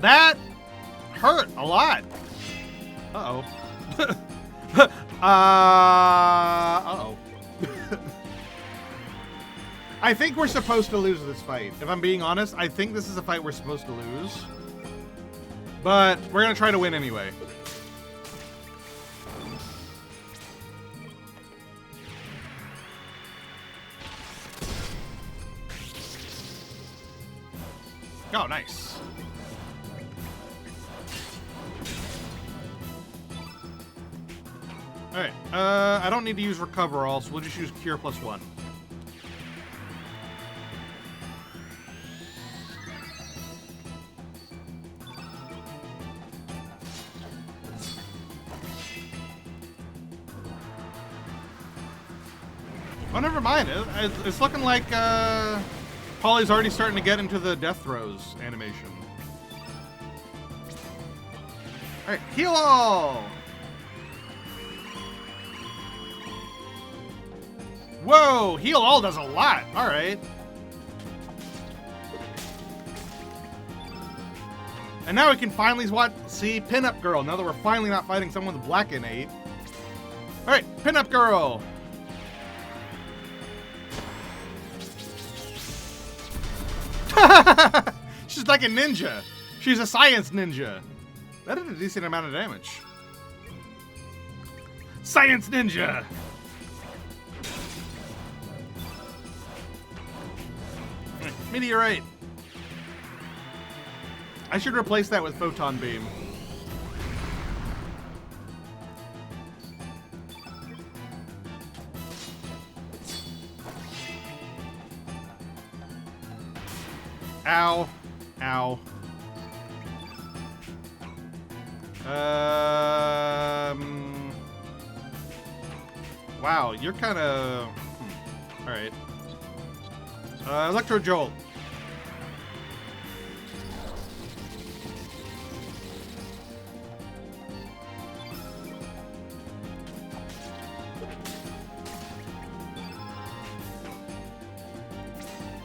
That hurt a lot. Uh-oh. Uh-oh. I think we're supposed to lose this fight. If I'm being honest, I think this is a fight we're supposed to lose. But we're gonna try to win anyway. Oh, nice. Alright, I don't need to use Recover All, so we'll just use Cure +1. Oh, never mind. It's looking like Polly's already starting to get into the death throes animation. Alright, heal all! Whoa, heal all does a lot. Alright. And now we can finally see Pinup Girl, now that we're finally not fighting someone with black innate. Alright, Pinup Girl! She's like a ninja. She's a science ninja. That did a decent amount of damage. Science ninja! Meteorite. I should replace that with Photon Beam. Ow. Ow. Wow, you're kind of... All right. Electro Jolt.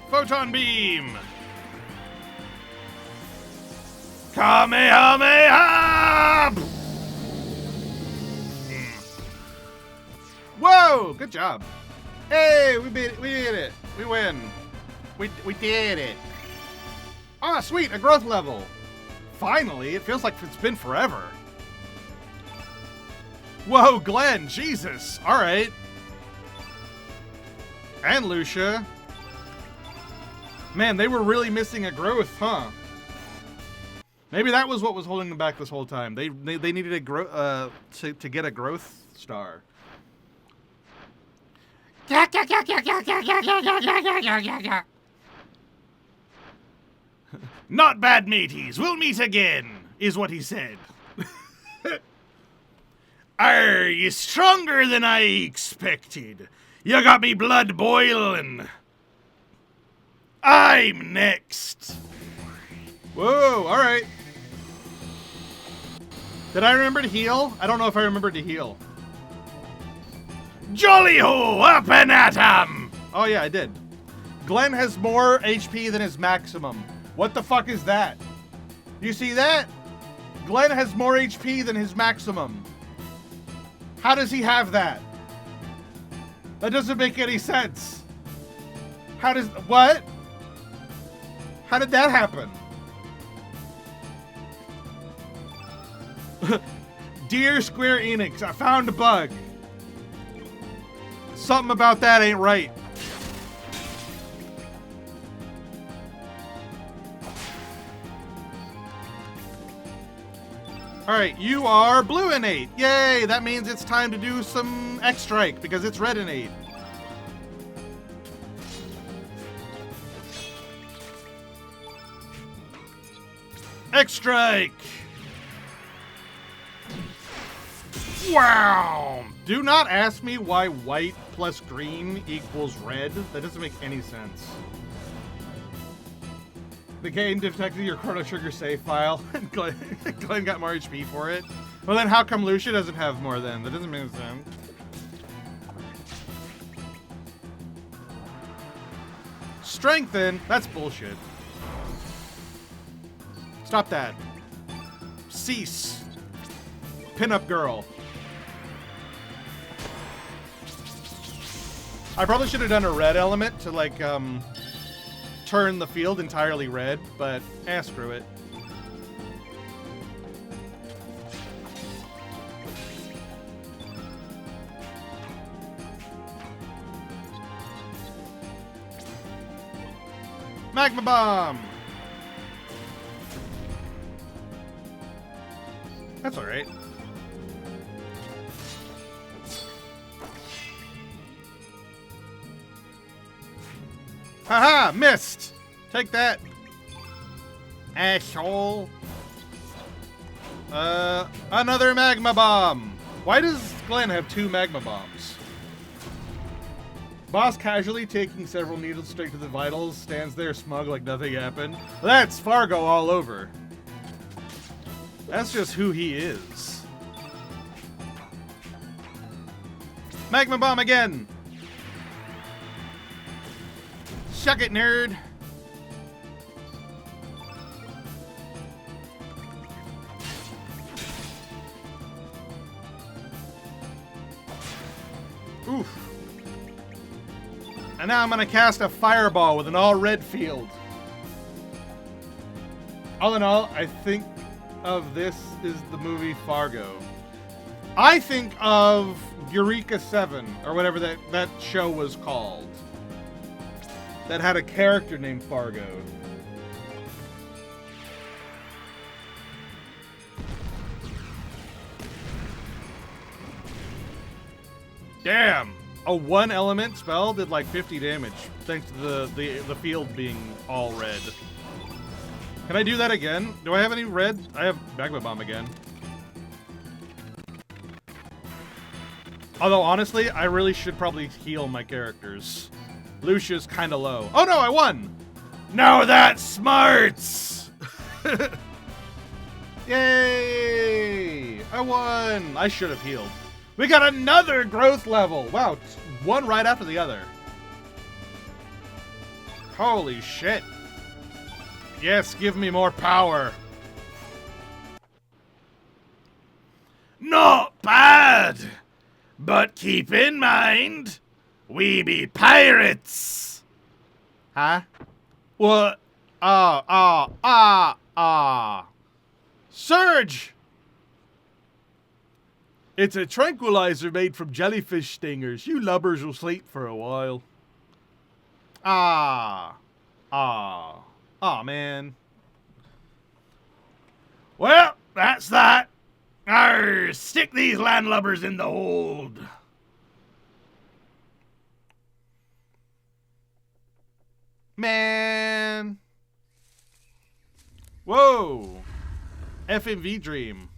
Photon Beam. Kamehameha! Whoa! Good job. Hey, we beat it. We did it. We win. We did it. Ah, sweet, a growth level. Finally, it feels like it's been forever. Whoa, Glenn, Jesus. All right. And Lucia. Man, they were really missing a growth, huh? Maybe that was what was holding them back this whole time. They needed a to get a growth star. Not bad, mateys. We'll meet again, is what he said. Are you stronger than I expected? You got me blood boiling. I'm next. Whoa, all right. Did I remember to heal? I don't know if I remembered to heal. Jolly-ho, up and at 'em! Oh yeah, I did. Glenn has more HP than his maximum. What the fuck is that? You see that? Glenn has more HP than his maximum. How does he have that? That doesn't make any sense. How does... What? How did that happen? Dear Square Enix, I found a bug. Something about that ain't right. Alright, you are blue innate. Yay, that means it's time to do some X-Strike because it's red innate. X-Strike! Wow! Do not ask me why white plus green equals red. That doesn't make any sense. The game detected your Chrono Trigger save file. Glenn got more HP for it. Well then how come Lucia doesn't have more then? That doesn't make sense. Strengthen? That's bullshit. Stop that. Cease. Pinup girl. I probably should have done a red element to like turn the field entirely red, but screw it. Magma Bomb! That's alright. Haha! Missed! Take that! Asshole! Another Magma Bomb! Why does Glenn have 2 Magma Bombs? Boss casually taking several needles straight to the vitals, stands there smug like nothing happened. That's Fargo all over. That's just who he is. Magma Bomb again! Shuck it, nerd! Oof. And now I'm gonna cast a fireball with an all-red field. All in all, I think of this is the movie Fargo. I think of Eureka 7, or whatever that show was called. That had a character named Fargo. Damn! A 1-element spell did like 50 damage, thanks to the field being all red. Can I do that again? Do I have any red? I have Magma Bomb again. Although, honestly, I really should probably heal my characters. Lucia's kind of low. Oh no, I won! Now that's smarts! Yay! I won! I should have healed. We got another growth level! Wow, one right after the other. Holy shit. Yes, give me more power. Not bad! But keep in mind, we be pirates! Huh? What? Surge! It's a tranquilizer made from jellyfish stingers. You lubbers will sleep for a while. Aw, man. Well, that's that. Arr, stick these landlubbers in the hold. Man. Whoa. FMV dream.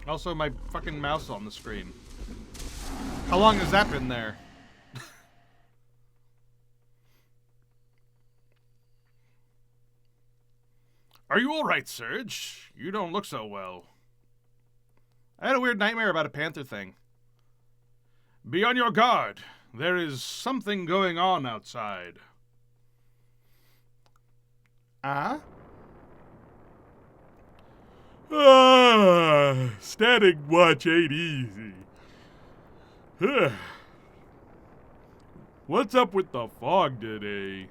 Also, my fucking mouse on the screen. How long has that been there? Are you alright, Surge? You don't look so well. I had a weird nightmare about a panther thing. Be on your guard. There is something going on outside. Static watch ain't easy. What's up with the fog today?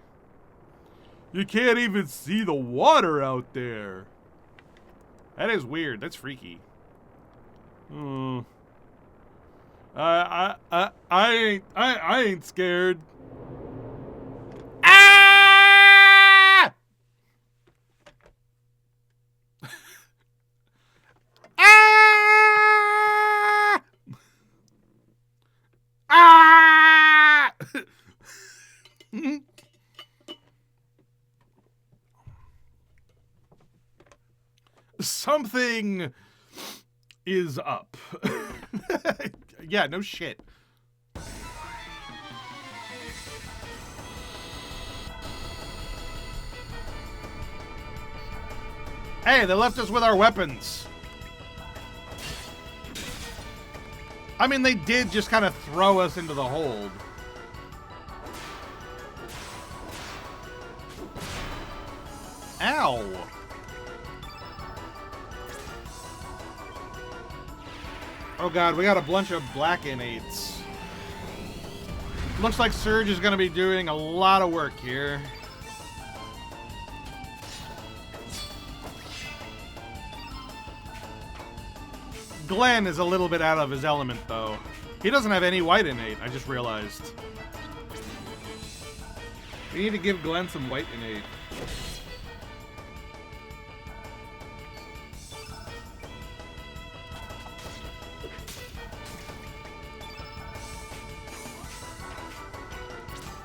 You can't even see the water out there. That is weird. That's freaky. I ain't scared. Ah! Ah! Ah! Something is up. Yeah, no shit. Hey, they left us with our weapons. I mean, they did just kind of throw us into the hold. Ow. Oh god, we got a bunch of black innates. Looks like Surge is going to be doing a lot of work here. Glenn is a little bit out of his element, though. He doesn't have any white innate, I just realized. We need to give Glenn some white innate.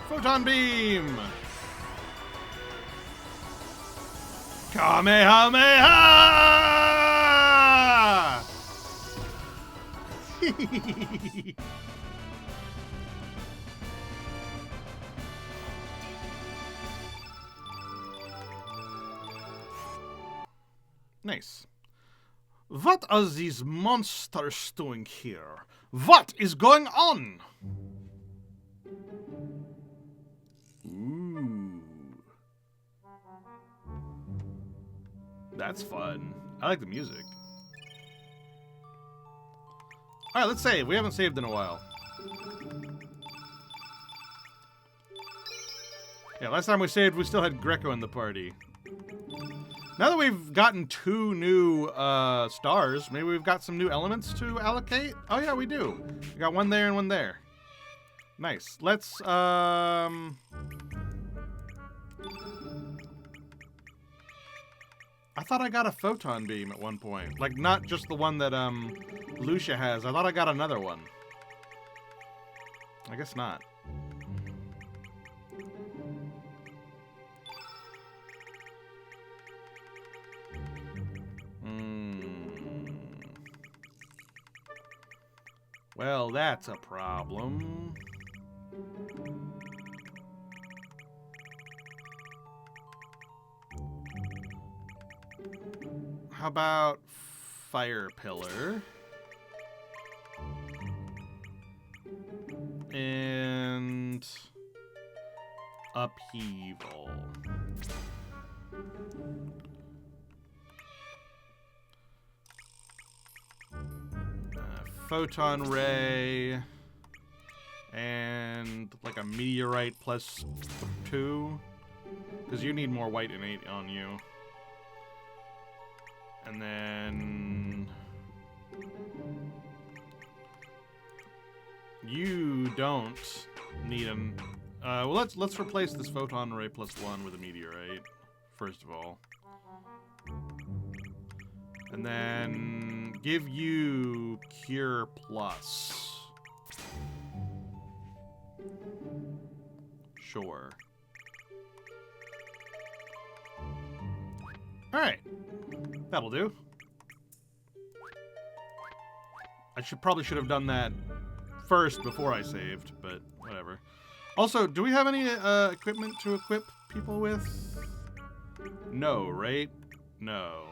Photon beam! Kamehameha! Nice. What are these monsters doing here? What is going on? Ooh. That's fun. I like the music. Alright, let's save. We haven't saved in a while. Yeah, last time we saved, we still had Greco in the party. Now that we've gotten 2 new stars, maybe we've got some new elements to allocate? Oh yeah, we do. We got one there and one there. Nice. Let's, I thought I got a photon beam at one point. Like, not just the one that, Lucia has. I thought I got another one. I guess not. Well, that's a problem. How about fire pillar? And upheaval. Photon ray. And like a meteorite plus 2. Because you need more white innate on you. And then you don't need them. Well, let's replace this photon array plus 1 with a meteorite first of all, and then give you cure plus. Sure. All right. That'll do. I probably should have done that first before I saved, but whatever. Also, do we have any equipment to equip people with? No, right? No.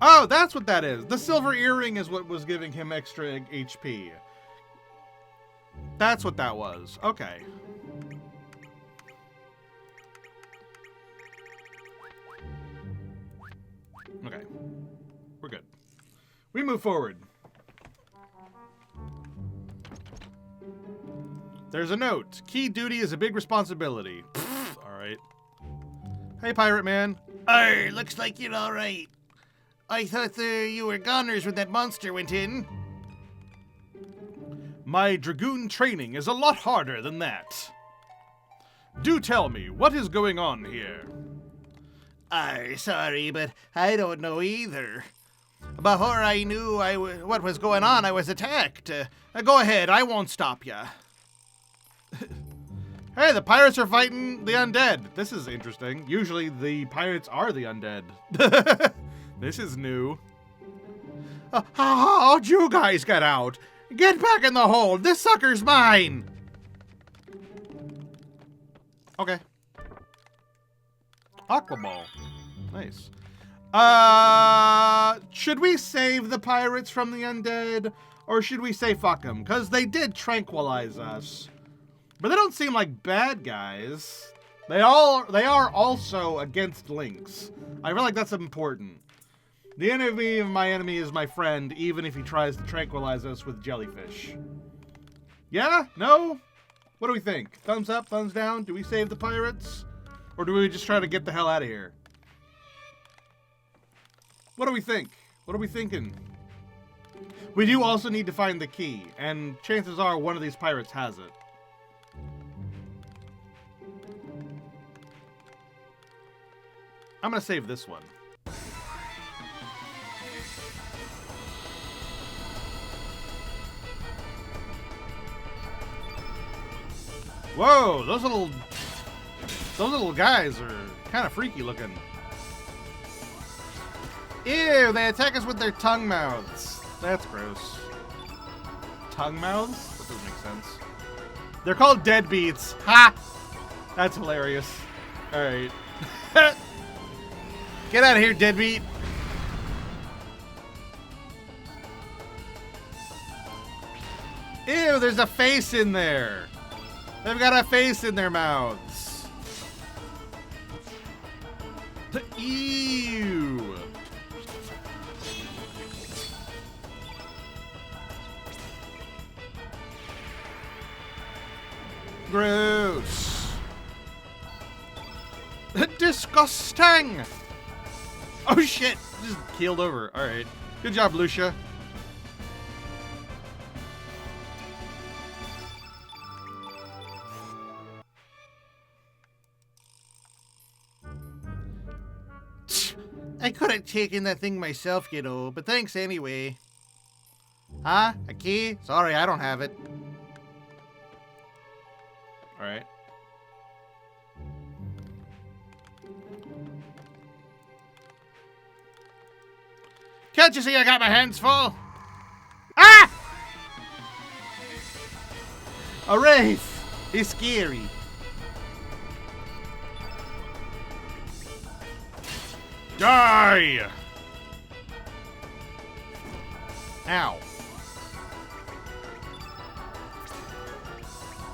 Oh, that's what that is. The silver earring is what was giving him extra HP. That's what that was. Okay. Okay. We're good. We move forward. There's a note. Key duty is a big responsibility. Alright. Hey, Pirate Man. Arr, looks like you're alright. I thought you were goners when that monster went in. My Dragoon training is a lot harder than that. Do tell me, what is going on here? Sorry, but I don't know either. Before I knew what was going on, I was attacked. Go ahead, I won't stop ya. Hey, the pirates are fighting the undead. This is interesting. Usually the pirates are the undead. This is new. How'd you guys get out? Get back in the hold. This sucker's mine. Okay. Aqua Ball. Nice. Should we save the pirates from the undead? Or should we say fuck them? Because they did tranquilize us. But they don't seem like bad guys. They are also against Lynx. I feel like that's important. The enemy of my enemy is my friend, even if he tries to tranquilize us with jellyfish. Yeah? No? What do we think? Thumbs up, thumbs down? Do we save the pirates? Or do we just try to get the hell out of here? What do we think? What are we thinking? We do also need to find the key, and chances are one of these pirates has it. I'm gonna save this one. Whoa, those little guys are kind of freaky looking. Ew, they attack us with their tongue mouths. That's gross. Tongue mouths? That doesn't make sense. They're called deadbeats. Ha! That's hilarious. Alright. Get out of here, deadbeat. Ew, there's a face in there. They've got a face in their mouths. Ew. Gross. Disgusting. Oh shit, just keeled over. Alright. Good job, Lucia. I could have taken that thing myself, you know, but thanks anyway. Huh? A key? Sorry, I don't have it. Alright. Can't you see I got my hands full? Ah! A wraith is scary. Die! Ow.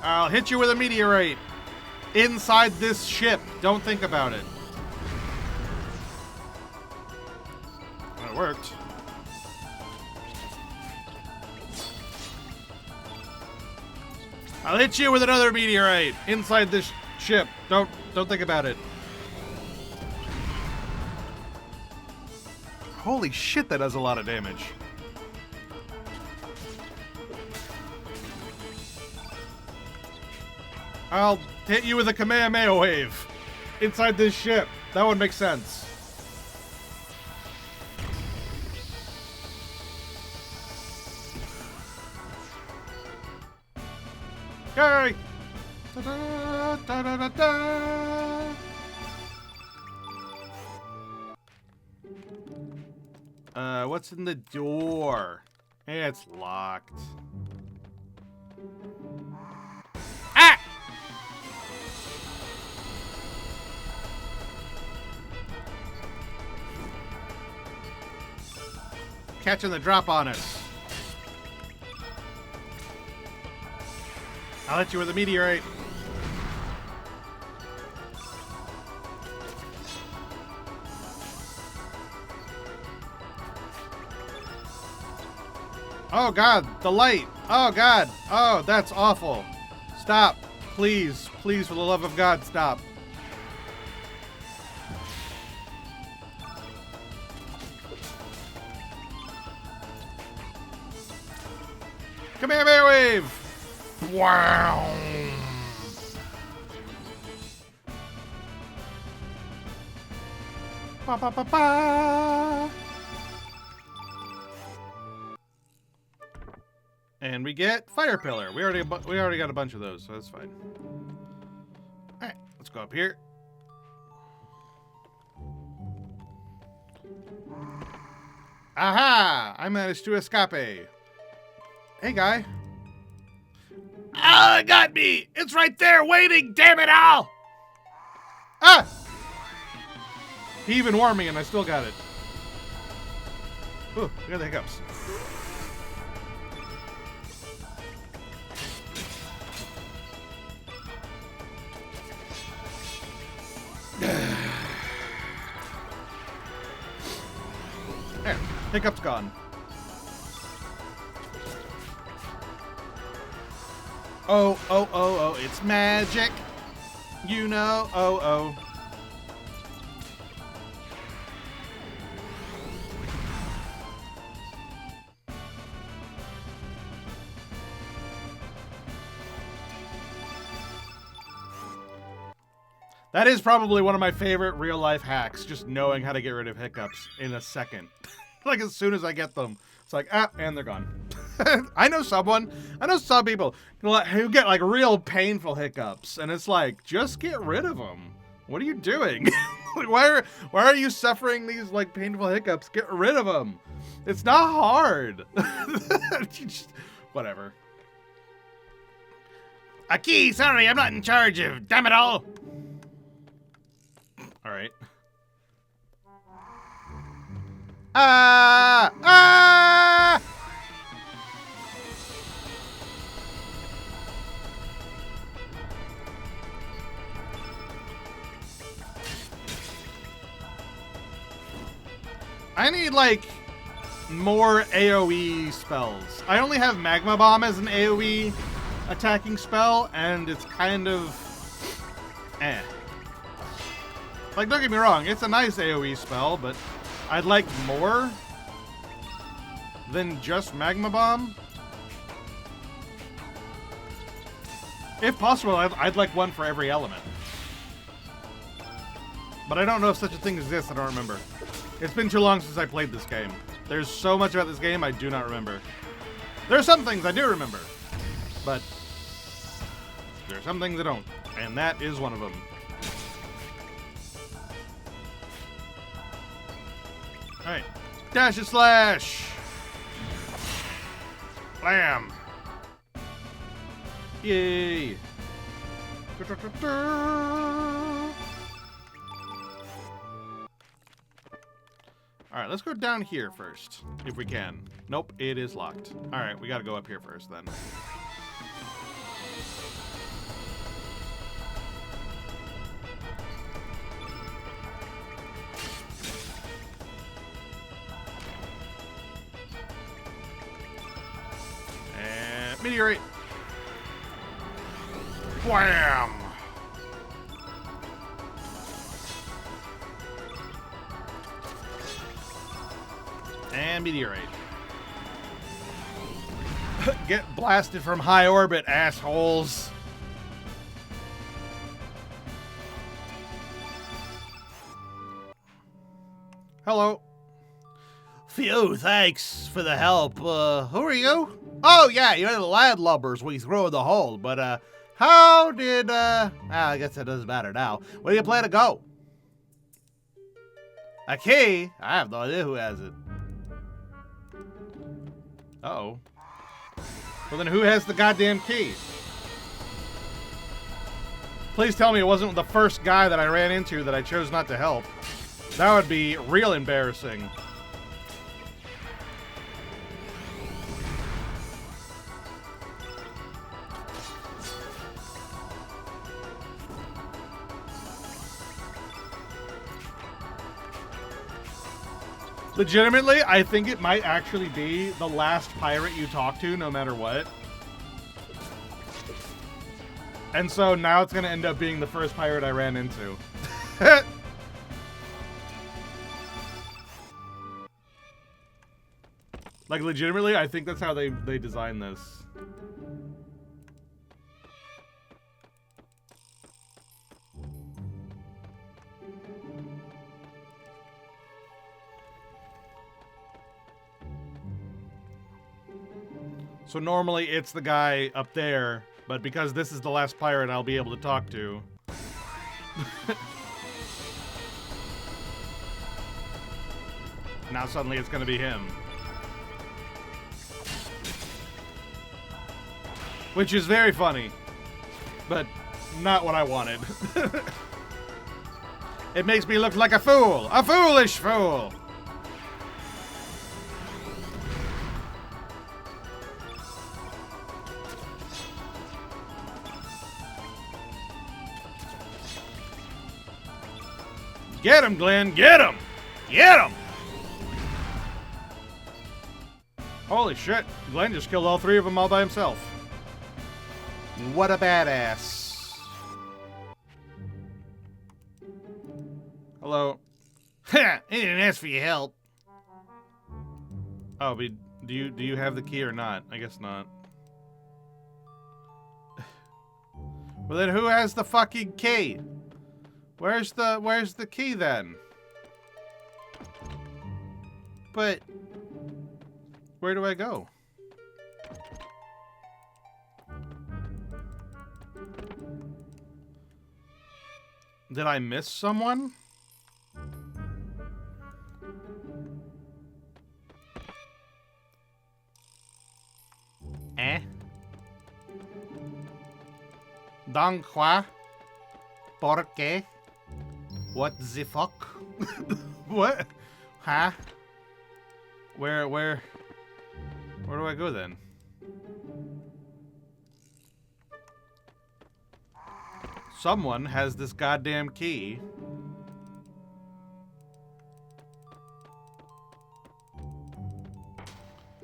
I'll hit you with a meteorite. Inside this ship. Don't think about it. That worked. I'll hit you with another meteorite. Inside this ship. Don't think about it. Holy shit, that does a lot of damage. I'll hit you with a Kamehameha wave inside this ship. That would make sense. Yay! Da, da, da, da, da. What's in the door? It's locked. Ah! Catching the drop on us. I'll hit you with a meteorite. Oh god, the light. Oh god. Oh, that's awful. Stop. Please, please, for the love of God, stop. Kamehameha wave! Wow! Ba ba ba ba! And we get fire pillar. We already got a bunch of those, so that's fine. All right, let's go up here. Aha! I managed to escape. Hey, guy. Ah, it got me! It's right there waiting, damn it all! Ah! He even warned me and I still got it. Ooh, I got the hiccups. There, hiccup's gone. Oh, oh, oh, oh, it's magic. You know, oh, oh. That is probably one of my favorite real-life hacks, just knowing how to get rid of hiccups in a second. Like, as soon as I get them, it's like, ah, and they're gone. I know some people who get, like, real painful hiccups, and it's like, just get rid of them. What are you doing? Like, why are you suffering these, like, painful hiccups? Get rid of them. It's not hard. Whatever. Aki, sorry, I'm not in charge of, damn it all! All right. Ah! Ah! I need, like, more AoE spells. I only have Magma Bomb as an AoE attacking spell, and it's kind of eh. Like, don't get me wrong, it's a nice AoE spell, but I'd like more than just Magma Bomb. If possible, I'd like one for every element. But I don't know if such a thing exists, I don't remember. It's been too long since I played this game. There's so much about this game I do not remember. There are some things I do remember, but there are some things I don't, and that is one of them. Alright. Dash and slash. Blam. Yay. Alright, let's go down here first, if we can. Nope, it is locked. Alright, we gotta go up here first then. And meteorite. Wham! And meteorite. Get blasted from high orbit, assholes. Hello. Phew, thanks for the help. Who are you? Oh, yeah, you're the landlubbers we threw in the hole, but, how did, I guess it doesn't matter now. Where do you plan to go? A key? I have no idea who has it. Uh-oh. Well, then who has the goddamn key? Please tell me it wasn't the first guy that I ran into that I chose not to help. That would be real embarrassing. Legitimately, I think it might actually be the last pirate you talk to, no matter what. And so now it's going to end up being the first pirate I ran into. Like, legitimately, I think that's how they designed this. So normally it's the guy up there, but because this is the last pirate I'll be able to talk to. Now suddenly it's gonna be him. Which is very funny, but not what I wanted. It makes me look like a fool, a foolish fool. Get him, Glenn, get him! Get him! Holy shit, Glenn just killed all three of them all by himself. What a badass. Hello. Ha! He didn't ask for your help. Oh, but do you have the key or not? I guess not. Well then who has the fucking key? Where's the key then? But where do I go? Did I miss someone? Dans quoi? Por qué? What the fuck? What? Huh? Where do I go then? Someone has this goddamn key.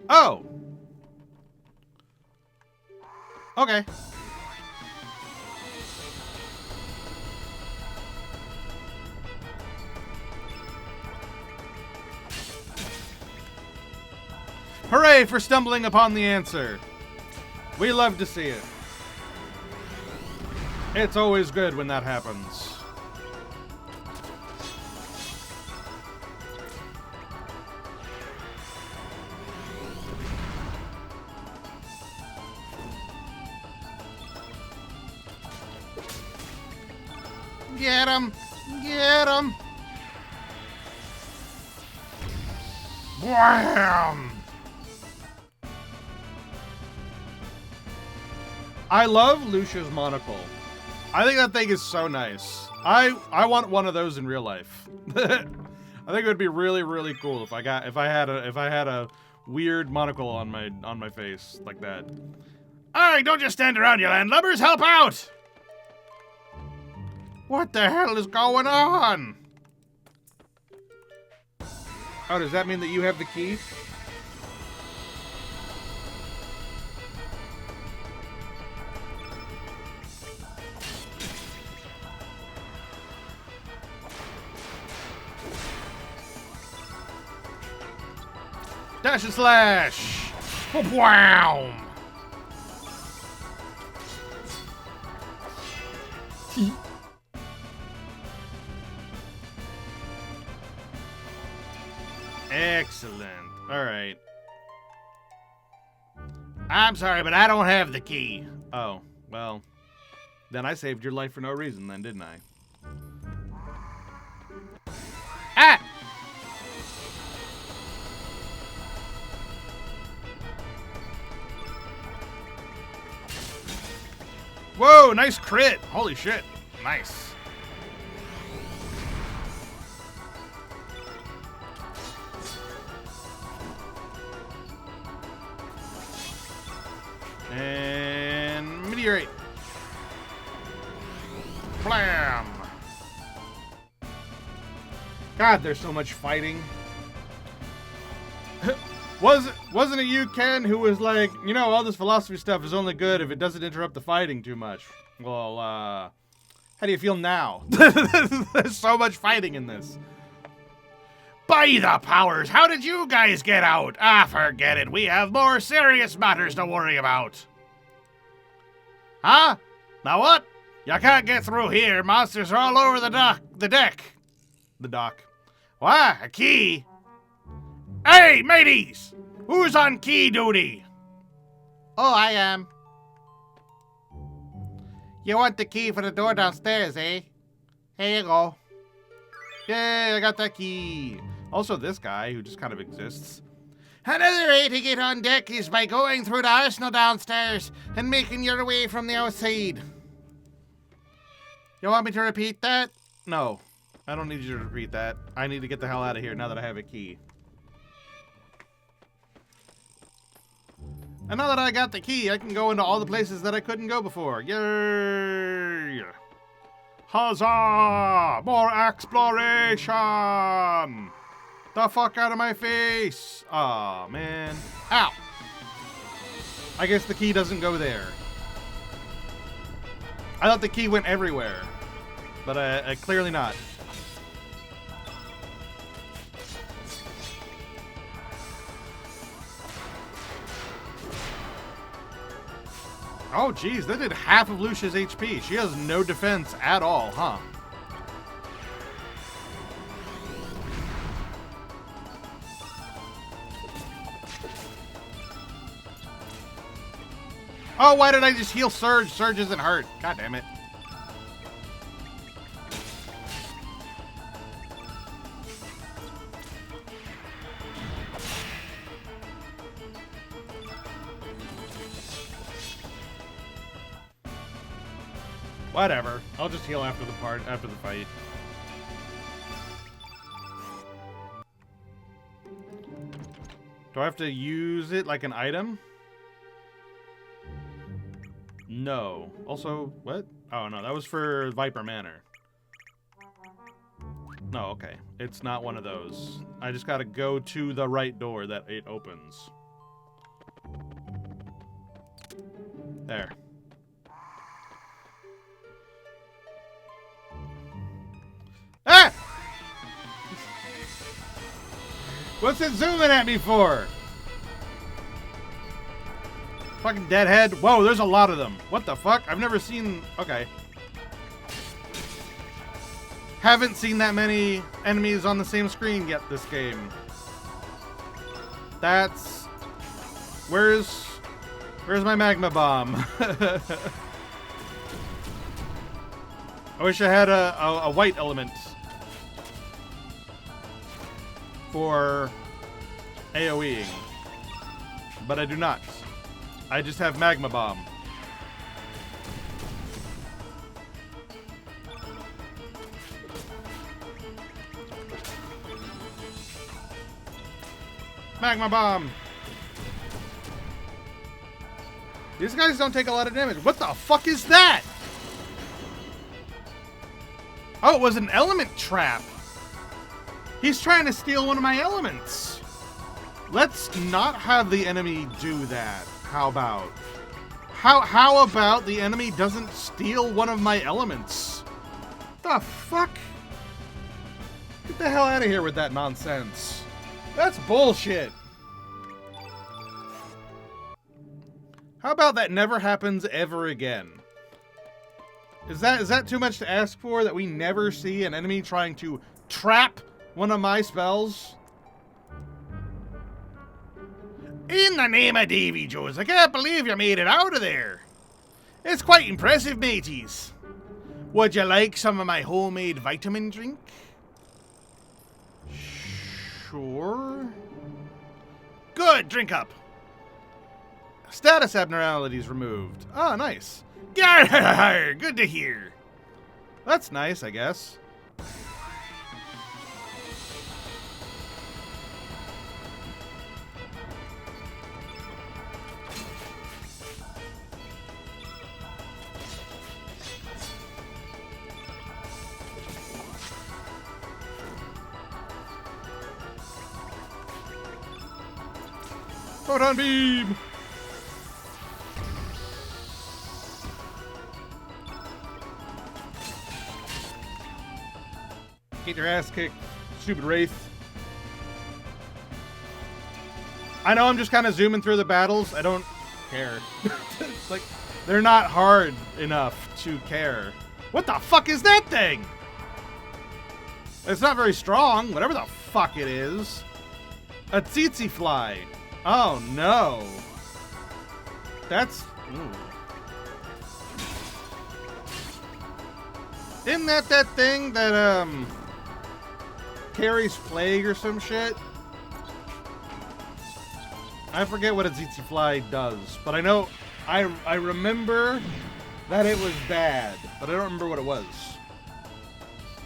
Oh! Okay. Hooray for stumbling upon the answer. We love to see it. It's always good when that happens. Get him! Get him! Wham! I love Lucia's monocle. I think that thing is so nice. I want one of those in real life. I think it would be really, really cool if I had a weird monocle on my face like that. Alright, don't just stand around, you landlubbers. Help out! What the hell is going on? Oh, does that mean that you have the key? Dash and slash! Wow! Excellent. All right. I'm sorry, but I don't have the key. Oh, well. Then I saved your life for no reason then, didn't I? Ah! Whoa, nice crit. Holy shit. Nice. And meteorite. Blam! God, there's so much fighting. Wasn't it you, Ken, who was like, you know, all this philosophy stuff is only good if it doesn't interrupt the fighting too much? Well, how do you feel now? There's so much fighting in this. By the powers, how did you guys get out? Ah, forget it. We have more serious matters to worry about. Huh? Now what? You can't get through here. Monsters are all over the deck. The dock. What? A key? Hey, mateys! Who's on key duty? Oh, I am. You want the key for the door downstairs, eh? Here you go. Yay, I got that key. Also, this guy who just kind of exists. Another way to get on deck is by going through the arsenal downstairs and making your way from the outside. You want me to repeat that? No, I don't need you to repeat that. I need to get the hell out of here now that I have a key. And now that I got the key, I can go into all the places that I couldn't go before. Yay! Huzzah! More exploration! The fuck out of my face! Aw, man. Ow! I guess the key doesn't go there. I thought the key went everywhere. But clearly not. Oh, geez, that did half of Lucia's HP. She has no defense at all, huh? Oh, why did I just heal Surge? Surge isn't hurt. God damn it. Whatever. I'll just heal after the fight. Do I have to use it like an item? No. Also, what? Oh, no, that was for Viper Manor. No, okay. It's not one of those. I just gotta go to the right door that it opens. There. Ah! What's it zooming at me for? Fucking deadhead. Whoa, there's a lot of them. What the fuck? I've never seen... Okay. Haven't seen that many enemies on the same screen yet this game. That's... Where's my magma bomb? I wish I had a white element for AoEing. But I do not. I just have Magma Bomb. Magma Bomb! These guys don't take a lot of damage. What the fuck is that? Oh, it was an element trap. He's trying to steal one of my elements. Let's not have the enemy do that. How about? How about the enemy doesn't steal one of my elements? The fuck? Get the hell out of here with that nonsense. That's bullshit. How about that never happens ever again? Is that too much to ask for, that we never see an enemy trying to trap one of my spells? In the name of Davy Jones, I can't believe you made it out of there. It's quite impressive, mateys. Would you like some of my homemade vitamin drink? Sure. Good, drink up. Status abnormalities removed. Ah, nice. Yarr, good to hear. That's nice, I guess. Photon beam! Get your ass kicked, stupid Wraith. I know I'm just kind of zooming through the battles. I don't care. It's like, they're not hard enough to care. What the fuck is that thing? It's not very strong, whatever the fuck it is. A tsetse fly. Oh no. That's... Ooh. Isn't that thing that, carries plague or some shit? I forget what a tsetse fly does, but I know, I remember that it was bad, but I don't remember what it was.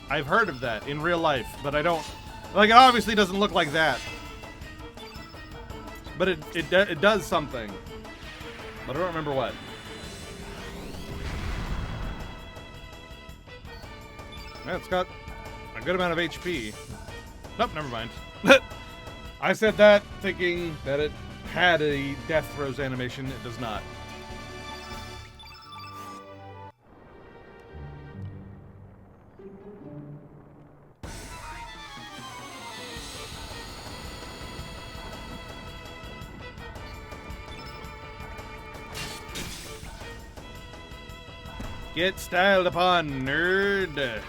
I've heard of that in real life, but I don't, like, it obviously doesn't look like that. But it does something, but I don't remember what. Yeah, it's got a good amount of HP. Nope, never mind. I said that thinking that it had a death throws animation. It does not. Get styled upon, nerd.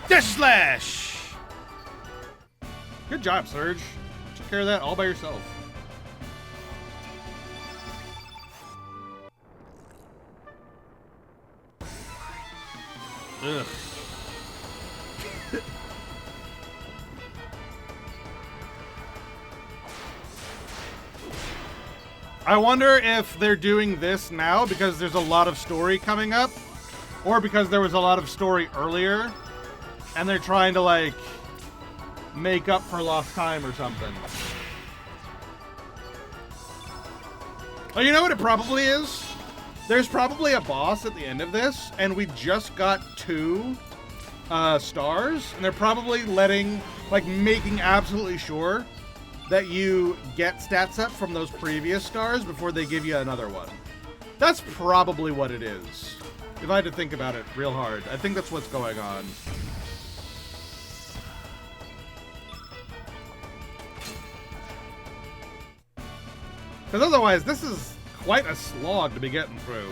Dash slash! Good job, Surge. Took care of that all by yourself. Ugh. I wonder if they're doing this now because there's a lot of story coming up, or because there was a lot of story earlier, and they're trying to, like, make up for lost time or something. Oh, you know what it probably is? There's probably a boss at the end of this, and we just got 2 stars, and they're probably making absolutely sure that you get stats up from those previous stars before they give you another one. That's probably what it is. If I had to think about it real hard, I think that's what's going on. Because otherwise, this is quite a slog to be getting through.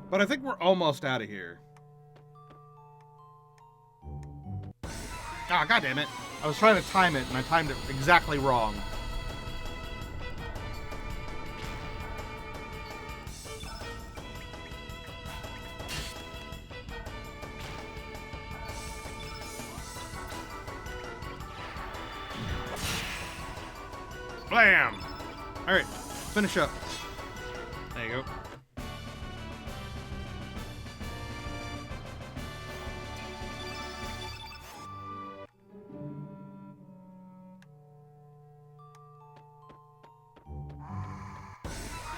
But I think we're almost out of here. Ah, goddammit. I was trying to time it, and I timed it exactly wrong. Blam! Alright, finish up. There you go.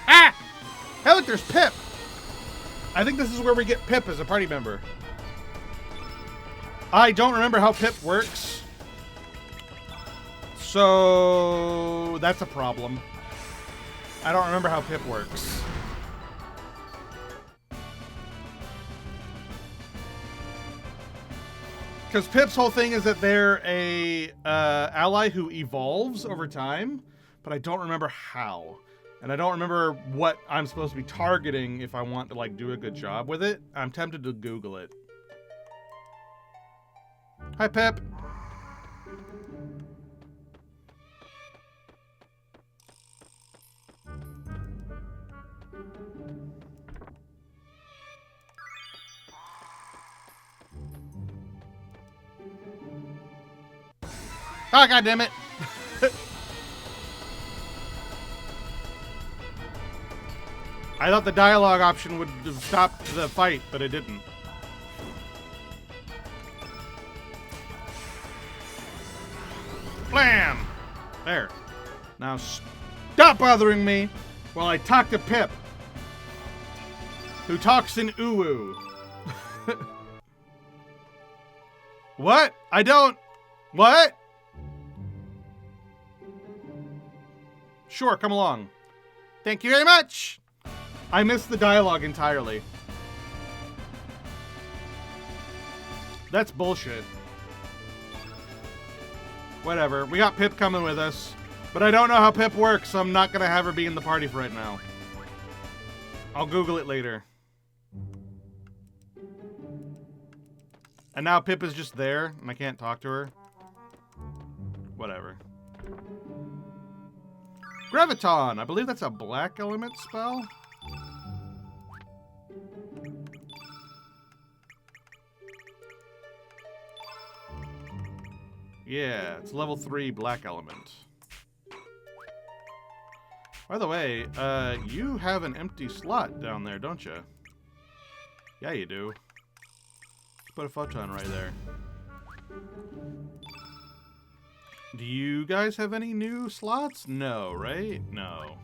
Ah! Hey, look, there's Pip! I think this is where we get Pip as a party member. I don't remember how Pip works. So that's a problem. I don't remember how Pip works. Because Pip's whole thing is that they're a ally who evolves over time, but I don't remember how. And I don't remember what I'm supposed to be targeting if I want to, like, do a good job with it. I'm tempted to Google it. Hi, Pip. Oh, God damn it. I thought the dialogue option would have stopped the fight, but it didn't. Blam! There. Now stop bothering me while I talk to Pip, who talks in uwu. What? I don't... What? Sure, come along. Thank you very much. I missed the dialogue entirely. That's bullshit. Whatever. We got Pip coming with us. But I don't know how Pip works, so I'm not going to have her be in the party for right now. I'll Google it later. And now Pip is just there, and I can't talk to her. Whatever. Graviton! I believe that's a black element spell. Yeah, it's level 3 black element. By the way, you have an empty slot down there, don't you? Yeah, you do. Put a photon right there. Do you guys have any new slots? No, right? No.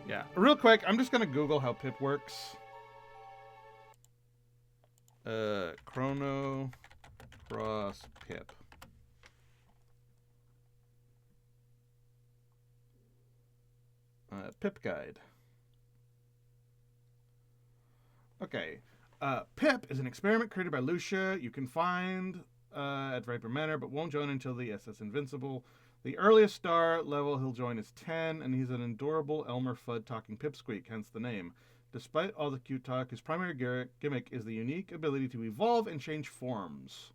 Yeah, real quick, I'm just gonna Google how Pip works. Chrono Cross Pip. Pip guide. Okay. Pip is an experiment created by Lucia. You can find at Viper Manor, but won't join until the SS Invincible. The earliest star level he'll join is 10, and he's an adorable Elmer Fudd talking pipsqueak, hence the name. Despite all the cute talk, his primary gimmick is the unique ability to evolve and change forms.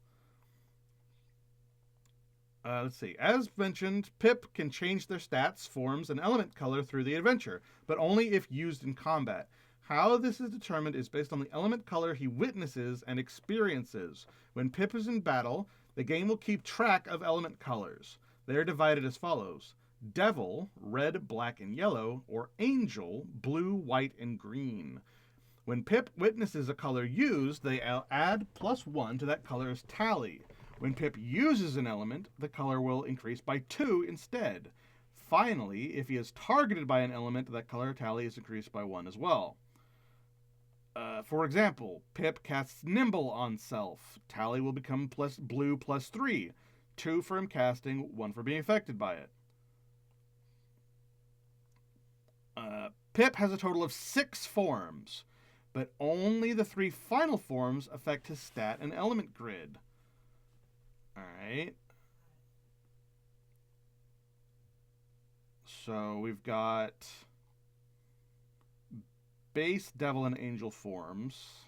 Let's see. As mentioned, Pip can change their stats, forms, and element color through the adventure, but only if used in combat. How this is determined is based on the element color he witnesses and experiences. When Pip is in battle, the game will keep track of element colors. They are divided as follows: Devil, red, black, and yellow, or Angel, blue, white, and green. When Pip witnesses a color used, they add +1 to that color's tally. When Pip uses an element, the color will increase by 2 instead. Finally, if he is targeted by an element, that color tally is increased by 1 as well. For example, Pip casts Nimble on Self. Tally will become blue +3. 2 for him casting, 1 for being affected by it. Pip has a total of 6 forms, but only the 3 final forms affect his stat and element grid. Alright. So we've got base Devil and Angel forms,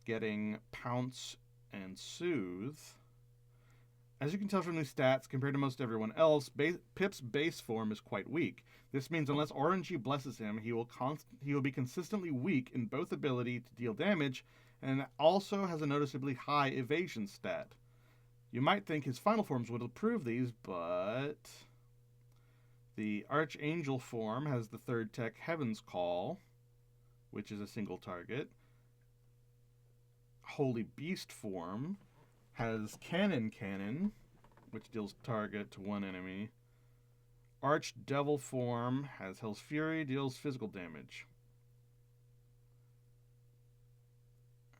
getting Pounce and Soothe. As you can tell from these stats, compared to most everyone else, Pip's base form is quite weak. This means unless RNG blesses him, he will be consistently weak in both ability to deal damage and also has a noticeably high evasion stat. You might think his final forms would improve these, but the Archangel form has the third tech Heaven's Call, which is a single target. Holy Beast form has Cannon, which deals target to one enemy. Archdevil form has Hell's Fury, deals physical damage.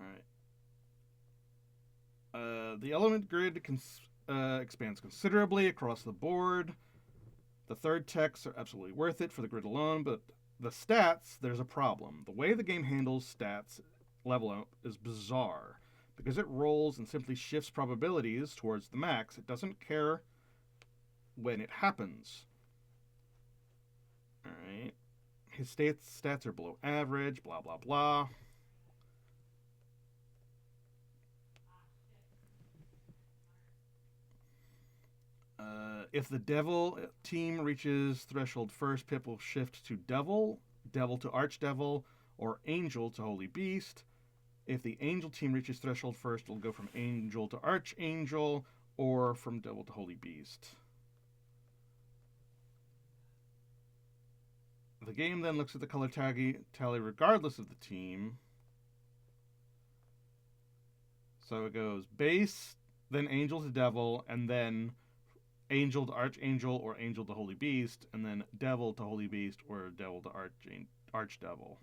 Alright. The element grid expands considerably across the board. The third techs are absolutely worth it for the grid alone, but the stats, there's a problem. The way the game handles stats level up is bizarre. Because it rolls and simply shifts probabilities towards the max, it doesn't care when it happens. Alright. His stats are below average, blah, blah, blah. If the Devil team reaches threshold first, Pip will shift to Devil, Devil to Archdevil, or Angel to Holy Beast. If the Angel team reaches threshold first, it'll go from Angel to Archangel, or from Devil to Holy Beast. The game then looks at the color tally regardless of the team. So it goes base, then Angel to Devil, and then Angel to Archangel or Angel to Holy Beast, and then Devil to Holy Beast or Devil to Archdevil.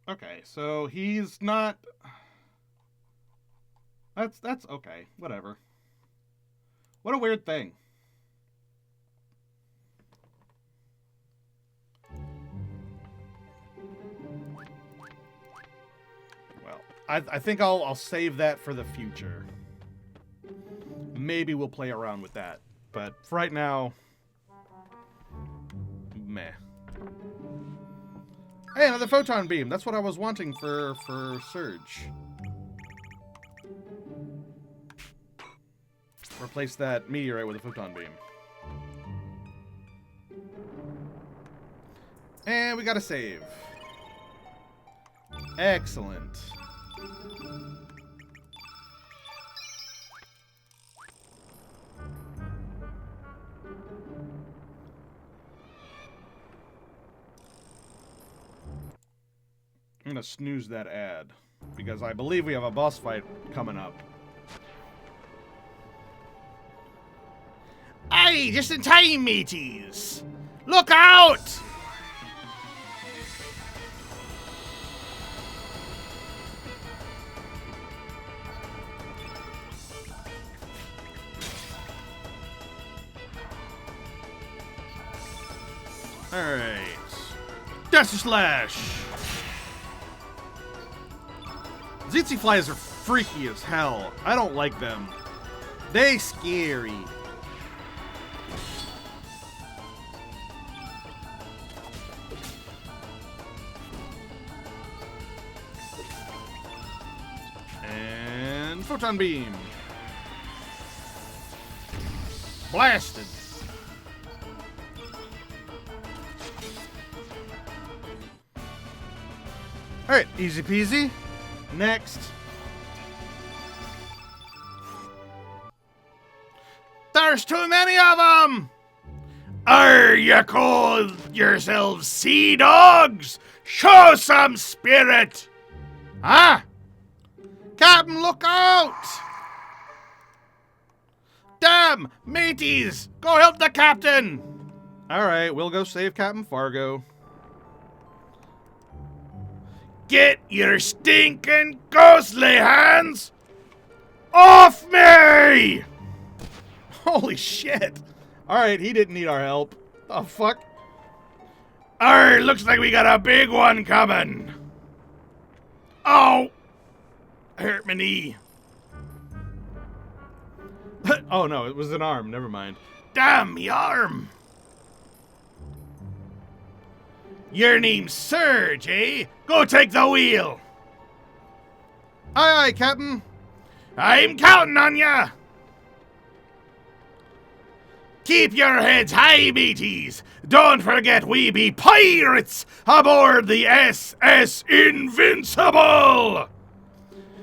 Okay, so he's not... That's okay, whatever. What a weird thing. Well, I think I'll save that for the future. Maybe we'll play around with that. But for right now... meh. Hey, another photon beam. That's what I was wanting for Surge. Replace that meteorite with a photon beam. And we got a save. Excellent. I'm gonna snooze that ad because I believe we have a boss fight coming up. Aye, just in time, mateys! Look out! Alright. Dust Slash! Tsetse flies are freaky as hell. I don't like them. They scary. And photon beam. Blasted. Alright, easy peasy. Next. There's too many of them! Are you call yourselves sea dogs? Show some spirit! Huh? Captain, look out! Damn! Mateys! Go help the captain! Alright, we'll go save Captain Fargo. Get your stinking ghostly hands off me! Holy shit! Alright, he didn't need our help. The fuck? Looks like we got a big one coming. Oh! Hurt my knee. Oh no, it was an arm. Never mind. Damn me arm! Your name's Surge, eh? Go take the wheel! Aye, aye, Captain. I'm counting on ya! Keep your heads high, mateys! Don't forget we be pirates aboard the SS Invincible!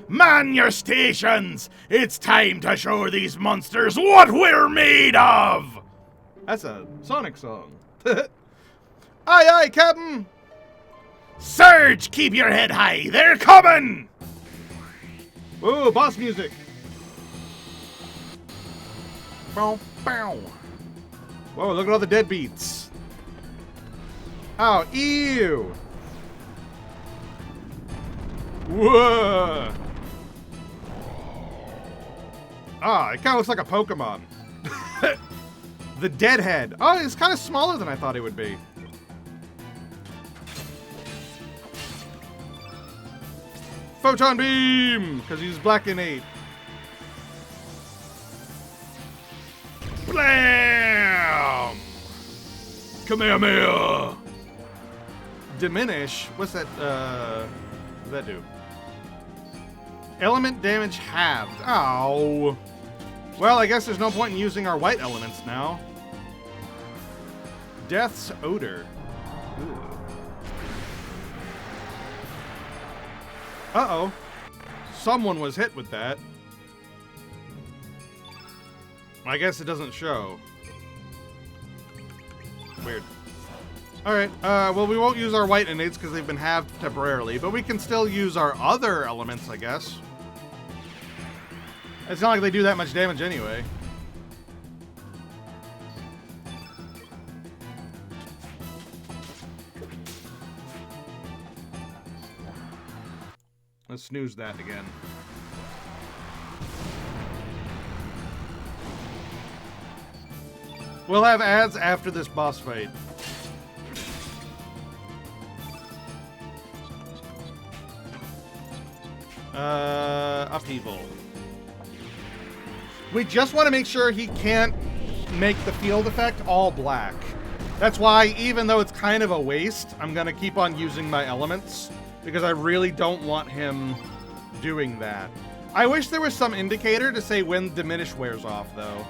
Man your stations! It's time to show these monsters what we're made of! That's a Sonic song. Aye, aye, Captain. Surge, keep your head high! They're coming! Ooh, boss music. Bow, bow. Whoa, look at all the deadbeats. Oh, ew. Whoa. Ah, it kind of looks like a Pokemon. The Deadhead. Oh, it's kind of smaller than I thought it would be. Photon Beam! Because he's black innate. Blam! Kamehameha! Diminish? What's that, what does that do? Element damage halved. Ow. Well, I guess there's no point in using our white elements now. Death's Odor. Ooh. Uh-oh. Someone was hit with that. I guess it doesn't show. Weird. Alright, well, we won't use our white innates because they've been halved temporarily, but we can still use our other elements, I guess. It's not like they do that much damage anyway. Let's snooze that again. We'll have ads after this boss fight. Upheaval. We just want to make sure he can't make the field effect all black. That's why, even though it's kind of a waste, I'm going to keep on using my elements, because I really don't want him doing that. I wish there was some indicator to say when Diminish wears off, though.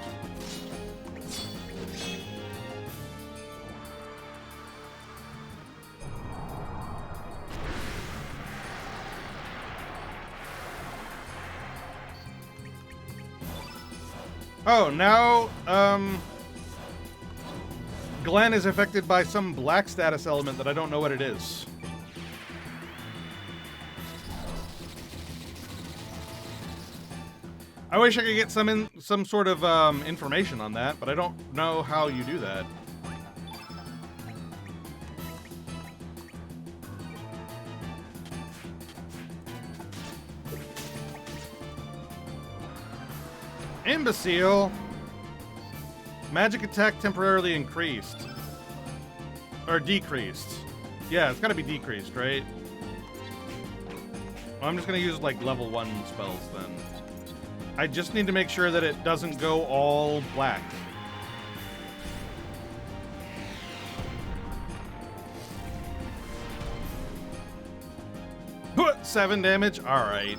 Oh, now, Glenn is affected by some black status element that I don't know what it is. I wish I could get some sort of information on that, but I don't know how you do that. Imbecile. Magic attack temporarily increased. Or decreased. Yeah, it's gotta be decreased, right? Well, I'm just gonna use like level 1 spells then. I just need to make sure that it doesn't go all black. Put 7 damage? Alright.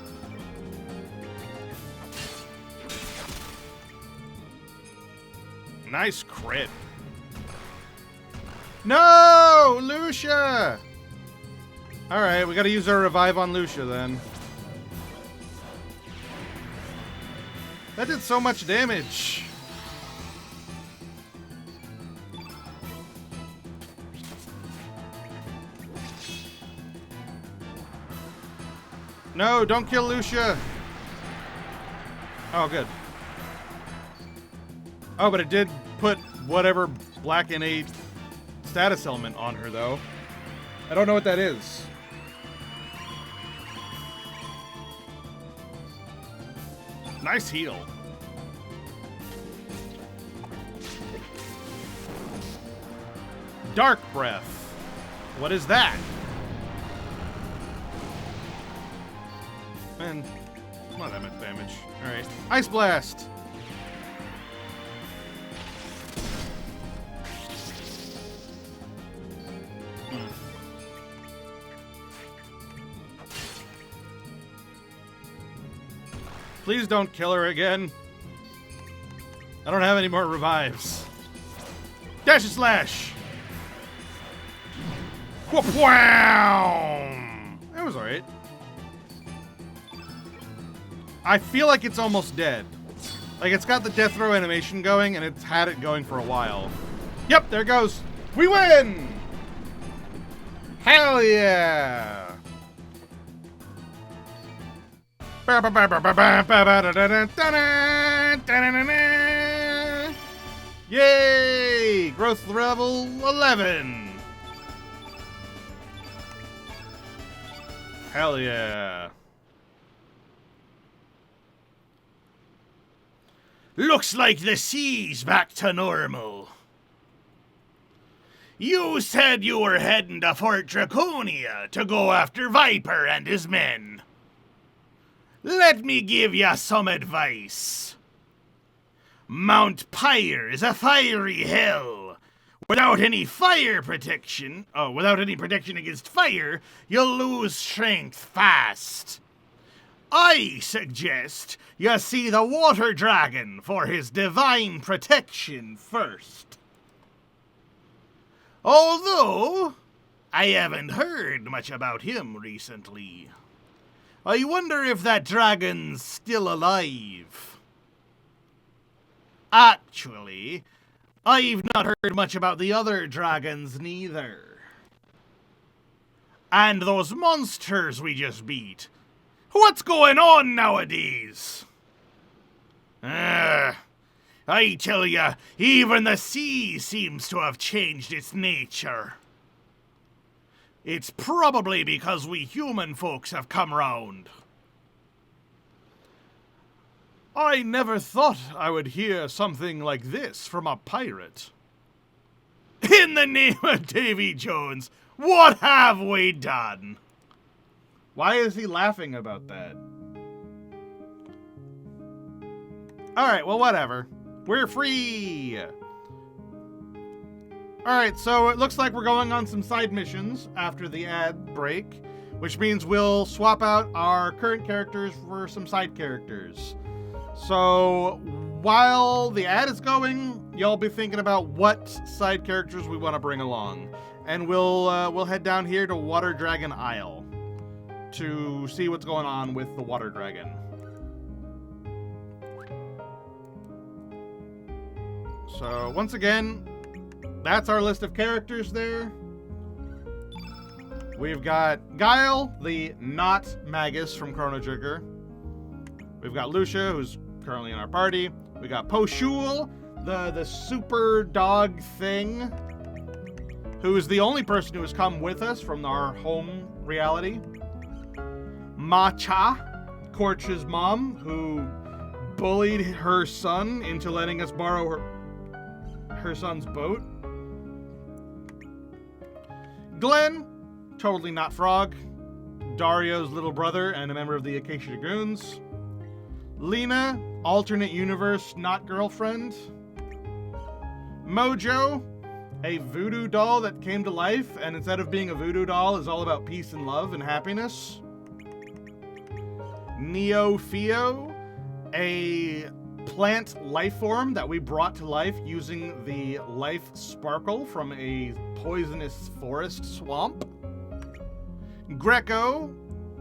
Nice crit. No! Lucia! Alright, we gotta use our revive on Lucia then. That did so much damage. No, don't kill Lucia. Oh, good. Oh, but it did put whatever black innate status element on her, though. I don't know what that is. Nice heal. Dark Breath. What is that? Man, not that much damage. Alright. Ice Blast. Please don't kill her again. I don't have any more revives. Dash and slash! Wow! That was alright. I feel like it's almost dead. Like, it's got the death throw animation going, and it's had it going for a while. Yep, there it goes. We win! Hell yeah! Yay! Growth level 11! Hell yeah. Looks like the sea's back to normal. You said you were heading to Fort Draconia to go after Viper and his men. Let me give ya some advice. Mount Pyre is a fiery hell. Without any fire protection, without any protection against fire, you'll lose strength fast. I suggest you see the water dragon for his divine protection first. Although, I haven't heard much about him recently. I wonder if that dragon's still alive. Actually, I've not heard much about the other dragons neither. And those monsters we just beat. What's going on nowadays? I tell ya, even the sea seems to have changed its nature. It's probably because we human folks have come round. I never thought I would hear something like this from a pirate. In the name of Davy Jones, what have we done? Why is he laughing about that? Alright, well, whatever. We're free! Alright, so it looks like we're going on some side missions after the ad break, which means we'll swap out our current characters for some side characters. So, while the ad is going, y'all be thinking about what side characters we want to bring along. And we'll head down here to Water Dragon Isle to see what's going on with the Water Dragon. So, once again, that's our list of characters there. We've got Guile, the not Magus from Chrono Trigger. We've got Lucia, who's currently in our party. We got Poshul, the super dog thing, who is the only person who has come with us from our home reality. Macha, Korch's mom, who bullied her son into letting us borrow her son's boat. Glenn, totally not Frog, Dario's little brother and a member of the Acacia Dragoons. Lena, alternate universe not girlfriend. Mojo, a voodoo doll that came to life and instead of being a voodoo doll is all about peace and love and happiness. Neo Fio, a plant life form that we brought to life using the life sparkle from a poisonous forest swamp. Greco,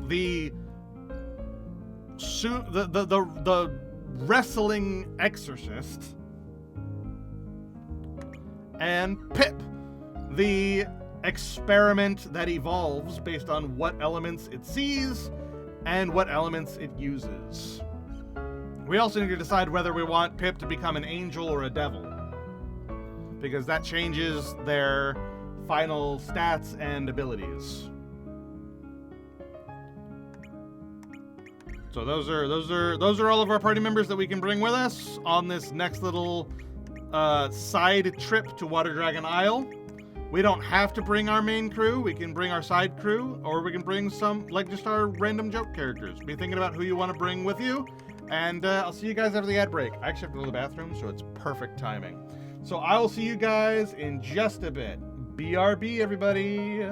the wrestling exorcist. And Pip, the experiment that evolves based on what elements it sees and what elements it uses. We also need to decide whether we want Pip to become an angel or a devil, because that changes their final stats and abilities. So those are all of our party members that we can bring with us on this next little side trip to Water Dragon Isle. We don't have to bring our main crew. We can bring our side crew, or we can bring some, like, just our random joke characters. Be thinking about who you want to bring with you, and I'll see you guys after the ad break. I actually have to go to the bathroom, so it's perfect timing. So I will see you guys in just a bit. BRB, everybody.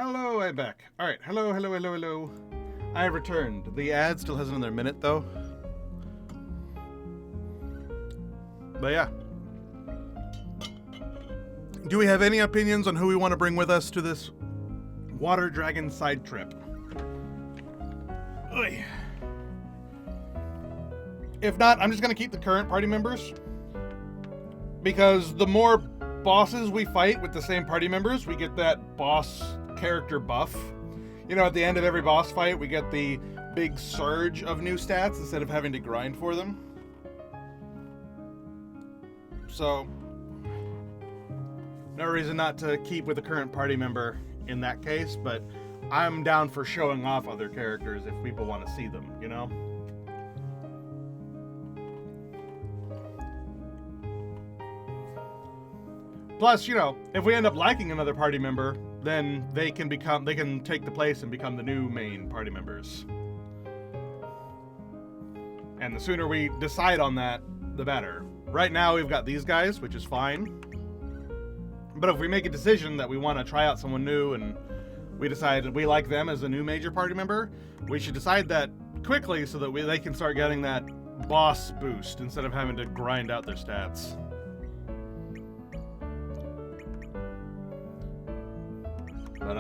Hello, I'm back. All right, hello. I have returned. The ad still has another minute, though. But yeah. Do we have any opinions on who we want to bring with us to this water dragon side trip? Oy. If not, I'm just going to keep the current party members. Because the more bosses we fight with the same party members, we get that boss character buff. You know, at the end of every boss fight, we get the big surge of new stats instead of having to grind for them. So, no reason not to keep with the current party member in that case, but I'm down for showing off other characters if people want to see them, you know? Plus, you know, if we end up liking another party member, then they can take the place and become the new main party members. And the sooner we decide on that, the better. Right now, we've got these guys, which is fine. But if we make a decision that we want to try out someone new and we decide that we like them as a new major party member, we should decide that quickly so that they can start getting that boss boost instead of having to grind out their stats. But,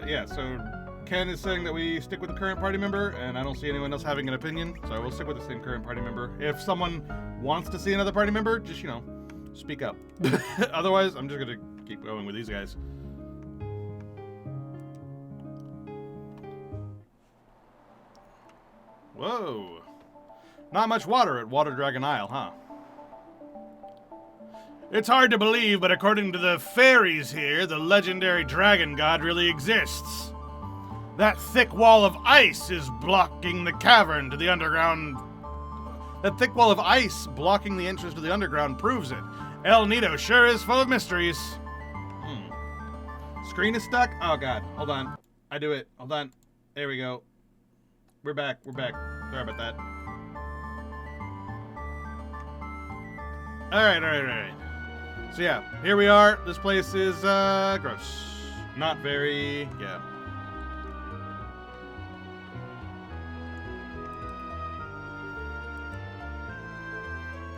yeah, so Ken is saying that we stick with the current party member, and I don't see anyone else having an opinion, so we'll stick with the same current party member. If someone wants to see another party member, just, you know, speak up. Otherwise, I'm just gonna keep going with these guys. Whoa. Not much water at Water Dragon Isle, huh? It's hard to believe, but according to the fairies here, the legendary dragon god really exists. That thick wall of ice is blocking the cavern to the underground. That thick wall of ice blocking the entrance to the underground proves it. El Nido sure is full of mysteries. Screen is stuck? Oh god, hold on. I do it. Hold on. There we go. We're back. Sorry about that. Alright. So yeah, here we are. This place is, gross. Not very, yeah.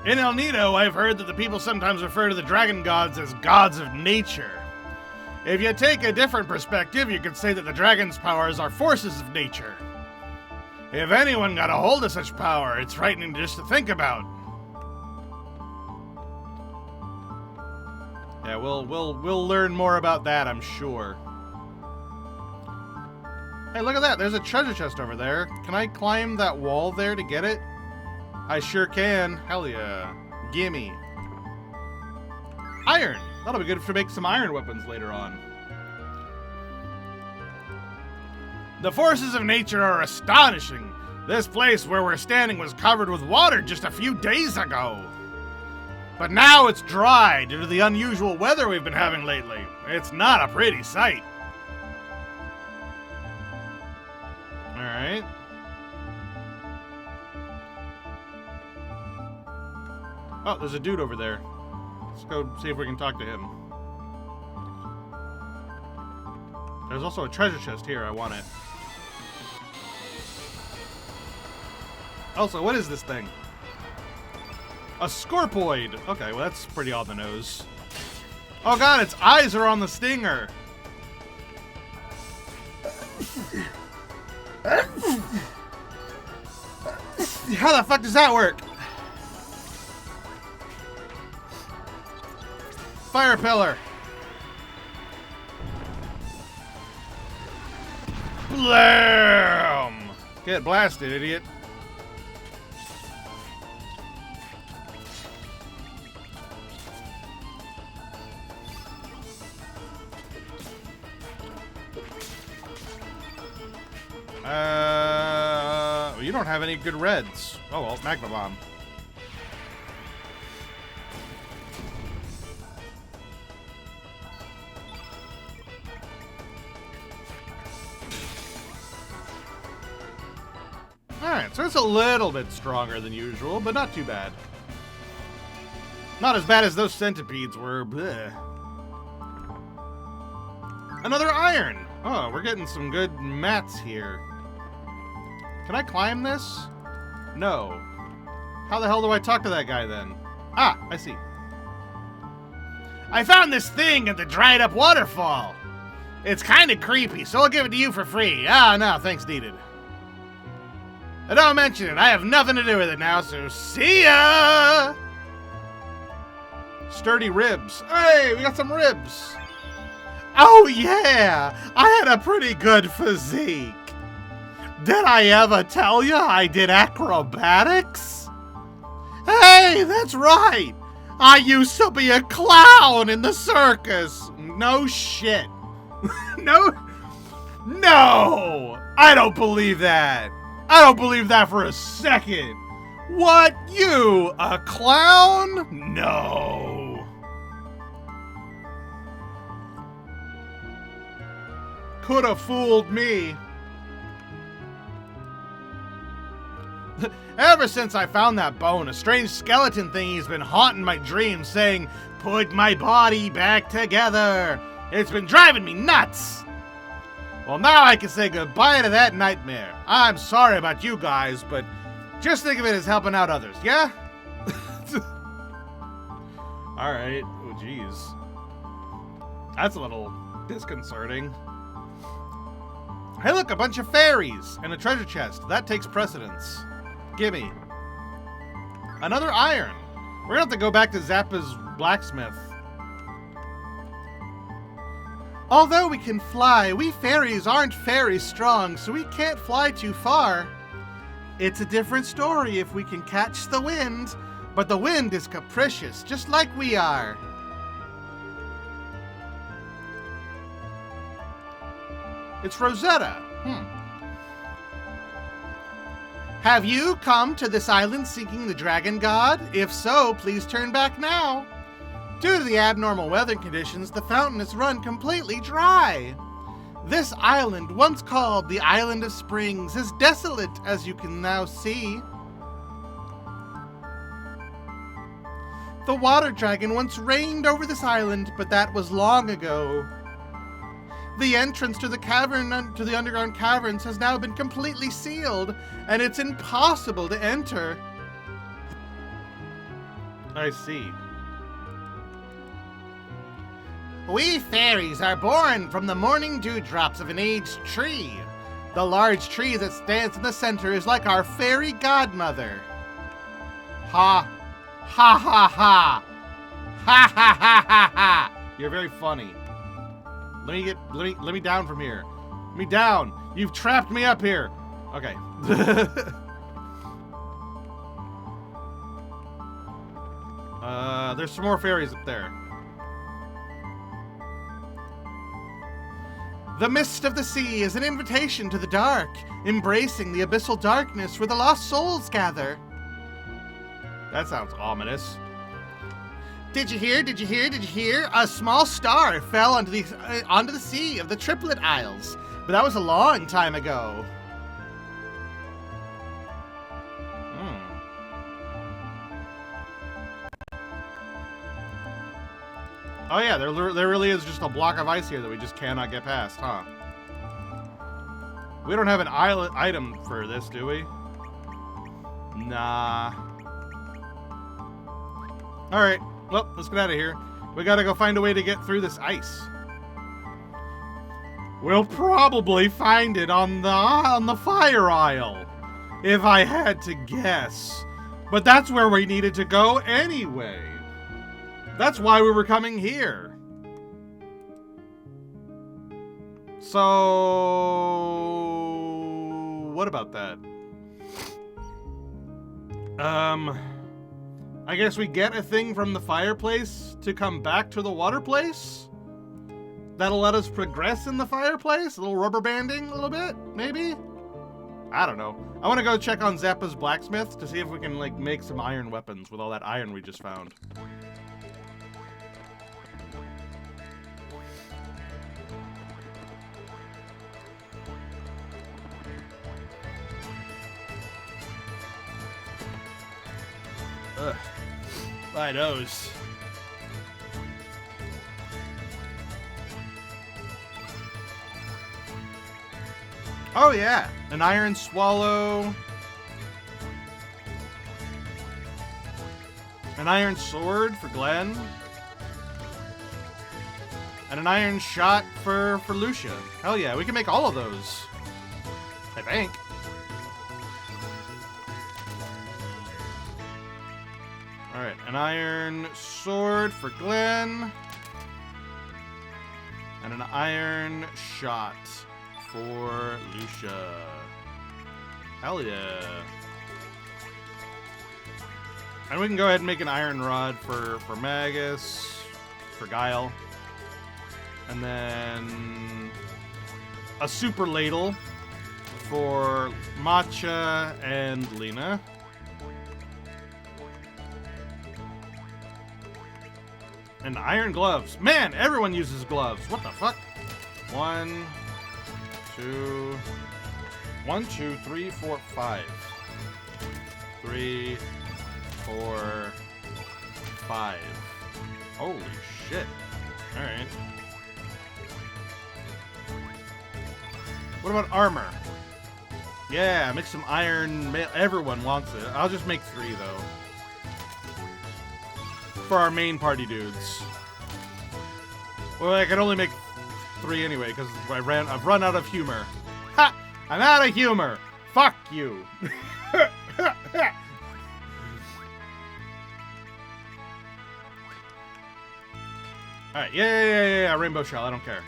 In El Nido, I've heard that the people sometimes refer to the dragon gods as gods of nature. If you take a different perspective, you could say that the dragon's powers are forces of nature. If anyone got a hold of such power, it's frightening just to think about. Yeah, we'll learn more about that, I'm sure. Hey, look at that. There's a treasure chest over there. Can I climb that wall there to get it? I sure can. Hell yeah. Gimme. Iron. That'll be good to make some iron weapons later on. The forces of nature are astonishing. This place where we're standing was covered with water just a few days ago. But now it's dry due to the unusual weather we've been having lately. It's not a pretty sight. Alright. Oh, there's a dude over there. Let's go see if we can talk to him. There's also a treasure chest here. I want it. Also, what is this thing? A scorpoid. Okay, well that's pretty on the nose. Oh god, its eyes are on the stinger. How the fuck does that work? Fire pillar. Blam! Get blasted, idiot. You don't have any good reds. Oh well, magma bomb. Alright, so it's a little bit stronger than usual, but not too bad. Not as bad as those centipedes were. Bleh. Another iron! Oh, we're getting some good mats here. Can I climb this? No. How the hell do I talk to that guy then? Ah, I see. I found this thing at the dried up waterfall. It's kind of creepy, so I'll give it to you for free. Ah, no, thanks needed. And don't mention it. I have nothing to do with it now, so see ya! Sturdy ribs. Hey, we got some ribs. Oh yeah, I had a pretty good physique. Did I ever tell you I did acrobatics? Hey, that's right. I used to be a clown in the circus. No shit. No, I don't believe that. I don't believe that for a second. What, you, a clown? No. Could have fooled me. Ever since I found that bone, a strange skeleton thingy's been haunting my dreams, saying, "Put my body back together." It's been driving me nuts. Well, now I can say goodbye to that nightmare. I'm sorry about you guys, but just think of it as helping out others, yeah? All right. Oh, jeez. That's a little disconcerting. Hey, look, a bunch of fairies and a treasure chest. That takes precedence. Gimme. Another iron. We're gonna have to go back to Zappa's blacksmith. Although we can fly, we fairies aren't very strong, so we can't fly too far. It's a different story if we can catch the wind, but the wind is capricious, just like we are. It's Rosetta. Have you come to this island seeking the dragon god? If so, please turn back now. Due to the abnormal weather conditions, the fountain has run completely dry. This island, once called the Island of Springs, is desolate, as you can now see. The water dragon once reigned over this island, but that was long ago. The entrance to the underground caverns has now been completely sealed, and it's impossible to enter. I see. We fairies are born from the morning dewdrops of an aged tree. The large tree that stands in the center is like our fairy godmother. Ha. Ha ha ha. Ha ha ha ha ha. You're very funny. Let me down from here. Let me down. You've trapped me up here. Okay. There's some more fairies up there. The mist of the sea is an invitation to the dark, embracing the abyssal darkness where the lost souls gather. That sounds ominous. Did you hear? Did you hear? Did you hear? A small star fell onto the sea of the Triplet Isles, but that was a long time ago. Oh yeah, there really is just a block of ice here that we just cannot get past, huh? We don't have an item for this, do we? Nah. Alright, well, let's get out of here. We gotta go find a way to get through this ice. We'll probably find it on the fire isle, if I had to guess. But that's where we needed to go anyway. That's why we were coming here. So, what about that? I guess we get a thing from the fireplace to come back to the water place? That'll let us progress in the fireplace? A little rubber banding, a little bit, maybe? I don't know. I want to go check on Zappa's blacksmith to see if we can, like, make some iron weapons with all that iron we just found. Ugh. My nose. Oh yeah, an iron swallow. An iron sword for Glenn. And an iron shot for Lucia. Hell yeah, we can make all of those. I think. Alright, an iron sword for Glenn. And an iron shot for Lucia. Hell yeah. And we can go ahead and make an iron rod for Magus, for Guile. And then a super ladle for Matcha and Lena. And iron gloves. Man, everyone uses gloves. What the fuck? 1, 2, 3, 4, 5. 3, 4, 5. Holy shit. Alright. What about armor? Yeah, make some iron mail. Everyone wants it. I'll just make 3 though. For our main party dudes. Well, I can only make 3 anyway, because I've run out of humor. Ha! I'm out of humor! Fuck you! Alright, yeah, rainbow shell, I don't care.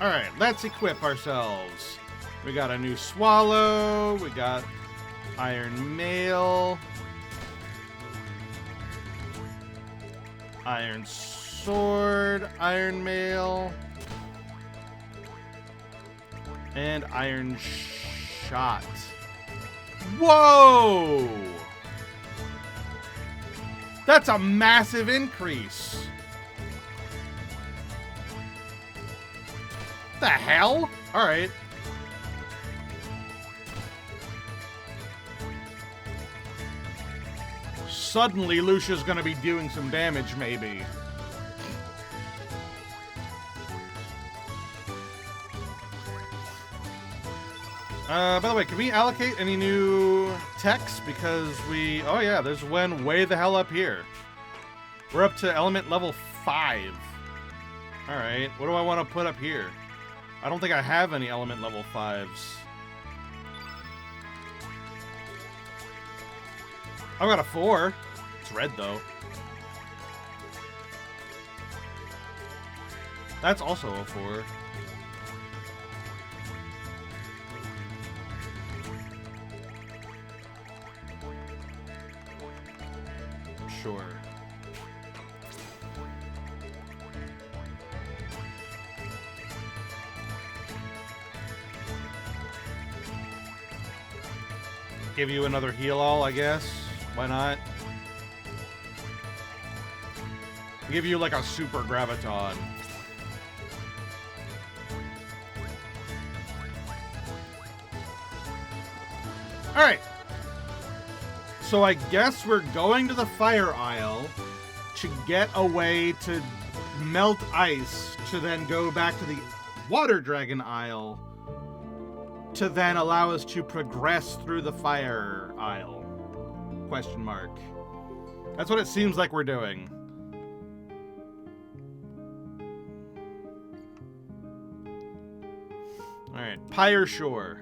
Alright, let's equip ourselves. We got a new swallow, we got iron mail, iron sword, iron mail, and iron shot. Whoa! That's a massive increase. The hell? All right. Suddenly, Lucia's gonna be doing some damage, maybe. By the way, can we allocate any new techs? Because oh yeah, there's one way the hell up here. We're up to element level 5. All right, what do I want to put up here? I don't think I have any element level 5s. I've got a 4. It's red, though. That's also a 4. Sure. Give you another heal all, I guess. Why not? Give you like a super graviton. Alright. So I guess we're going to the fire isle to get a way to melt ice to then go back to the water dragon isle to then allow us to progress through the fire isle. Question mark. That's what it seems like we're doing. Alright, Pyre Shore.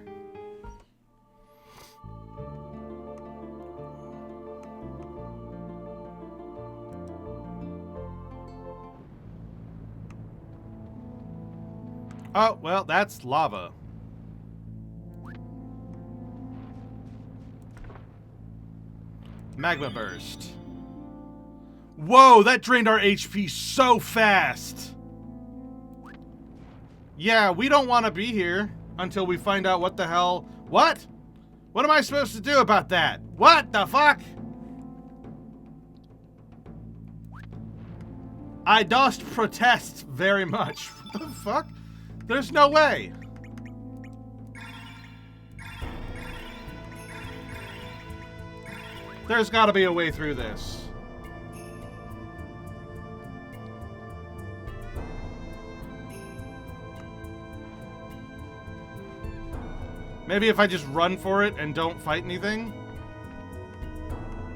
Oh, well, that's lava. Magma burst. Whoa, that drained our HP so fast. Yeah, we don't want to be here until we find out what the hell. What? What am I supposed to do about that? What the fuck? I dost protest very much. What the fuck? There's no way. There's got to be a way through this. Maybe if I just run for it and don't fight anything?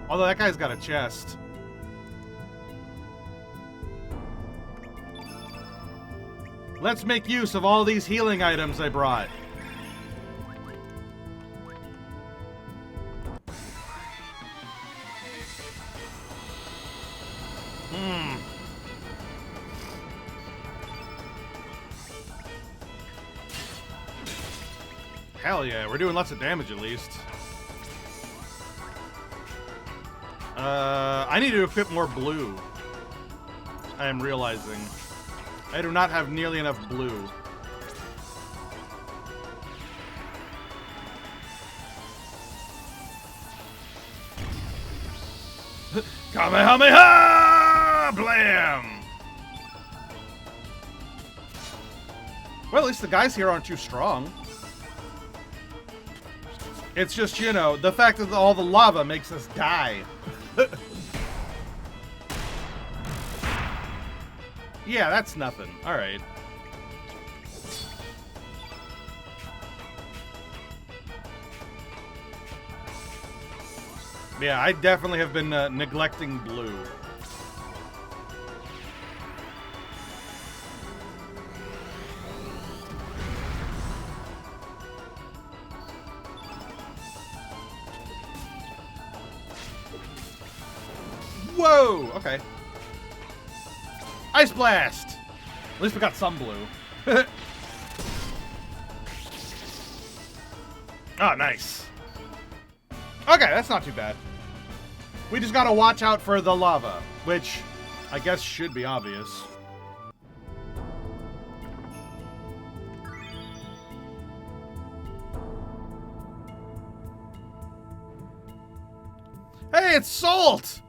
Although that guy's got a chest. Let's make use of all these healing items I brought. Hell yeah, we're doing lots of damage at least. I need to equip more blue. I am realizing. I do not have nearly enough blue. Kamehameha! Blam! Well, at least the guys here aren't too strong. It's just, you know, the fact that all the lava makes us die. Yeah, that's nothing. Alright. Yeah, I definitely have been neglecting blue. Whoa! Okay. Ice Blast! At least we got some blue. Oh, nice. Okay, that's not too bad. We just gotta watch out for the lava, which I guess should be obvious. Hey, it's Salt!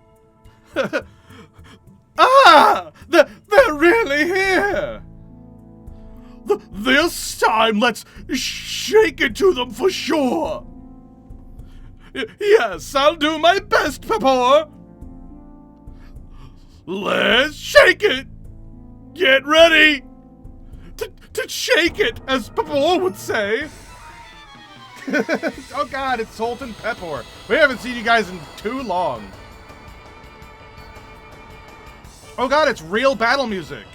Ah! They're really here! This time, let's shake it to them for sure! Yes, I'll do my best, Pepor! Let's shake it! Get ready! To shake it, as Pepor would say! Oh god, it's Salt and Pepor. We haven't seen you guys in too long. Oh god, it's real battle music.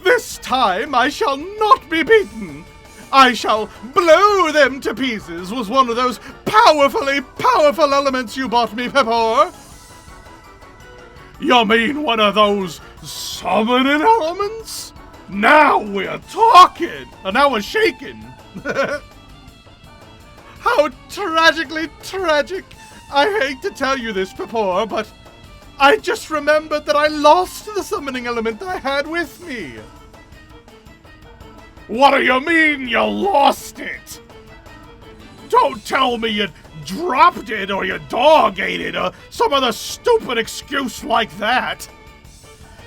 This time I shall not be beaten. I shall blow them to pieces was one of those powerful elements you bought me, Pepor. You mean one of those summoning elements? Now we're talking. And now we're shaking. How tragically tragic. I hate to tell you this, Pepor, but I just remembered that I lost the summoning element I had with me. What do you mean you lost it? Don't tell me you dropped it or your dog ate it or some other stupid excuse like that.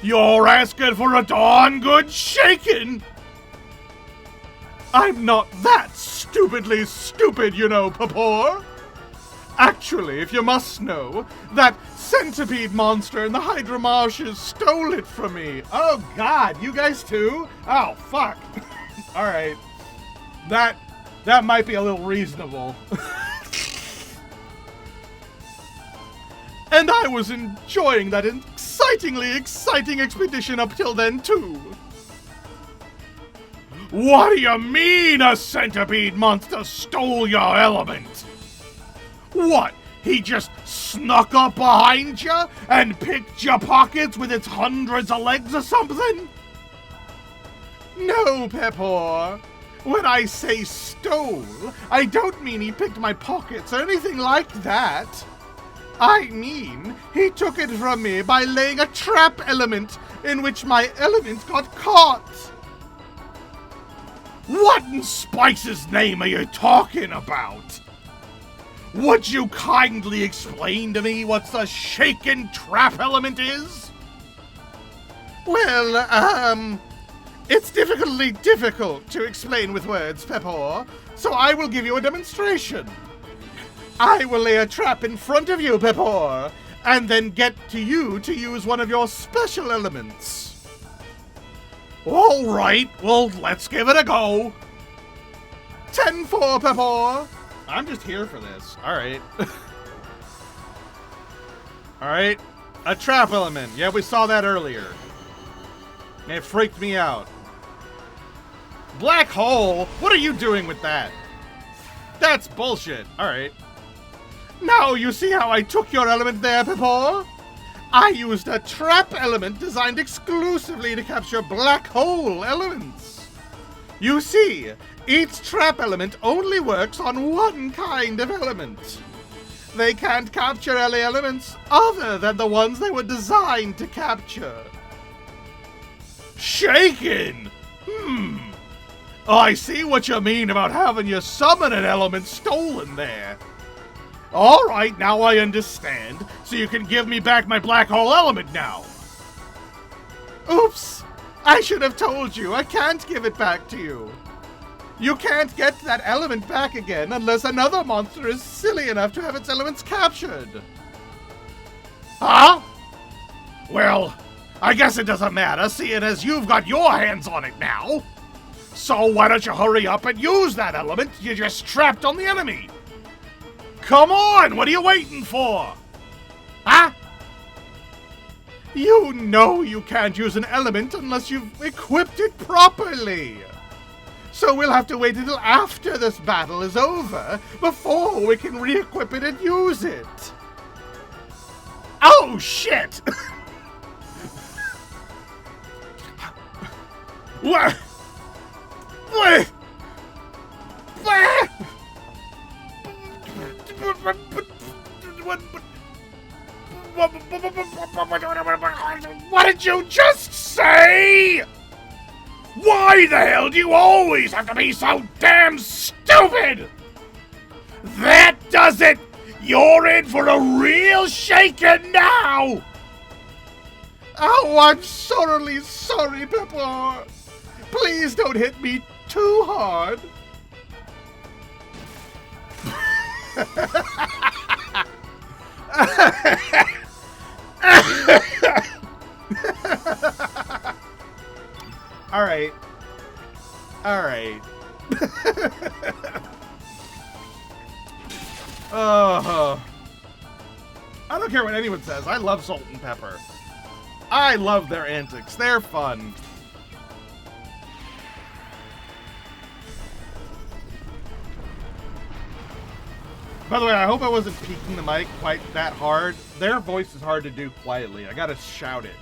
You're asking for a darn good shaking. I'm not that stupidly stupid, you know, Pepor. Actually, if you must know, that centipede monster in the Hydra Marshes stole it from me. Oh god, you guys too? Oh, fuck. Alright. That might be a little reasonable. And I was enjoying that exciting expedition up till then too. What do you mean a centipede monster stole your element? What? He just snuck up behind you and picked your pockets with its hundreds of legs or something? No, Pepor. When I say stole, I don't mean he picked my pockets or anything like that. I mean, he took it from me by laying a trap element in which my element got caught. What in Spice's name are you talking about? Would you kindly explain to me what the shaken trap element is? Well, it's difficult to explain with words, Pepor, so I will give you a demonstration. I will lay a trap in front of you, Pepor, and then get to you to use one of your special elements. All right, well, let's give it a go. 10-4, Pepper. I'm just here for this. All right. All right. A trap element. Yeah, we saw that earlier. It freaked me out. Black hole? What are you doing with that? That's bullshit. All right. Now you see how I took your element there, Pepper? I used a trap element designed exclusively to capture black hole elements. You see, each trap element only works on one kind of element. They can't capture any elements other than the ones they were designed to capture. Shaken! I see what you mean about having your summoning element stolen there. Alright, now I understand. So you can give me back my black hole element now. Oops! I should have told you, I can't give it back to you. You can't get that element back again unless another monster is silly enough to have its elements captured. Huh? Well, I guess it doesn't matter, seeing as you've got your hands on it now. So why don't you hurry up and use that element you just trapped on the enemy? Come on, what are you waiting for? Huh? You know you can't use an element unless you've equipped it properly. So we'll have to wait until after this battle is over before we can re-equip it and use it. Oh, shit! What? What? What did you just say? Why the hell do you always have to be so damn stupid? That does it! You're in for a real shaking now! Oh, I'm sorely sorry, Pepper. Please don't hit me too hard. All right. All right. I don't care what anyone says. I love Salt and Pepper. I love their antics. They're fun. By the way, I hope I wasn't peaking the mic quite that hard. Their voice is hard to do quietly. I gotta shout it.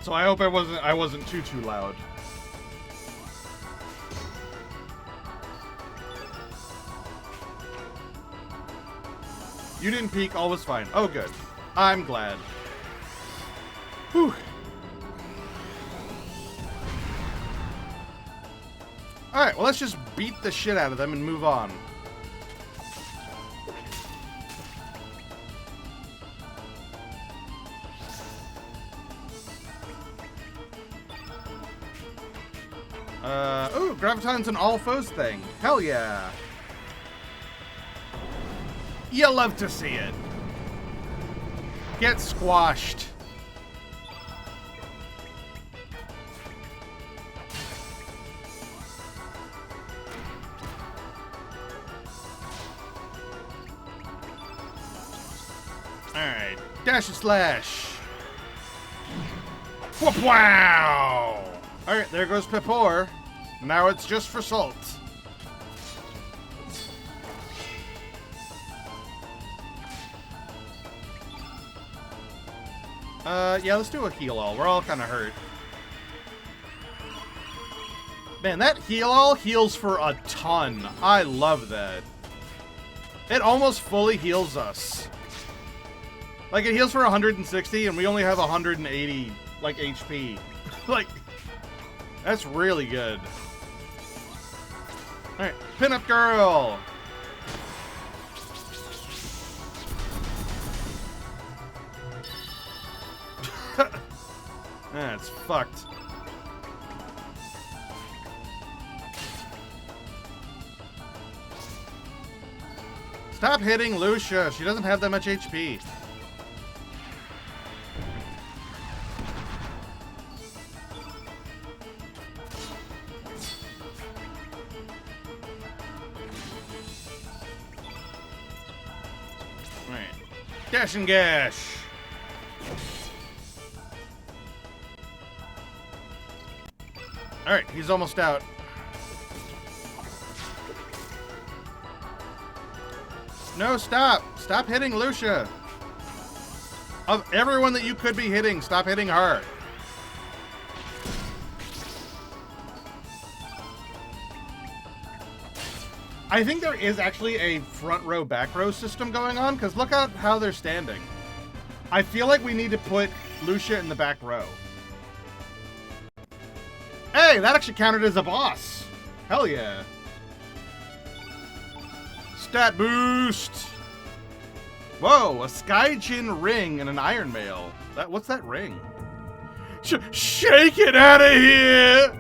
So I hope I wasn't too loud. You didn't peek, all was fine. Oh, good. I'm glad. Whew. Alright, well, let's just beat the shit out of them and move on. Ooh, Graviton's an all foes thing. Hell yeah. You love to see it. Get squashed. Alright, dash and slash. Wow! Alright, there goes Pepor. Now it's just for Salt. Yeah, let's do a heal all. We're all kind of hurt. Man, that heal all heals for a ton. I love that. It almost fully heals us. Like, it heals for 160, and we only have 180, like, HP. Like, that's really good. Alright, Pinup Girl! That's fucked. Stop hitting Lucia. She doesn't have that much HP. Dash and gash. Alright, he's almost out. No, stop. Stop hitting Lucia. Of everyone that you could be hitting, stop hitting her. I think there is actually a front row, back row system going on, because look at how they're standing. I feel like we need to put Lucia in the back row. Hey, that actually counted as a boss. Hell yeah. Stat boost. Whoa, a Skyjin ring and an Iron Mail. What's that ring? Shake it out of here!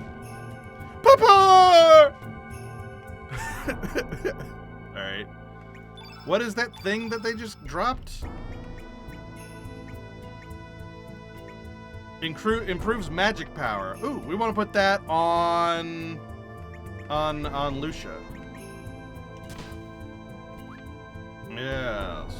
Papa! Alright. What is that thing that they just dropped? Improves magic power. Ooh, we want to put that on Lucia. Yes.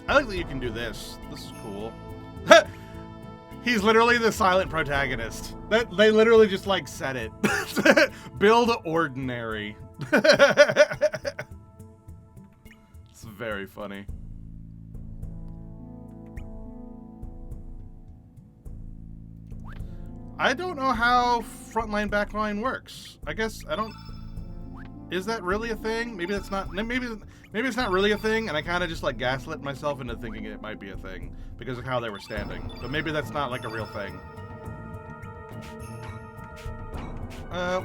I like that you can do this. This is cool. He's literally the silent protagonist. They literally just like said it. Build ordinary. It's very funny. I don't know how frontline backline works. I guess I don't. Is that really a thing? Maybe that's not. Maybe it's not really a thing, and I kind of just like gaslit myself into thinking it might be a thing because of how they were standing. But maybe that's not like a real thing.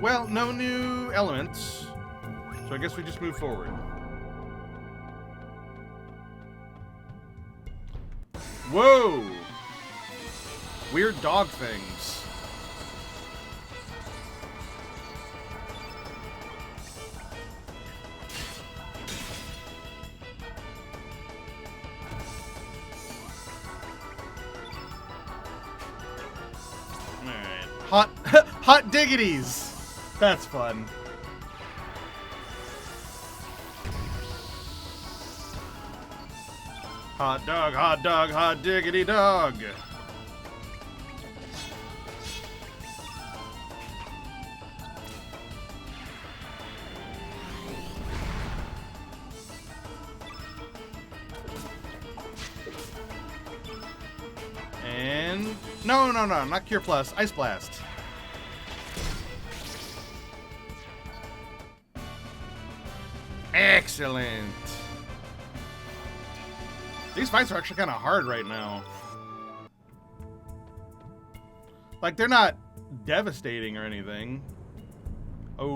Well, no new elements, so I guess we just move forward. Whoa! Weird dog things. Alright. Hot diggities! That's fun. Hot dog, hot diggity dog. And no, not Cure Plus, Ice Blast. Excellent. These fights are actually kind of hard right now. Like, they're not devastating or anything. Oh,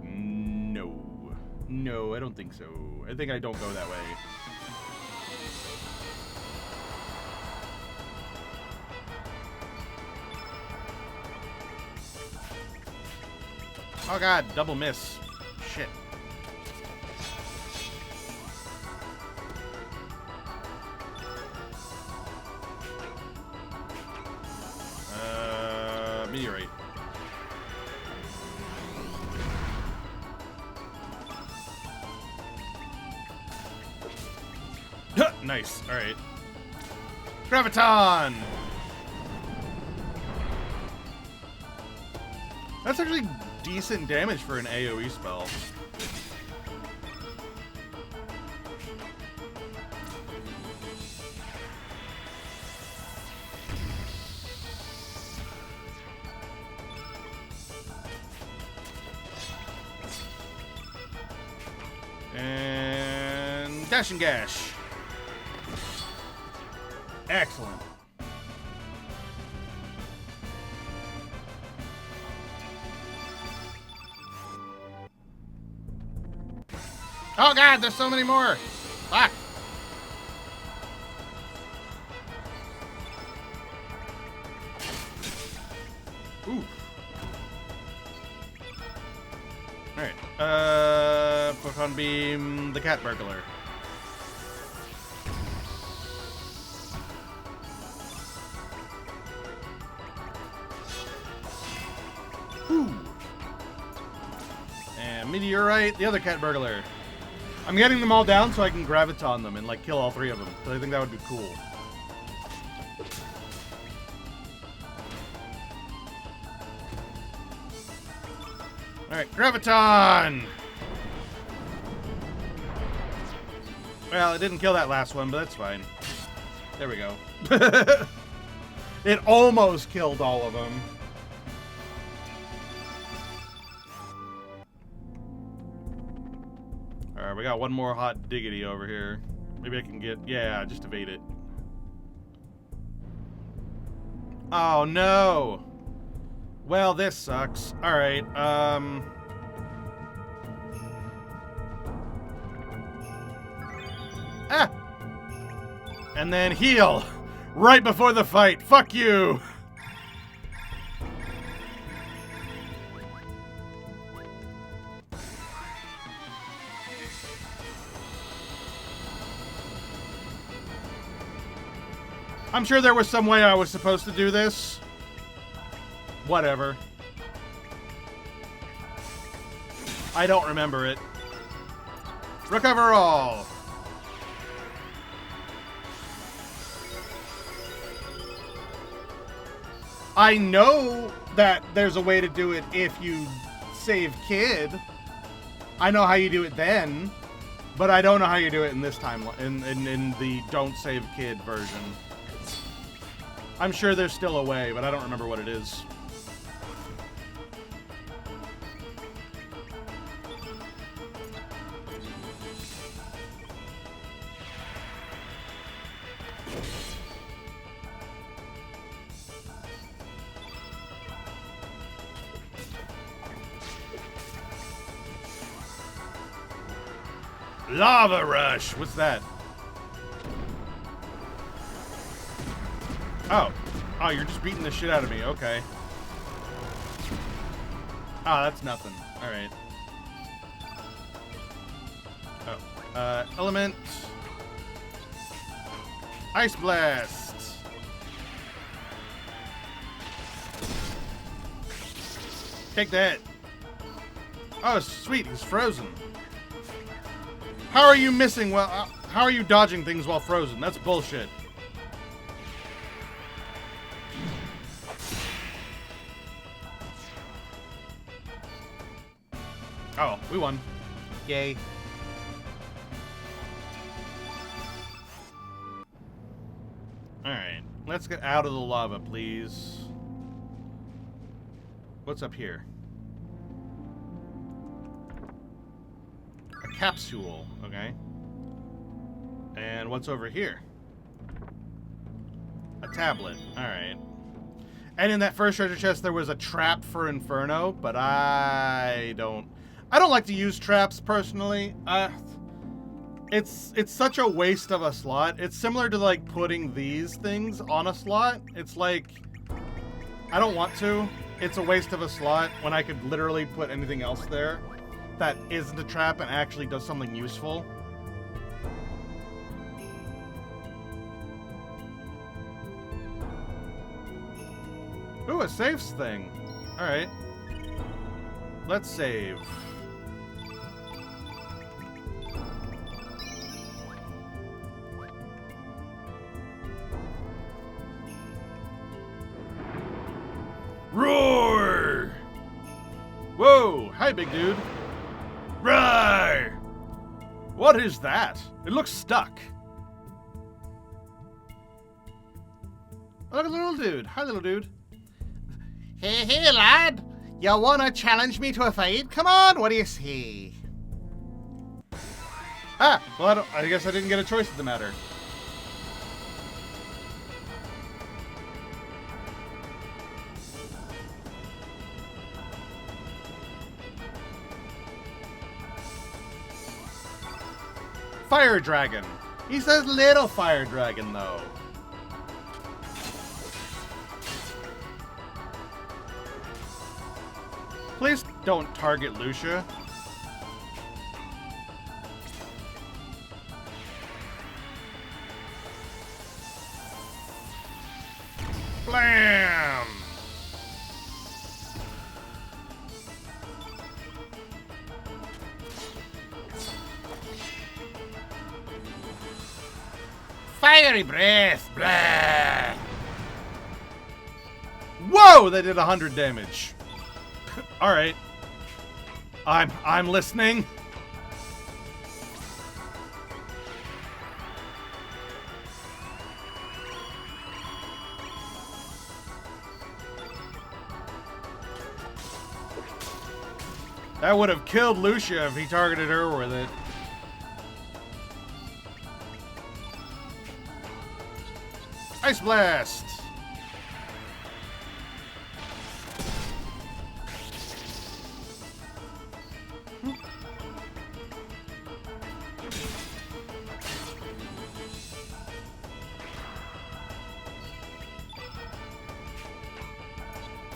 no. No, I don't think so. I think I don't go that way. Oh god, double miss. Shit. Meteorite. Nice. All right. Graviton. That's actually decent damage for an AoE spell. And dash and gash. Excellent. Oh god, there's so many more. Fuck. Ooh. Alright. Proton Beam, the cat burglar. Meteorite, the other cat burglar. I'm getting them all down so I can graviton them and, like, kill all 3 of them. Because I think that would be cool. Alright, graviton! Well, it didn't kill that last one, but that's fine. There we go. It almost killed all of them. Alright, we got one more hot diggity over here. Maybe I can get... Yeah, just evade it. Oh, no! Well, this sucks. Alright, Ah! And then heal! Right before the fight. Fuck you! I'm sure there was some way I was supposed to do this. Whatever. I don't remember it. Recover all! I know that there's a way to do it if you save Kid. I know how you do it then, but I don't know how you do it in this time, in the don't save Kid version. I'm sure there's still a way, but I don't remember what it is. Lava rush. What's that? Oh. Oh, you're just beating the shit out of me. Okay. Ah, that's nothing. Alright. Oh. Element. Ice Blast. Take that. Oh, sweet. He's frozen. How are you missing? Well, how are you dodging things while frozen? That's bullshit. Oh, we won. Yay. Alright, let's get out of the lava, please. What's up here? A capsule, okay. And what's over here? A tablet, alright. And in that first treasure chest, there was a trap for Inferno, but I don't like to use traps personally. It's such a waste of a slot. It's similar to like putting these things on a slot. It's like, I don't want to. It's a waste of a slot when I could literally put anything else there that isn't a trap and actually does something useful. Ooh, a saves thing. Alright. Let's save. Roar! Whoa! Hi, big dude. Roar! What is that? It looks stuck. Oh, look at the little dude. Hi, little dude. Hey, hey, lad. You wanna challenge me to a fight? Come on, what do you say? Ah, well, I guess I didn't get a choice in the matter. Fire dragon. He says little fire dragon, though. Please don't target Lucia. Blam! Fiery breath. Blah. Whoa! They did 100 damage. All right. I'm listening. That would have killed Lucia if he targeted her with it. Ice Blast!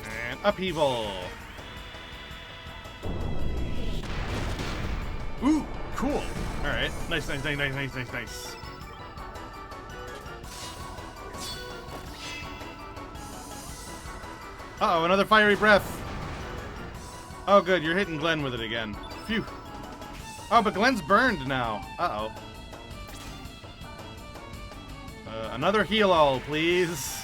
And Upheaval! Ooh, cool. Alright. Nice. Uh-oh, another fiery breath. Oh, good. You're hitting Glenn with it again. Phew. Oh, but Glenn's burned now. Uh-oh. Another heal all, please.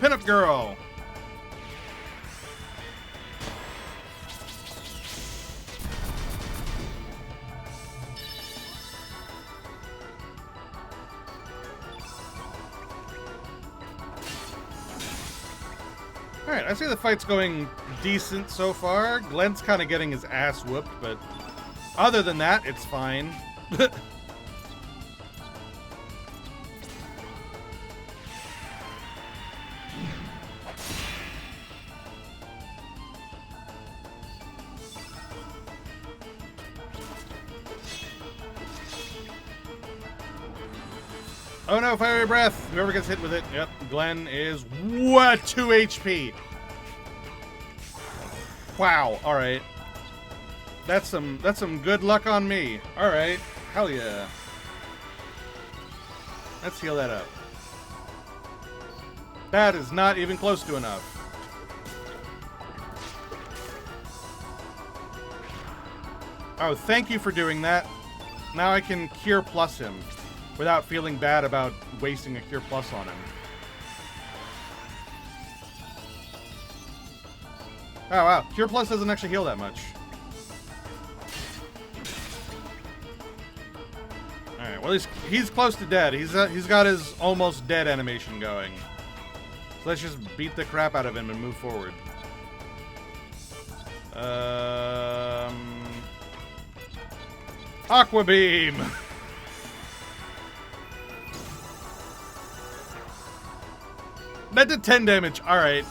Pinup girl. Alright, I see the fight's going decent so far. Glenn's kind of getting his ass whooped, but other than that, it's fine. Oh no, fiery breath! Whoever gets hit with it. Yep, Glenn is 2 HP. Wow, alright. That's some good luck on me. Alright. Hell yeah. Let's heal that up. That is not even close to enough. Oh, thank you for doing that. Now I can Cure Plus him without feeling bad about wasting a Cure Plus on him. Oh wow, Cure Plus doesn't actually heal that much. Alright, well he's close to dead. He's got his almost dead animation going. So let's just beat the crap out of him and move forward. Aqua Beam! That did 10 damage. Alright.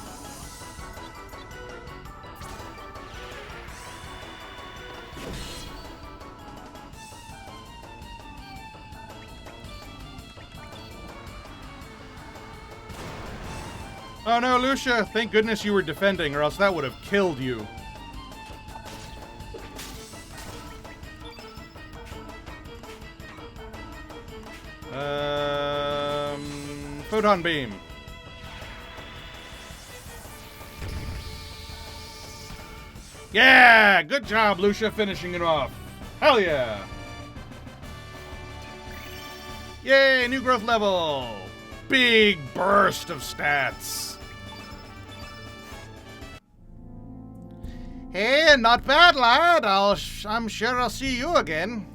Oh no, Lucia! Thank goodness you were defending, or else that would have killed you. Photon Beam. Yeah! Good job, Lucia, finishing it off. Hell yeah! Yay, new growth level! Big burst of stats. Hey, not bad, lad. I'm sure I'll see you again.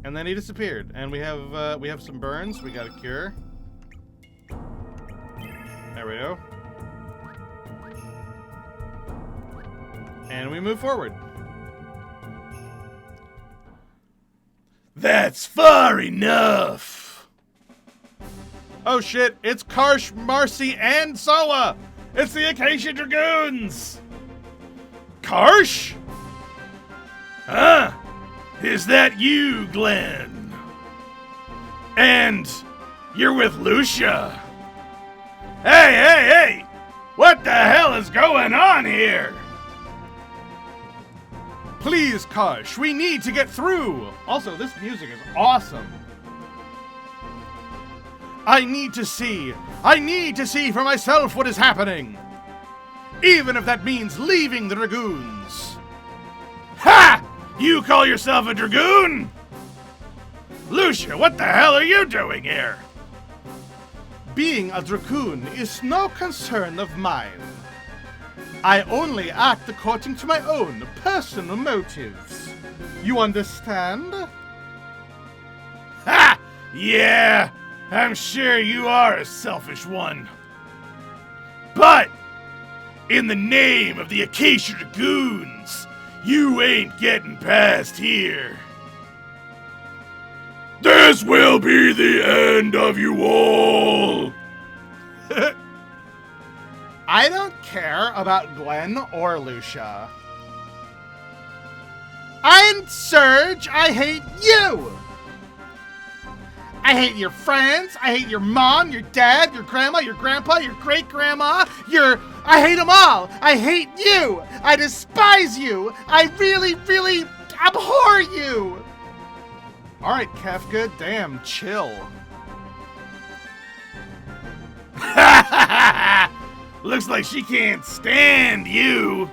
And then he disappeared. And we have some burns. We got a cure. There we go. And we move forward. That's far enough. Oh shit, it's Karsh, Marcy, and Soa! It's the Acacia Dragoons! Karsh? Huh? Is that you, Glenn? And you're with Lucia? Hey! What the hell is going on here? Please, Karsh, we need to get through. Also, this music is awesome. I need to see for myself what is happening. Even if that means leaving the Dragoons. Ha! You call yourself a Dragoon? Lucia, what the hell are you doing here? Being a Dragoon is no concern of mine. I only act according to my own personal motives. You understand? Ha! Yeah, I'm sure you are a selfish one. But, in the name of the Acacia Dragoons, you ain't getting past here. This will be the end of you all. I don't care about Glenn or Lucia. And Serge, I hate you! I hate your friends, I hate your mom, your dad, your grandma, your grandpa, your great-grandma, I hate them all! I hate you! I despise you! I really, really abhor you! Alright, Kefka, damn, chill. Looks like she can't stand you.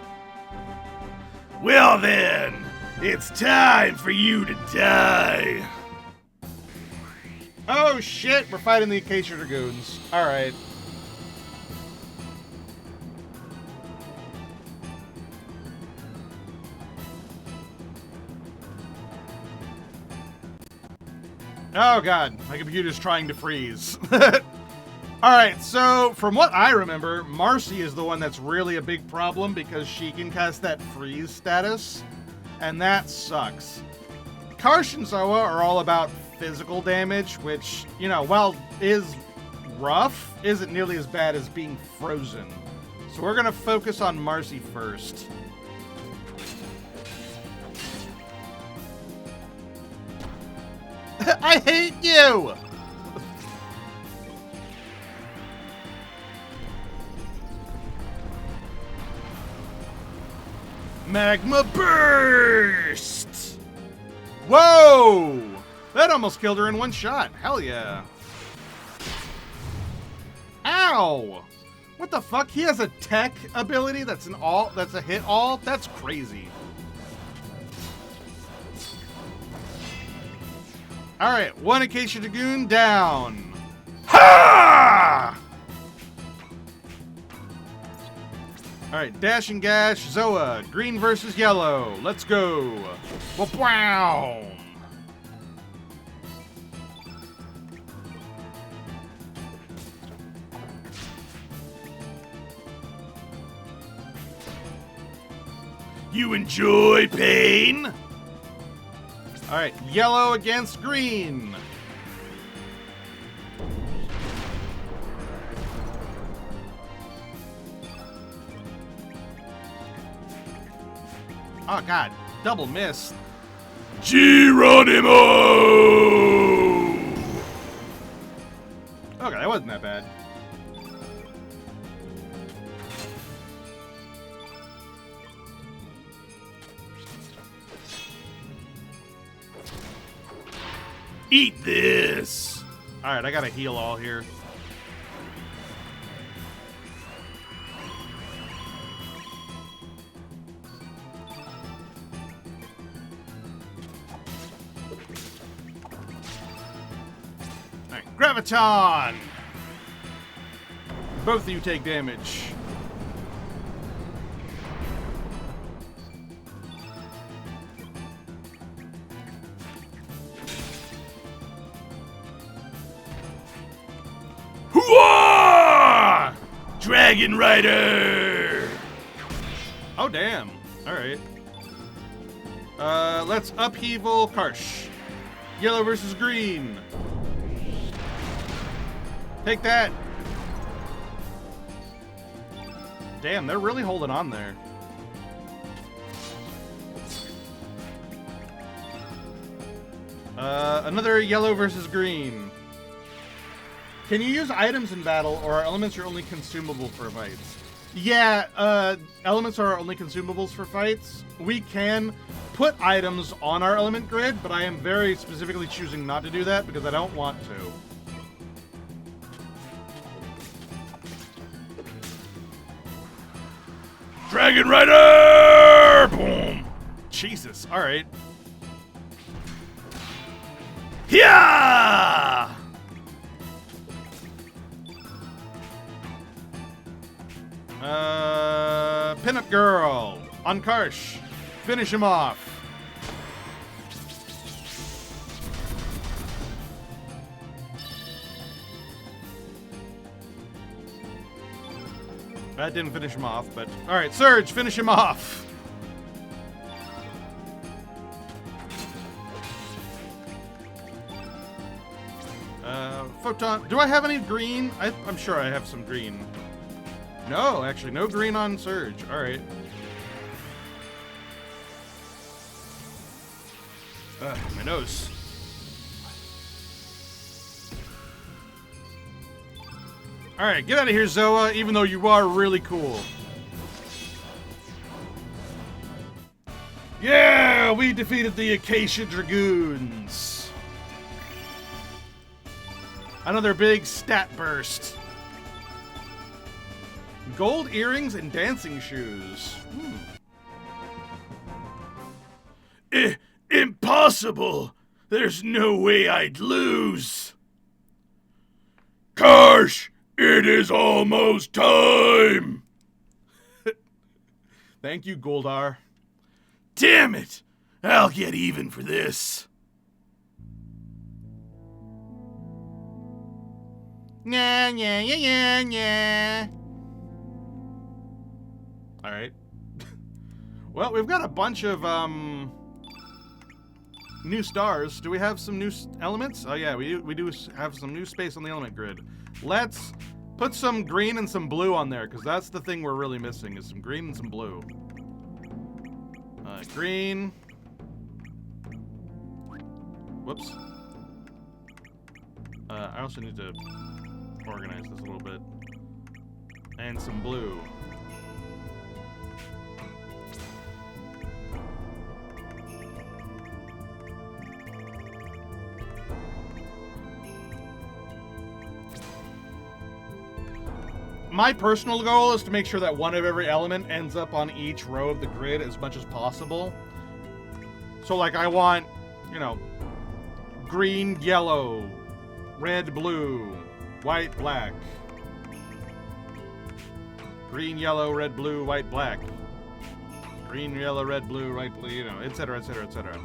Well then, it's time for you to die. Oh shit, we're fighting the Acacia Dragoons. Alright. Oh god, my computer's trying to freeze. Alright, so from what I remember, Marcy is the one that's really a big problem because she can cast that freeze status, and that sucks. Karsh and Zoa are all about physical damage, which, you know, while is rough, isn't nearly as bad as being frozen. So we're gonna focus on Marcy first. I hate you! Magma burst! Whoa! That almost killed her in one shot. Hell yeah. Ow! What the fuck? He has a tech ability that's a hit all? That's crazy. Alright, one Acacia Dragoon down. Ha! Alright, Dash and Gash, Zoa, green versus yellow. Let's go. Wow! You enjoy pain? Alright, yellow against green. Oh god, double miss. Geronimo! Okay, that wasn't that bad. Eat this! Alright, I gotta heal all here. Alright, Graviton! Both of you take damage. Hooah! Dragon Rider! Oh, damn. Alright. Let's upheaval Karsh. Yellow versus green. Take that. Damn, they're really holding on there. Another yellow versus green. Can you use items in battle, or are elements your only consumable for fights? Yeah, elements are our only consumables for fights. We can put items on our element grid, but I am very specifically choosing not to do that because I don't want to. Dragon Rider! Boom! Jesus, alright. Yeah! Pinup Girl on Karsh. Finish him off. That didn't finish him off, but alright, Surge, finish him off. Photon. Do I have any green? I'm sure I have some green. No, actually, no green on Surge. Alright. My nose. Alright, get out of here, Zoa, even though you are really cool. Yeah, we defeated the Acacia Dragoons. Another big stat burst. Gold earrings and dancing shoes. Impossible! There's no way I'd lose! Karsh, it is almost time! Thank you, Goldar. Damn it! I'll get even for this. Nah, yeah, yeah, yeah, yeah. Alright. Well, we've got a bunch of, new stars. Do we have some new elements? Oh yeah, we do have some new space on the element grid. Let's put some green and some blue on there, because that's the thing we're really missing, is some green and some blue. Green. Whoops. I also need to organize this a little bit. And some blue. My personal goal is to make sure that one of every element ends up on each row of the grid as much as possible. So, like, I want, you know, green, yellow, red, blue, white, black. Green, yellow, red, blue, white, black. Green, yellow, red, blue, white, blue, you know, etc., etc., etc.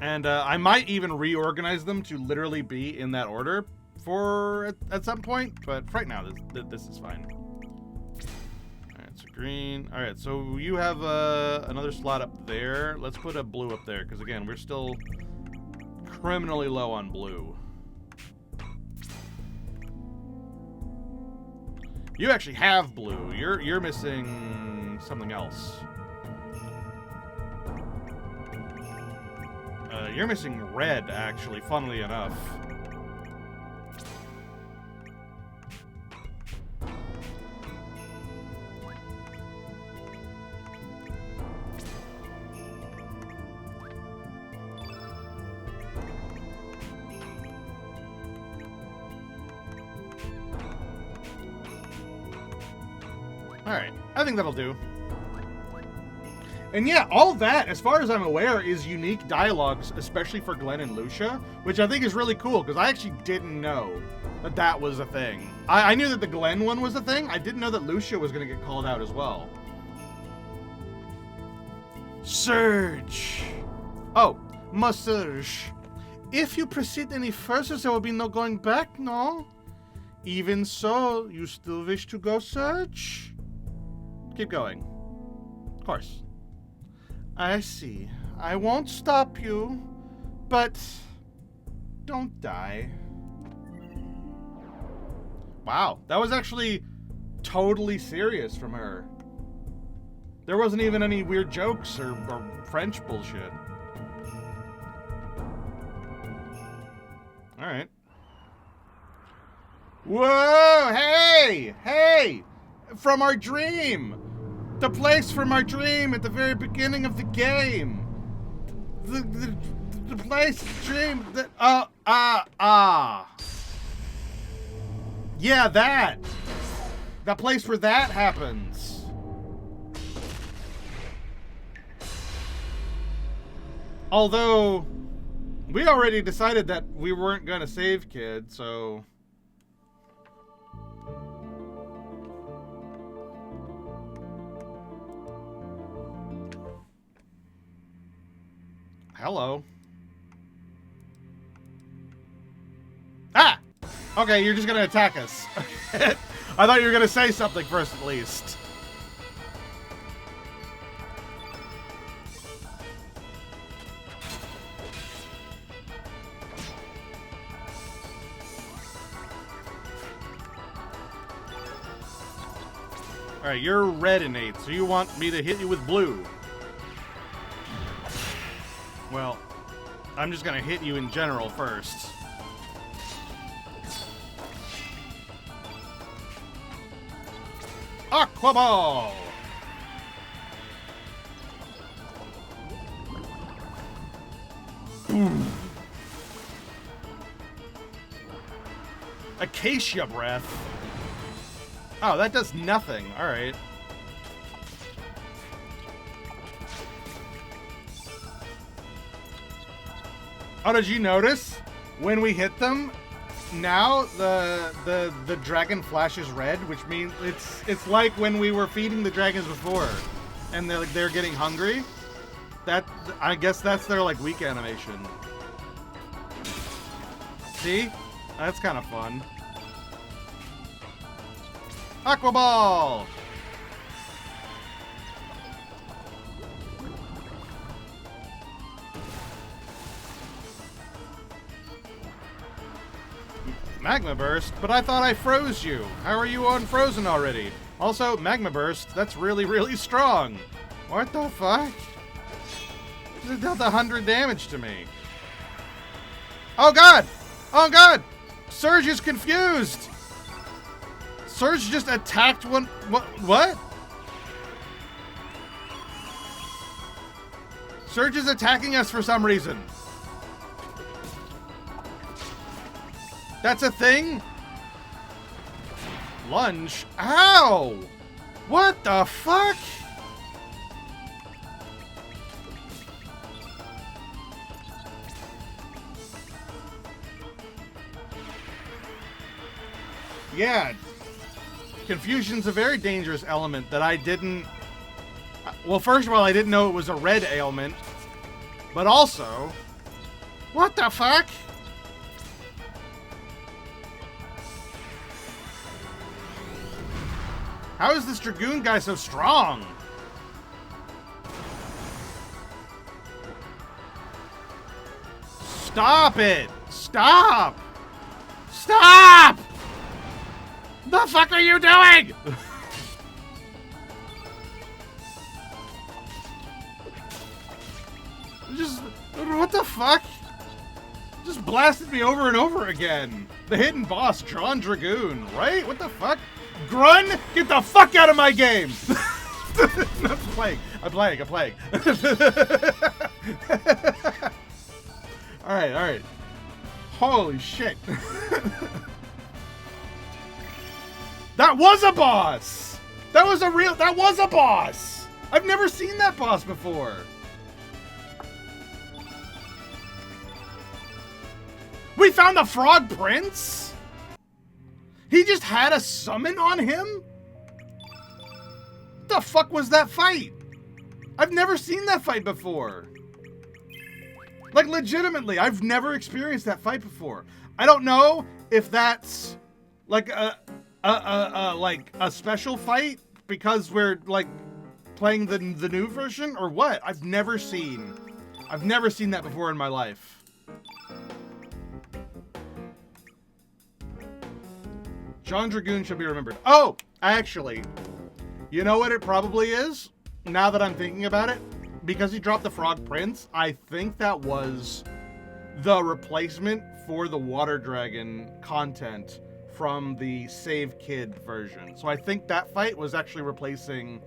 And I might even reorganize them to literally be in that order for at some point, but right now this is fine. Alright, so green. Alright, so you have another slot up there. Let's put a blue up there, because again, we're still criminally low on blue. You actually have blue. You're missing something else. You're missing red, actually, funnily enough. Alright, I think that'll do. And yeah, all that, as far as I'm aware, is unique dialogues, especially for Glenn and Lucia, which I think is really cool, because I actually didn't know that that was a thing. I knew that the Glenn one was a thing. I didn't know that Lucia was going to get called out as well. Surge. Oh, ma Surge. If you proceed any further, there will be no going back, no? Even so, you still wish to go, Surge? Keep going. Of course. I see. I won't stop you, but don't die. Wow, that was actually totally serious from her. There wasn't even any weird jokes or French bullshit. Alright. Whoa! Hey! Hey! From our dream! The place from our dream at the very beginning of the game! The place, the dream, that... Yeah, that! The place where that happens. Although, we already decided that we weren't gonna save Kid, so... Hello. Ah! Okay, you're just gonna attack us. I thought you were gonna say something first, at least. Alright, you're red innate, so you want me to hit you with blue. Well, I'm just gonna hit you in general first. Aqua Ball! Boom. Acacia Breath? Oh, that does nothing. Alright. Oh, did you notice? When we hit them, now the dragon flashes red, which means it's like when we were feeding the dragons before, and they're getting hungry. That, I guess that's their like weak animation. See? That's kind of fun. Aqua Ball! Magma Burst? But I thought I froze you. How are you unfrozen already? Also, Magma Burst, that's really, really strong. What the fuck? It dealt 100 damage to me. Oh god! Oh god! Surge is confused! Surge just attacked one... What? Surge is attacking us for some reason. That's a thing? Lunge? Ow! What the fuck? Yeah. Confusion's a very dangerous element that I didn't... Well, first of all, I didn't know it was a red ailment. But also... What the fuck? How is this Dragoon guy so strong? Stop it! Stop! Stop! The fuck are you doing? Just, what the fuck? Just blasted me over and over again. The hidden boss, Drawn Dragoon, right? What the fuck? Grun, get the fuck out of my game! I'm playing. Alright. Holy shit. That was a boss! That was a boss! I've never seen that boss before. We found the Frog Prince? He just had a summon on him? What the fuck was that fight? I've never seen that fight before. Like, legitimately, I've never experienced that fight before. I don't know if that's like a special fight because we're like playing the new version or what. I've never seen that before in my life. John Dragoon should be remembered. Oh, actually, you know what it probably is? Now that I'm thinking about it, because he dropped the Frog Prince, I think that was the replacement for the Water Dragon content from the Save Kid version. So I think that fight was actually replacing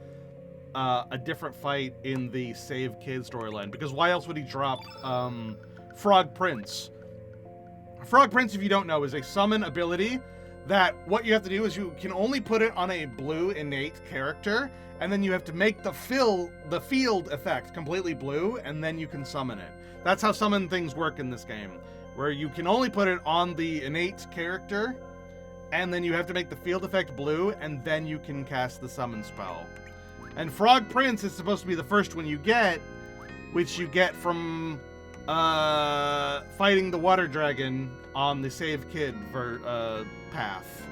a different fight in the Save Kid storyline. Because why else would he drop Frog Prince? Frog Prince, if you don't know, is a summon ability that what you have to do is you can only put it on a blue innate character, and then you have to make the field effect completely blue, and then you can summon it. That's how summon things work in this game, where you can only put it on the innate character, and then you have to make the field effect blue, and then you can cast the summon spell. And Frog Prince is supposed to be the first one you get, which you get from fighting the water dragon on the Save Kid path.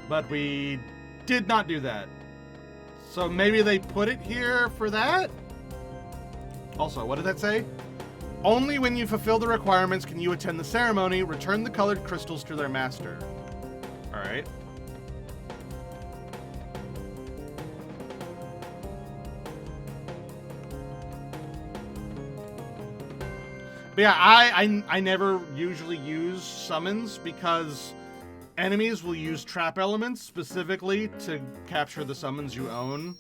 But we did not do that. So maybe they put it here for that? Also, what did that say? Only when you fulfill the requirements can you attend the ceremony. Return the colored crystals to their master. Alright. But yeah, I never usually use summons because enemies will use trap elements specifically to capture the summons you own.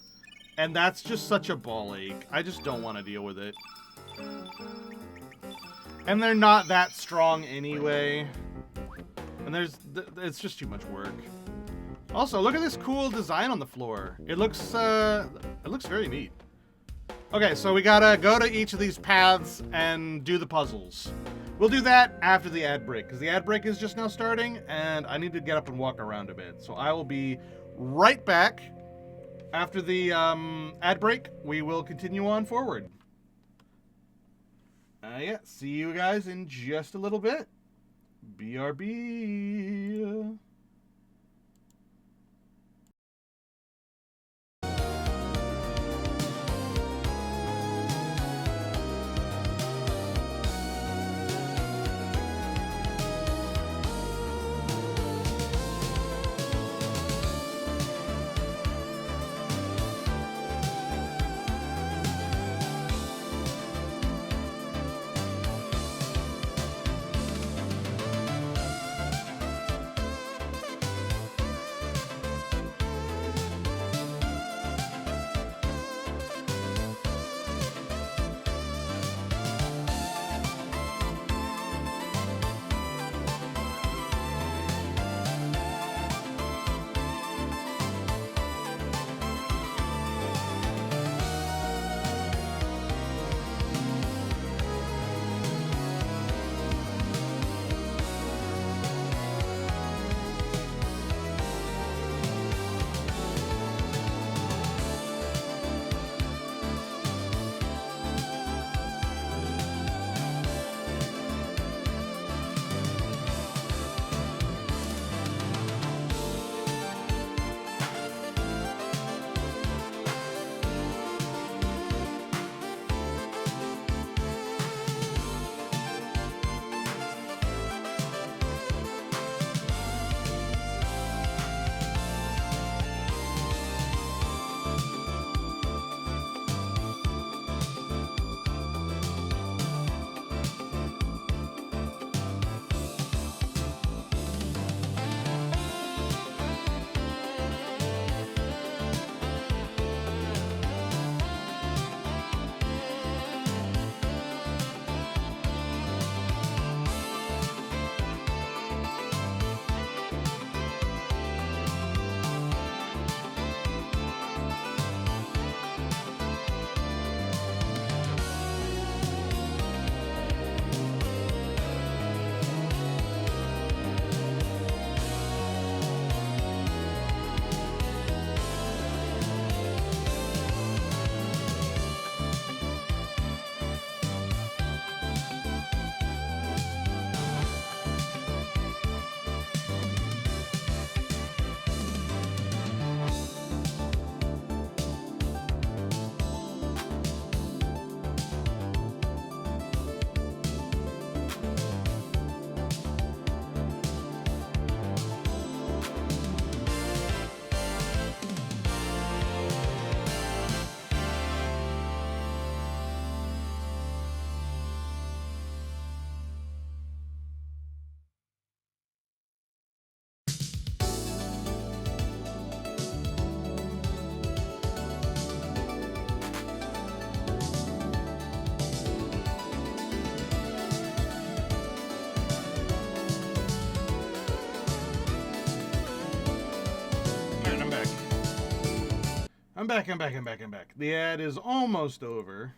And that's just such a ball ache. I just don't want to deal with it. And they're not that strong anyway. And it's just too much work. Also, look at this cool design on the floor. It looks very neat. Okay, so we gotta go to each of these paths and do the puzzles. We'll do that after the ad break, because the ad break is just now starting, and I need to get up and walk around a bit. So I will be right back. After the ad break, we will continue on forward. Yeah, see you guys in just a little bit. BRB. I'm back. The ad is almost over.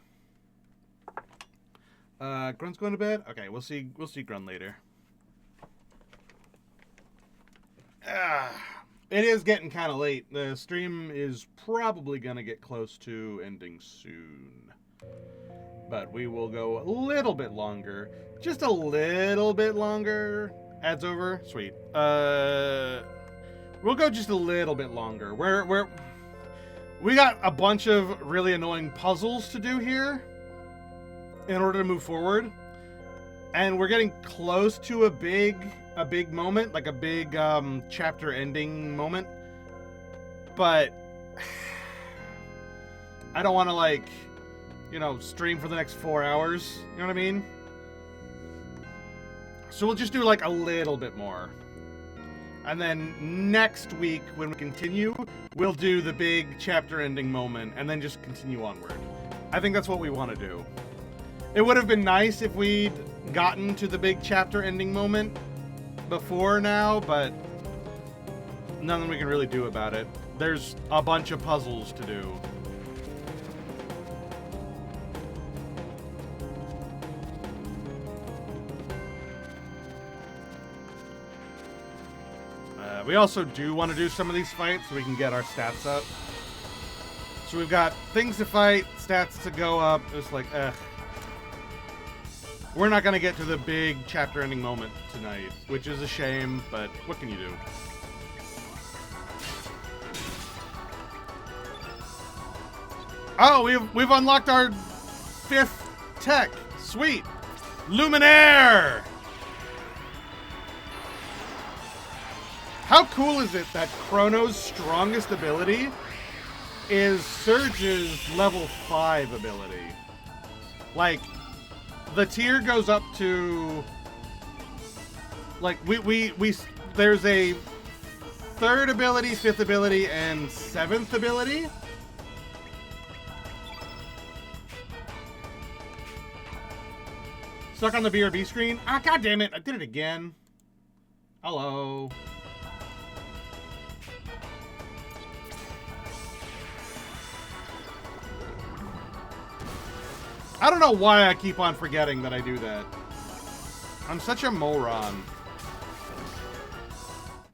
Grunt's going to bed? Okay, we'll see Grunt later. It is getting kind of late. The stream is probably going to get close to ending soon. But we will go a little bit longer. Just a little bit longer. Ad's over? Sweet. We'll go just a little bit longer. We got a bunch of really annoying puzzles to do here in order to move forward. And we're getting close to a big moment, like a big chapter ending moment. But I don't want to, like, you know, stream for the next 4 hours. You know what I mean? So we'll just do like a little bit more. And then next week, when we continue, we'll do the big chapter ending moment and then just continue onward. I think that's what we want to do. It would have been nice if we'd gotten to the big chapter ending moment before now, but nothing we can really do about it. There's a bunch of puzzles to do. We also do want to do some of these fights so we can get our stats up. So we've got things to fight, stats to go up. It's like, we're not going to get to the big chapter ending moment tonight, which is a shame, but what can you do? Oh, we've unlocked our 5th tech. Sweet. Luminaire! How cool is it that Chrono's strongest ability is Surge's level 5 ability? Like, the tier goes up to, like, there's a 3rd ability, 5th ability, and 7th ability. Stuck on the BRB screen? Ah, god damn it, I did it again. Hello. I don't know why I keep on forgetting that I do that. I'm such a moron.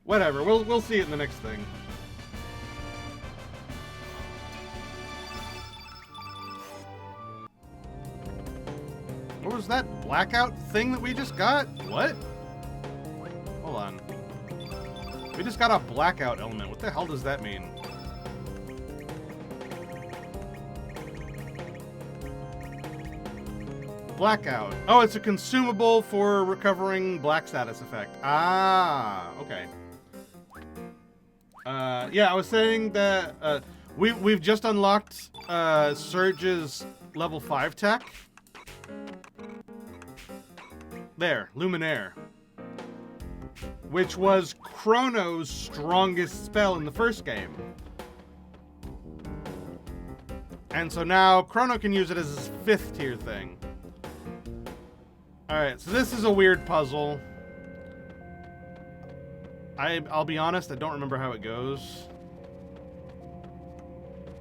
Whatever, we'll see it in the next thing. What was that blackout thing that we just got? What? Hold on. We just got a blackout element. What the hell does that mean? Blackout. Oh, it's a consumable for recovering black status effect. Ah, okay. Yeah, I was saying that we've just unlocked Surge's level 5 tech. There, Luminaire. Which was Chrono's strongest spell in the first game. And so now Chrono can use it as his 5th tier thing. Alright, so this is a weird puzzle. I'll be honest, I don't remember how it goes.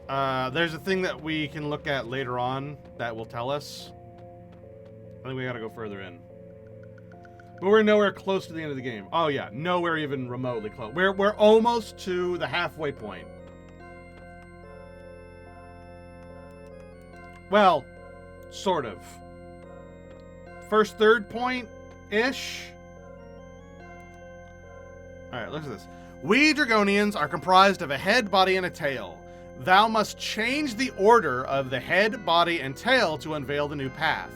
There's a thing that we can look at later on that will tell us. I think we gotta go further in. But we're nowhere close to the end of the game. Oh yeah, nowhere even remotely close. We're almost to the halfway point. Well, sort of. First third point-ish. Alright, look at this. We Dragonians are comprised of a head, body, and a tail. Thou must change the order of the head, body, and tail to unveil the new path.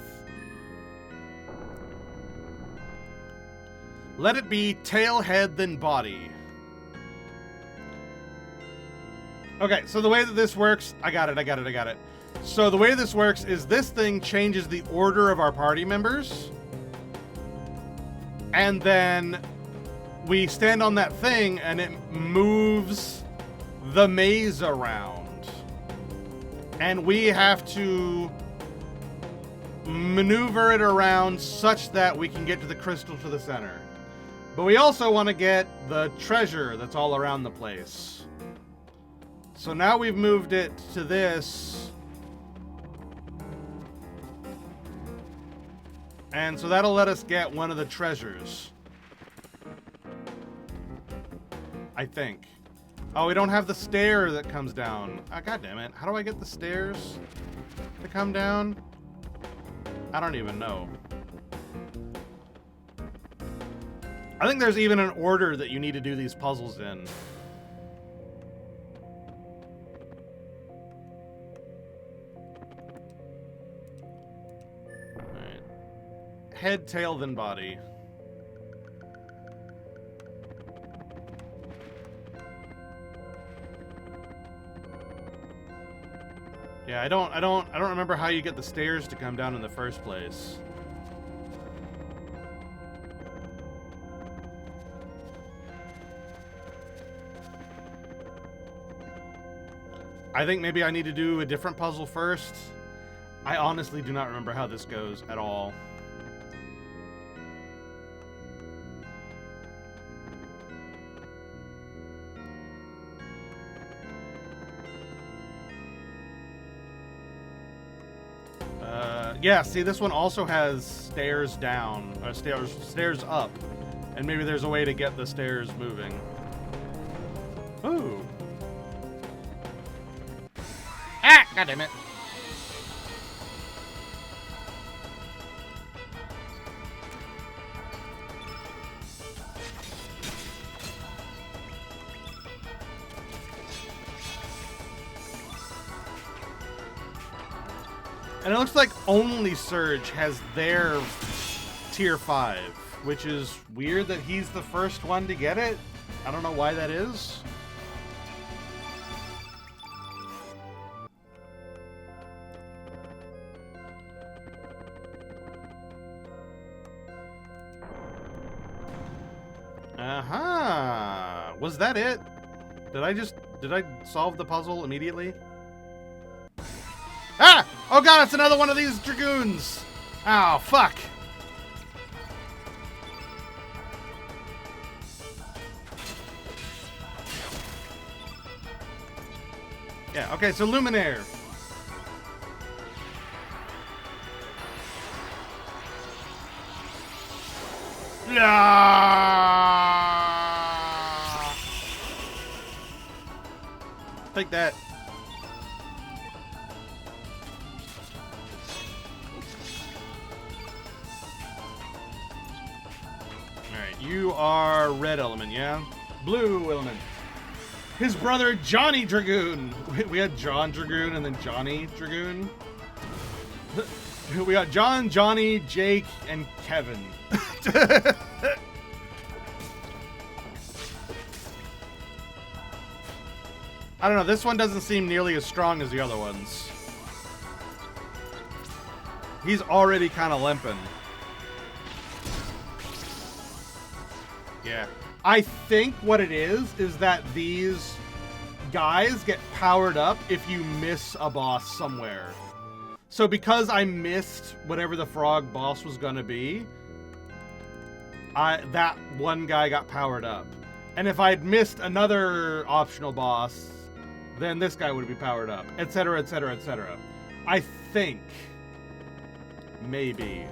Let it be tail, head, then body. Okay, so the way that this works... I got it. So the way this works is this thing changes the order of our party members. And then we stand on that thing and it moves the maze around. And we have to maneuver it around such that we can get to the crystal to the center. But we also want to get the treasure that's all around the place. So now we've moved it to this. And so that'll let us get one of the treasures. I think. Oh, we don't have the stair that comes down. Ah, God damn it. How do I get the stairs to come down? I don't even know. I think there's even an order that you need to do these puzzles in. Alright. Head, tail, then body. Yeah, I don't remember how you get the stairs to come down in the first place. I think maybe I need to do a different puzzle first. I honestly do not remember how this goes at all. Yeah, see, this one also has stairs down, or stairs up. And maybe there's a way to get the stairs moving. Ooh. Ah! God damn it. And it looks like only Surge has their tier 5, which is weird that he's the first one to get it. I don't know why that is. Aha! Was that it? Did I solve the puzzle immediately? Ah! Oh god, it's another one of these dragoons! Oh, fuck! Yeah, okay, so Luminaire. Yeah! Take that. Alright, you are red element, yeah? Blue element. His brother, Johnny Dragoon. We had John Dragoon and then Johnny Dragoon. We got John, Johnny, Jake, and Kevin. I don't know, this one doesn't seem nearly as strong as the other ones. He's already kind of limping. Yeah. I think what it is that these guys get powered up if you miss a boss somewhere. So because I missed whatever the frog boss was gonna be, that one guy got powered up. And if I'd missed another optional boss, then this guy would be powered up, etc., etc., etc. I think. Maybe.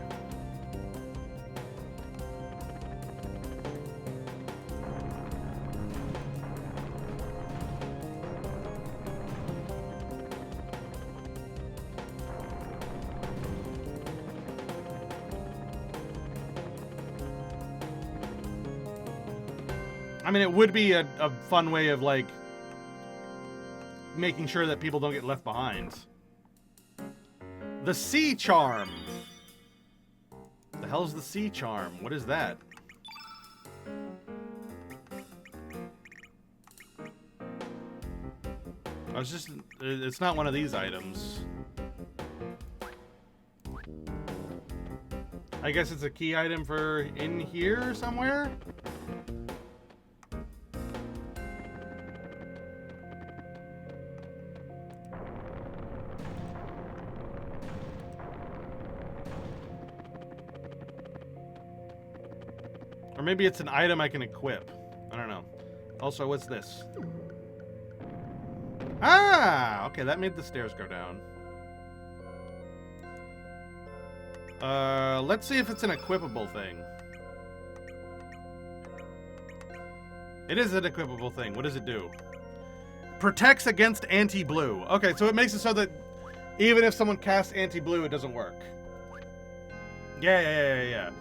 I mean, it would be a fun way of, like, making sure that people don't get left behind. The Sea Charm. The hell's the Sea Charm? What is that? I was just... It's not one of these items. I guess it's a key item for in here somewhere? Or maybe it's an item I can equip. I don't know. Also, what's this? Ah, okay, that made the stairs go down. Let's see if it's an equipable thing. It is an equipable thing. What does it do? Protects against anti-blue. Okay, so it makes it so that even if someone casts anti-blue, it doesn't work. Yeah.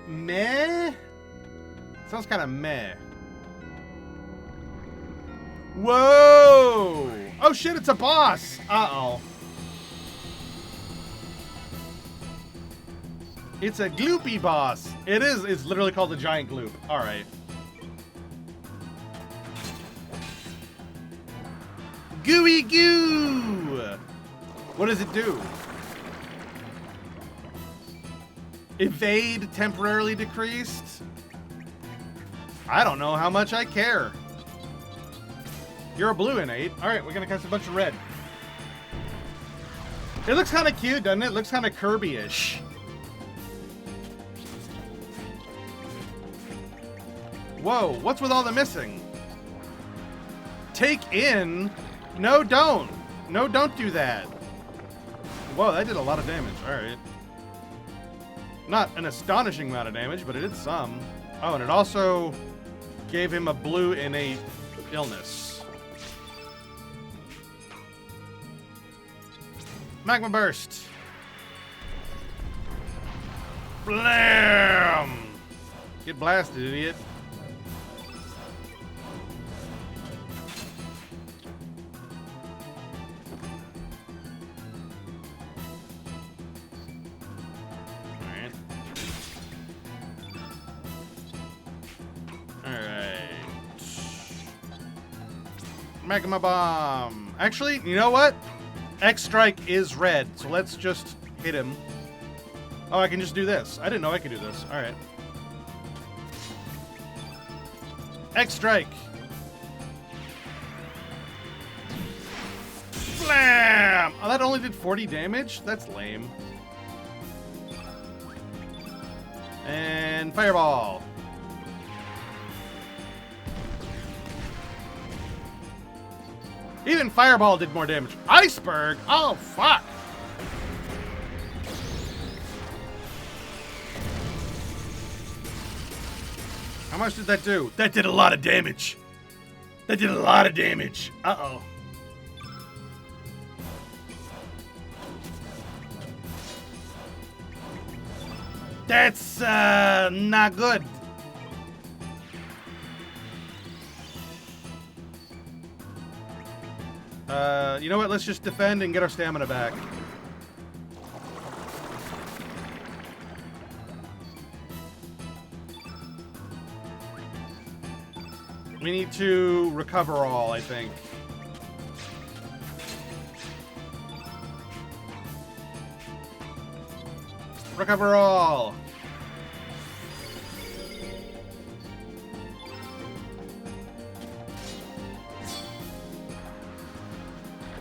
Meh? Sounds kind of meh. Whoa! Oh shit, it's a boss! Uh-oh. It's a gloopy boss. It is. It's literally called the giant gloop. Alright. Gooey goo! What does it do? Evade temporarily decreased? I don't know how much I care. You're a blue innate. Alright, we're gonna cast a bunch of red. It looks kind of cute, doesn't it? It looks kind of Kirby-ish. Whoa, what's with all the missing? Take in? No, don't. No, don't do that. Whoa, that did a lot of damage. Alright. Not an astonishing amount of damage, but it did some. Oh, and it also gave him a blue innate illness. Magma Burst. Blam! Get blasted, idiot. Magma Bomb. Actually, you know what? X-Strike is red, so let's just hit him. Oh, I can just do this. I didn't know I could do this. Alright. X-Strike. Blam! Oh, that only did 40 damage? That's lame. And Fireball. Even Fireball did more damage. Iceberg? Oh, fuck. How much did that do? That did a lot of damage. That did a lot of damage. Uh-oh. That's, not good. You know what? Let's just defend and get our stamina back. We need to recover all, I think. Recover all.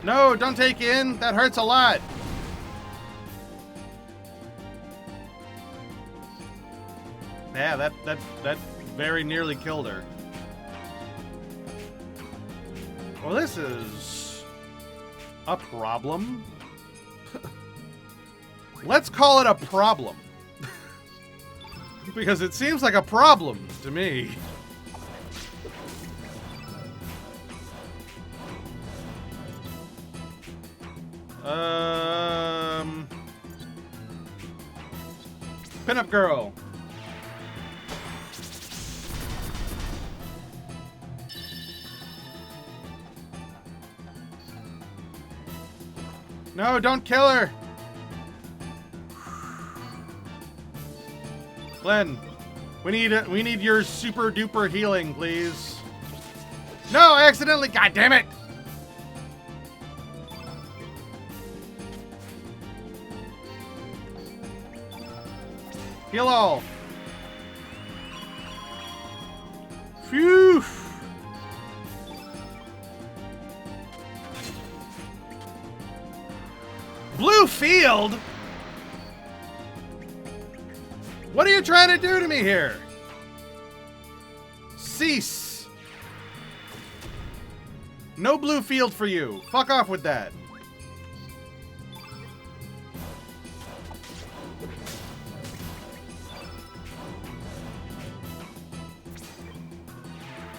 No, don't take in. That hurts a lot. Yeah, that very nearly killed her. Well, this is a problem. Let's call it a problem. Because it seems like a problem to me. Pinup girl. No, don't kill her. Glenn, we need your super duper healing, please. No, I accidentally. God damn it. Heal all. Phew. Blue field? What are you trying to do to me here? Cease. No blue field for you. Fuck off with that.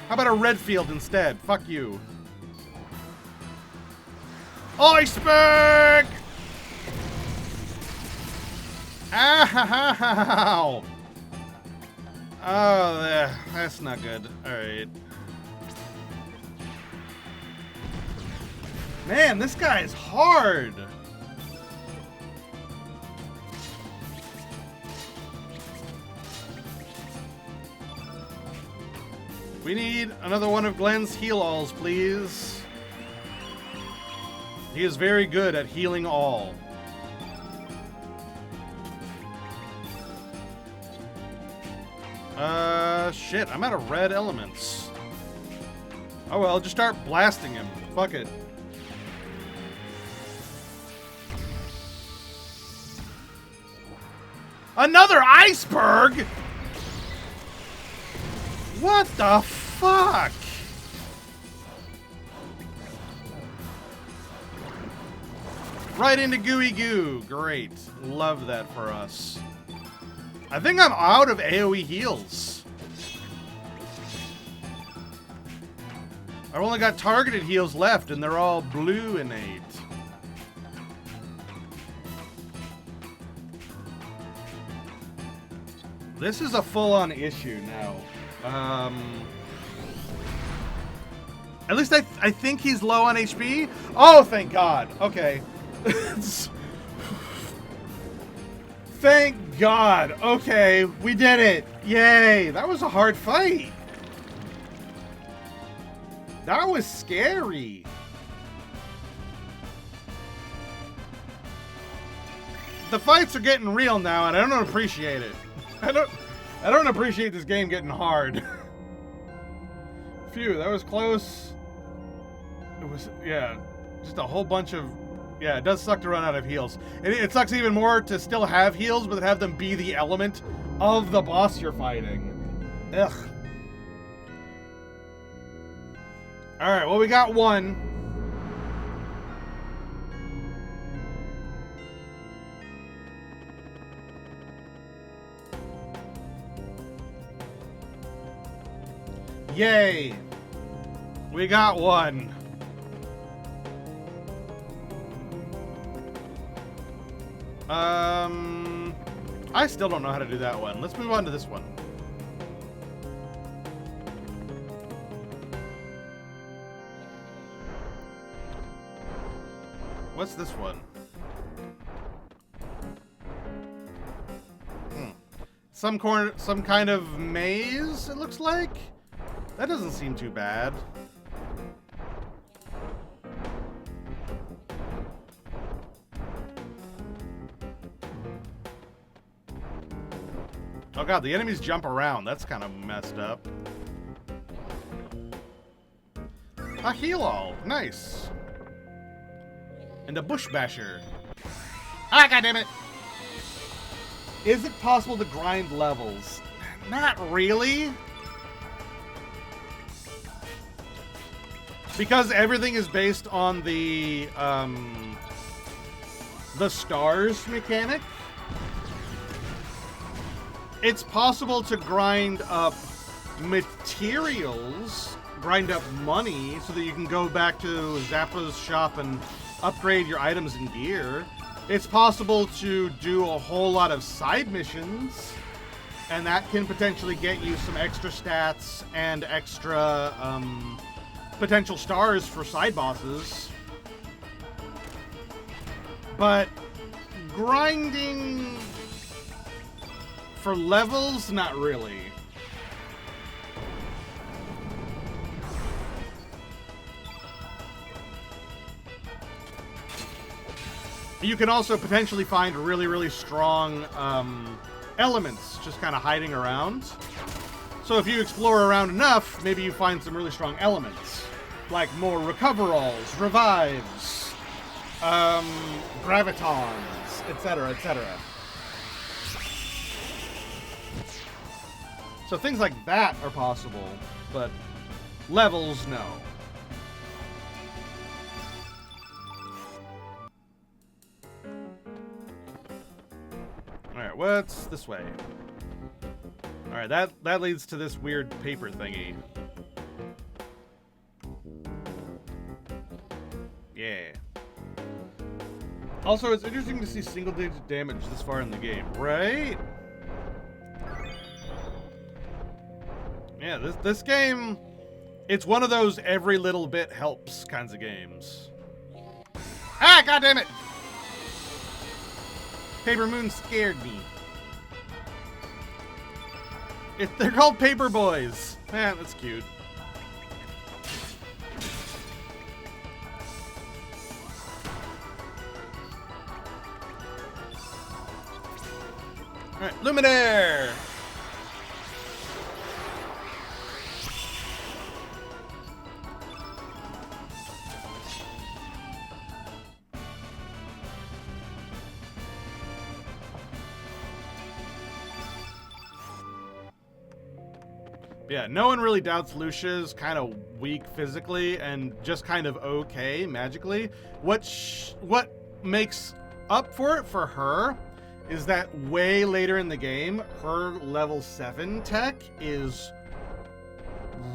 How about a red field instead? Fuck you. Iceberg! Ow! Oh, that's not good. Alright. Man, this guy is hard. We need another one of Glenn's heal-alls, please. He is very good at healing all. Shit, I'm out of red elements. Oh well, just start blasting him. Fuck it. Another iceberg? What the fuck? Right into gooey goo. Great. Love that for us. I think I'm out of AoE heals. I've only got targeted heals left, and they're all blue innate. This is a full-on issue now. At least I think he's low on HP. Oh, thank God. Okay. Thank God. Okay, we did it. Yay. That was a hard fight. That was scary. The fights are getting real now, and I don't appreciate it. I don't appreciate this game getting hard. Phew, that was close. It was, yeah, just a whole bunch of, yeah, it does suck to run out of heals. It sucks even more to still have heals, but have them be the element of the boss you're fighting. Ugh. Alright, well, we got one. Yay! We got one. I still don't know how to do that one. Let's move on to this one. What's this one? Some kind of maze, it looks like? That doesn't seem too bad. Oh god, the enemies jump around. That's kind of messed up. A heal-all. Nice. And a bush basher. Ah, goddammit! Is it possible to grind levels? Not really. Because everything is based on the stars mechanic. It's possible to grind up materials, grind up money, so that you can go back to Zappa's shop and upgrade your items and gear. It's possible to do a whole lot of side missions, and that can potentially get you some extra stats and extra potential stars for side bosses. But grinding for levels, not really. You can also potentially find really, really strong elements just kind of hiding around. So if you explore around enough, maybe you find some really strong elements. Like more recoveralls, revives, gravitons, etc., etc. So things like that are possible, but levels, no. Alright, what's this way? Alright, that leads to this weird paper thingy. Yeah. Also, it's interesting to see single-digit damage this far in the game, right? Yeah, this game, it's one of those every little bit helps kinds of games. Ah, goddammit! Paper Moon scared me. They're called Paper Boys. Man, that's cute. Alright, Luminaire! Yeah, no one really doubts Lucia's kind of weak physically and just kind of okay magically. What makes up for it for her is that way later in the game, her level 7 tech is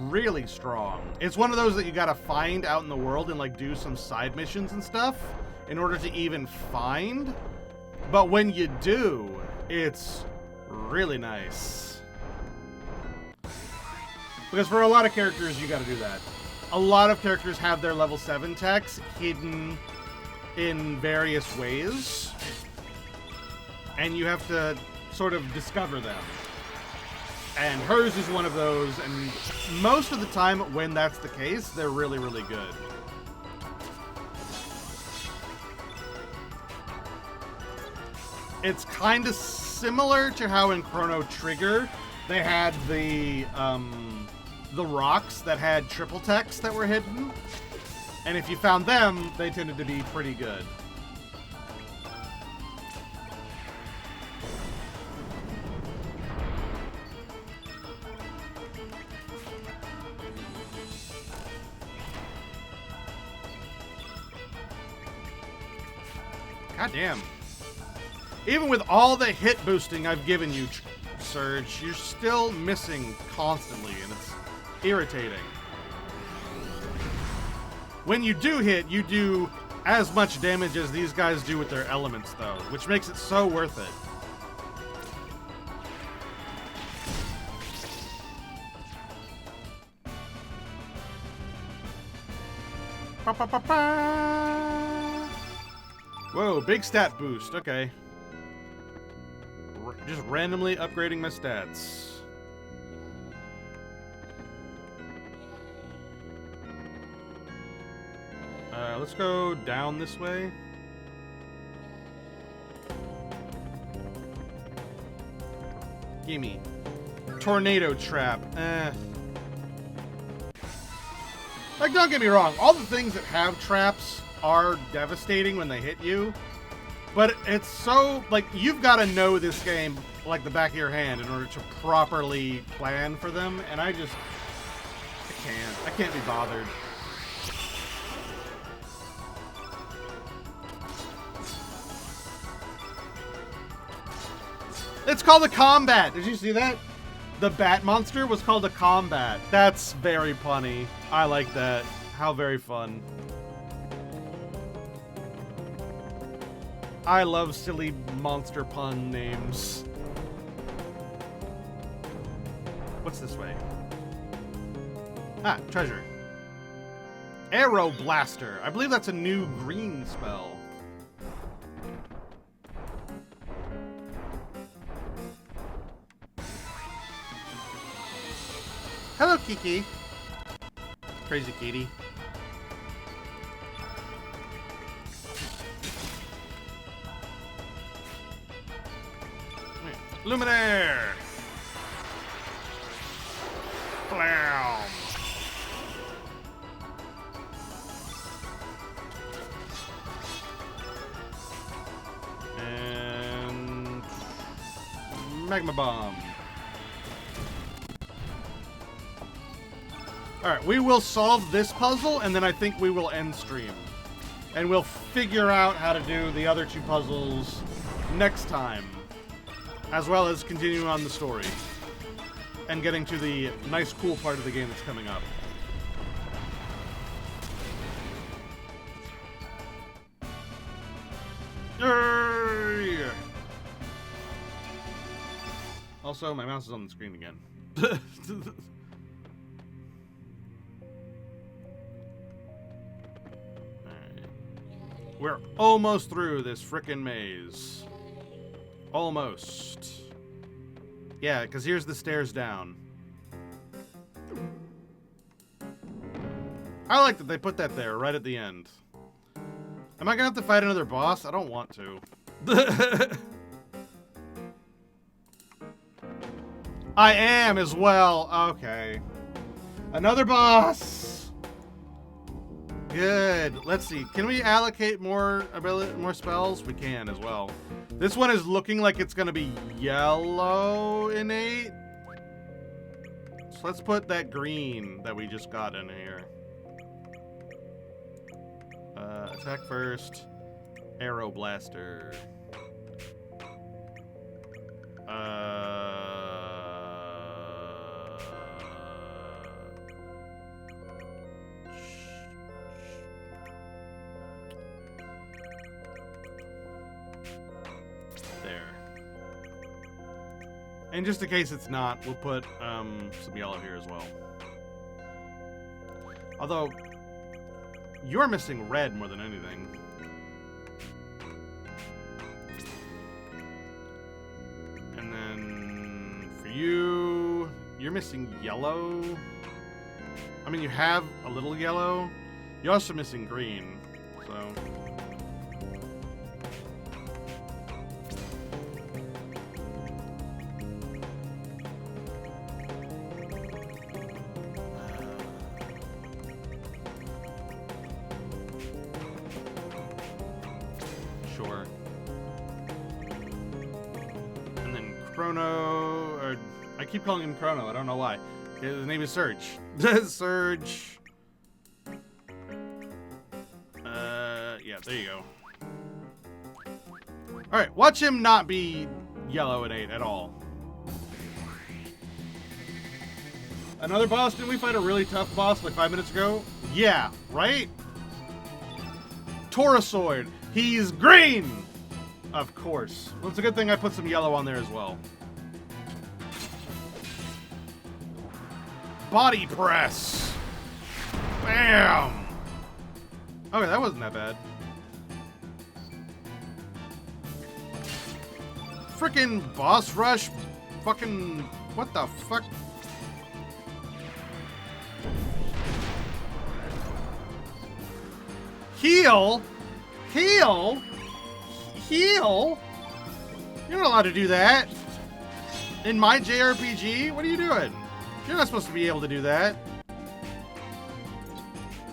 really strong. It's one of those that you gotta find out in the world and like do some side missions and stuff in order to even find. But when you do, it's really nice. Because for a lot of characters, you gotta do that. A lot of characters have their level 7 techs hidden in various ways. And you have to sort of discover them. And hers is one of those, and most of the time when that's the case, they're really, really good. It's kind of similar to how in Chrono Trigger, they had the rocks that had triple techs that were hidden. And if you found them, they tended to be pretty good. God damn. Even with all the hit boosting I've given you, Surge, you're still missing constantly, and it's irritating. When you do hit, you do as much damage as these guys do with their elements, though, which makes it so worth it. Ba, ba, ba, ba. Whoa, big stat boost. Okay. Just randomly upgrading my stats. Let's go down this way. Gimme. Tornado trap. Like, don't get me wrong. All the things that have traps are devastating when they hit you. But it's so, like, you've got to know this game like the back of your hand in order to properly plan for them. And I can't be bothered. It's called a combat. Did you see that? The bat monster was called a combat. That's very punny. I like that. How very fun. I love silly monster pun names. What's this way? Ah, treasure. Arrow Blaster. I believe that's a new green spell. Hello, Kiki. Crazy kitty. Luminaire! Blam! And Magma Bomb. Alright, we will solve this puzzle, and then I think we will end stream. And we'll figure out how to do the other two puzzles next time. as well as continuing on the story and getting to the nice, cool part of the game that's coming up. Yay! Also, my mouse is on the screen again. We're almost through this frickin' maze. Almost. Yeah, because here's the stairs down. I like that they put that there, right at the end. Am I gonna have to fight another boss? I don't want to. I am as well. Okay. Another boss! Good. Let's see. Can we allocate more spells? We can as well. This one is looking like it's gonna be yellow innate. So let's put that green that we just got in here. Attack first. Arrow blaster. There. And just in case it's not, we'll put some yellow here as well. Although, you're missing red more than anything. And then for you, you're missing yellow. I mean, you have a little yellow. You're also missing green, so. Sure. And then Chrono, or I keep calling him Chrono, I don't know why. His name is Surge. Surge. Yeah, there you go. Alright, watch him not be yellow at 8 at all. Another boss? Didn't we fight a really tough boss like 5 minutes ago? Yeah, right? Taurosoid. He's green! Of course. Well, it's a good thing I put some yellow on there as well. Body press! Bam! Okay, that wasn't that bad. Frickin' boss rush. Fucking... What the fuck? Heal? Heal? Heal? You're not allowed to do that. In my JRPG? What are you doing? You're not supposed to be able to do that.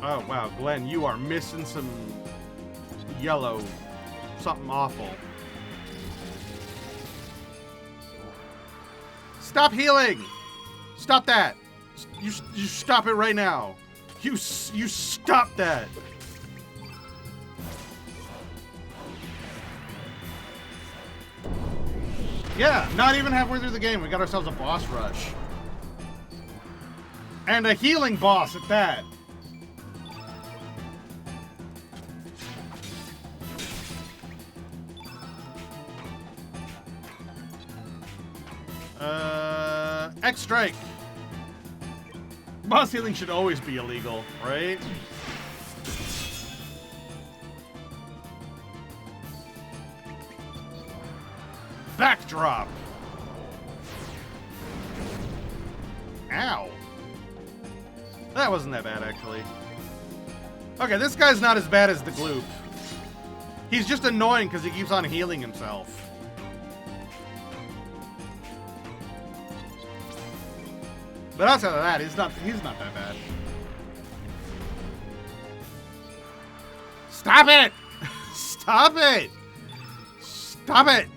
Oh, wow. Glenn, you are missing some yellow. Something awful. Stop healing! Stop that! You stop it right now. You stop that. Yeah, not even halfway through the game, we got ourselves a boss rush. And a healing boss at that. X-Strike. Boss healing should always be illegal, right? Backdrop. Ow. That wasn't that bad, actually. Okay, this guy's not as bad as the Gloop. He's just annoying because he keeps on healing himself. But outside of that, he's not that bad. Stop it! Stop it! Stop it!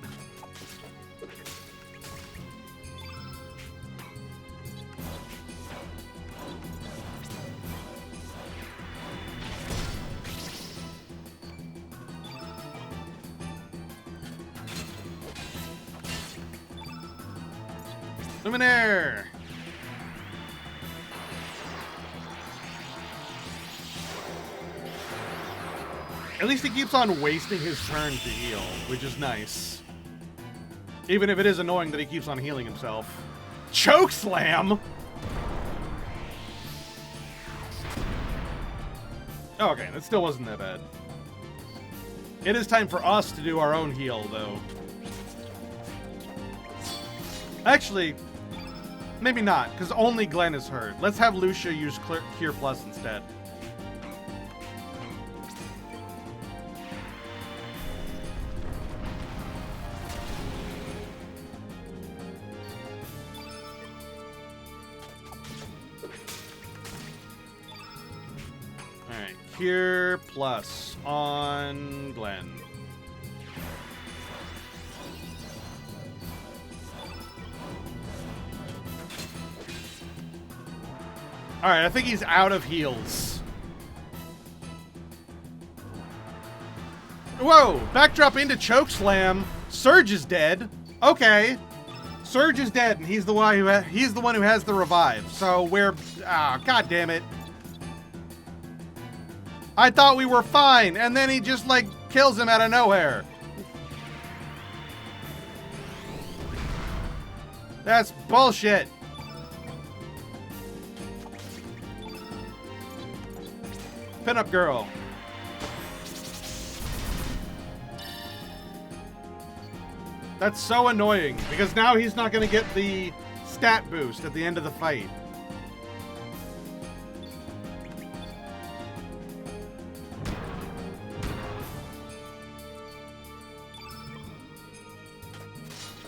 Luminaire! At least he keeps on wasting his turn to heal, which is nice. Even if it is annoying that he keeps on healing himself. Choke slam! Oh, okay, that still wasn't that bad. It is time for us to do our own heal, though. Actually, maybe not, because only Glenn is hurt. Let's have Lucia use Cure Plus instead. Alright, Cure Plus on Glenn. Alright, I think he's out of heals. Whoa! Backdrop into Chokeslam. Surge is dead. Okay. Surge is dead, and he's the one who has the revive. So we're... Ah, god damn it. I thought we were fine, and then he just, like, kills him out of nowhere. That's bullshit. Pinup girl. That's so annoying, because now he's not going to get the stat boost at the end of the fight.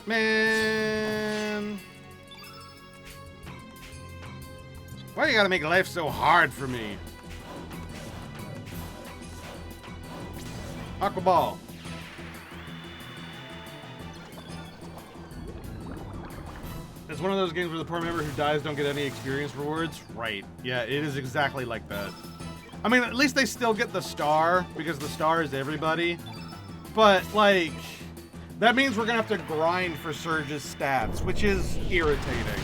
Man. Why you gotta make life so hard for me? Aqua Ball. It's one of those games where the poor member who dies don't get any experience rewards. Right. Yeah, it is exactly like that. I mean, at least they still get the star, because the star is everybody. But, like, that means we're gonna have to grind for Surge's stats, which is irritating.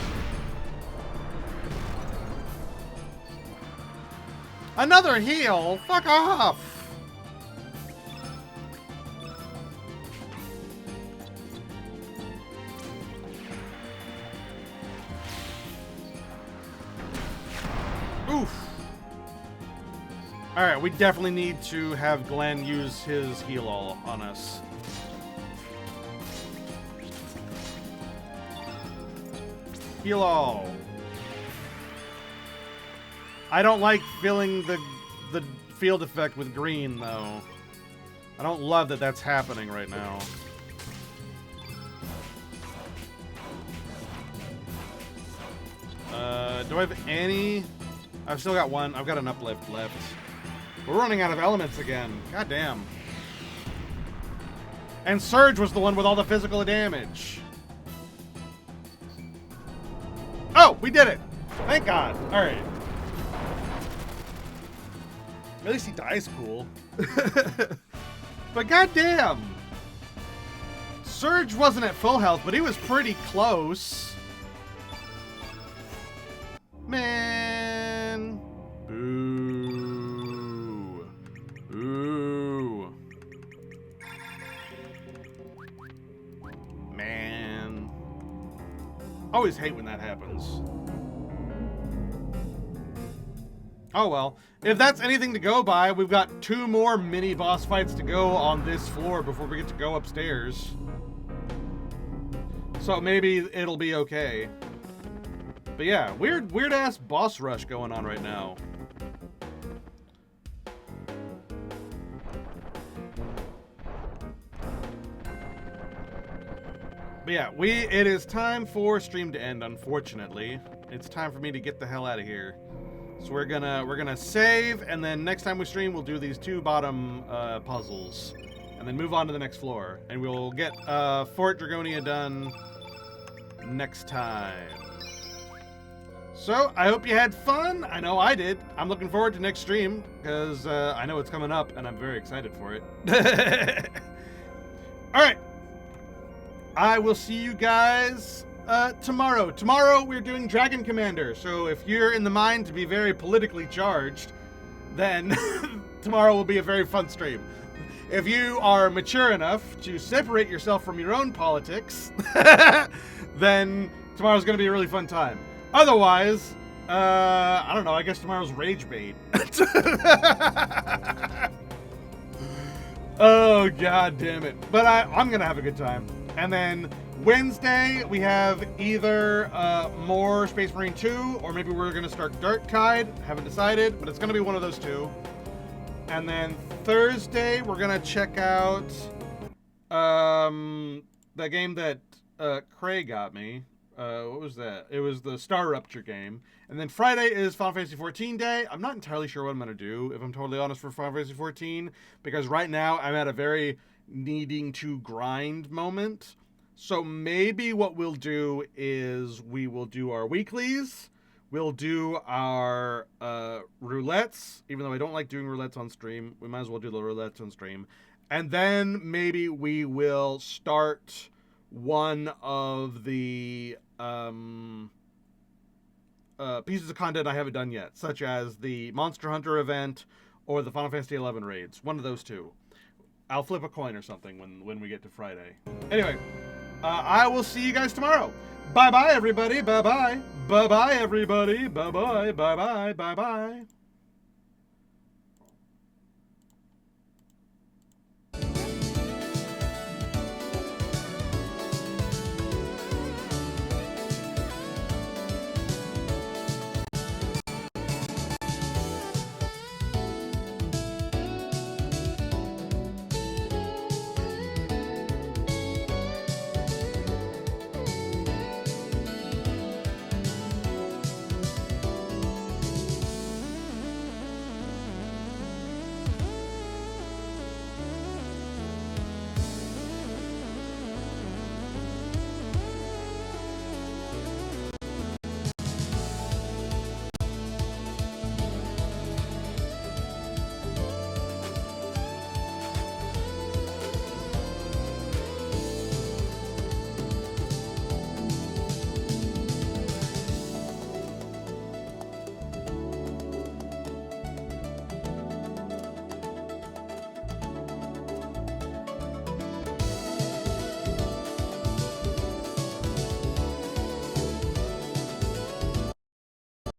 Another heal? Fuck off! Oof. Alright, we definitely need to have Glenn use his heal all on us. Heal all. I don't like filling the field effect with green, though. I don't love that that's happening right now. Do I have any? I've still got one. I've got an uplift left. We're running out of elements again. God damn. And Surge was the one with all the physical damage. Oh, we did it. Thank God. All right. At least he dies cool. But goddamn. Surge wasn't at full health, but he was pretty close. Man. Boo. Boo. Man. Always hate when that happens. Oh well. If that's anything to go by, we've got 2 more mini boss fights to go on this floor before we get to go upstairs. So maybe it'll be okay. But yeah, weird ass boss rush going on right now. But yeah, it is time for stream to end, unfortunately. It's time for me to get the hell out of here. So we're gonna save, and then next time we stream, we'll do these 2 bottom puzzles, and then move on to the next floor, and we'll get Fort Dragonia done next time. So I hope you had fun. I know I did. I'm looking forward to next stream because I know it's coming up, and I'm very excited for it. All right. I will see you guys tomorrow. Tomorrow we're doing Dragon Commander. So if you're in the mind to be very politically charged, then tomorrow will be a very fun stream. If you are mature enough to separate yourself from your own politics, then tomorrow's going to be a really fun time. Otherwise, I don't know, I guess tomorrow's Rage Bait. Oh, god damn it. But I'm going to have a good time. And then Wednesday, we have either more Space Marine 2, or maybe we're going to start Dark Tide. Haven't decided, but it's going to be one of those two. And then Thursday, we're going to check out the game that Cray got me. What was that? It was the Star Rupture game. And then Friday is Final Fantasy 14 day. I'm not entirely sure what I'm going to do, if I'm totally honest, for Final Fantasy 14. Because right now, I'm at a very needing to grind moment. So maybe what we'll do is we will do our weeklies. We'll do our roulettes, even though I don't like doing roulettes on stream. We might as well do the roulettes on stream. And then maybe we will start one of the pieces of content I haven't done yet, such as the Monster Hunter event or the Final Fantasy XI raids. One of those two. I'll flip a coin or something when we get to Friday. Anyway, I will see you guys tomorrow. Bye-bye, everybody. Bye-bye. Bye-bye, everybody. Bye-bye. Bye-bye. Bye-bye.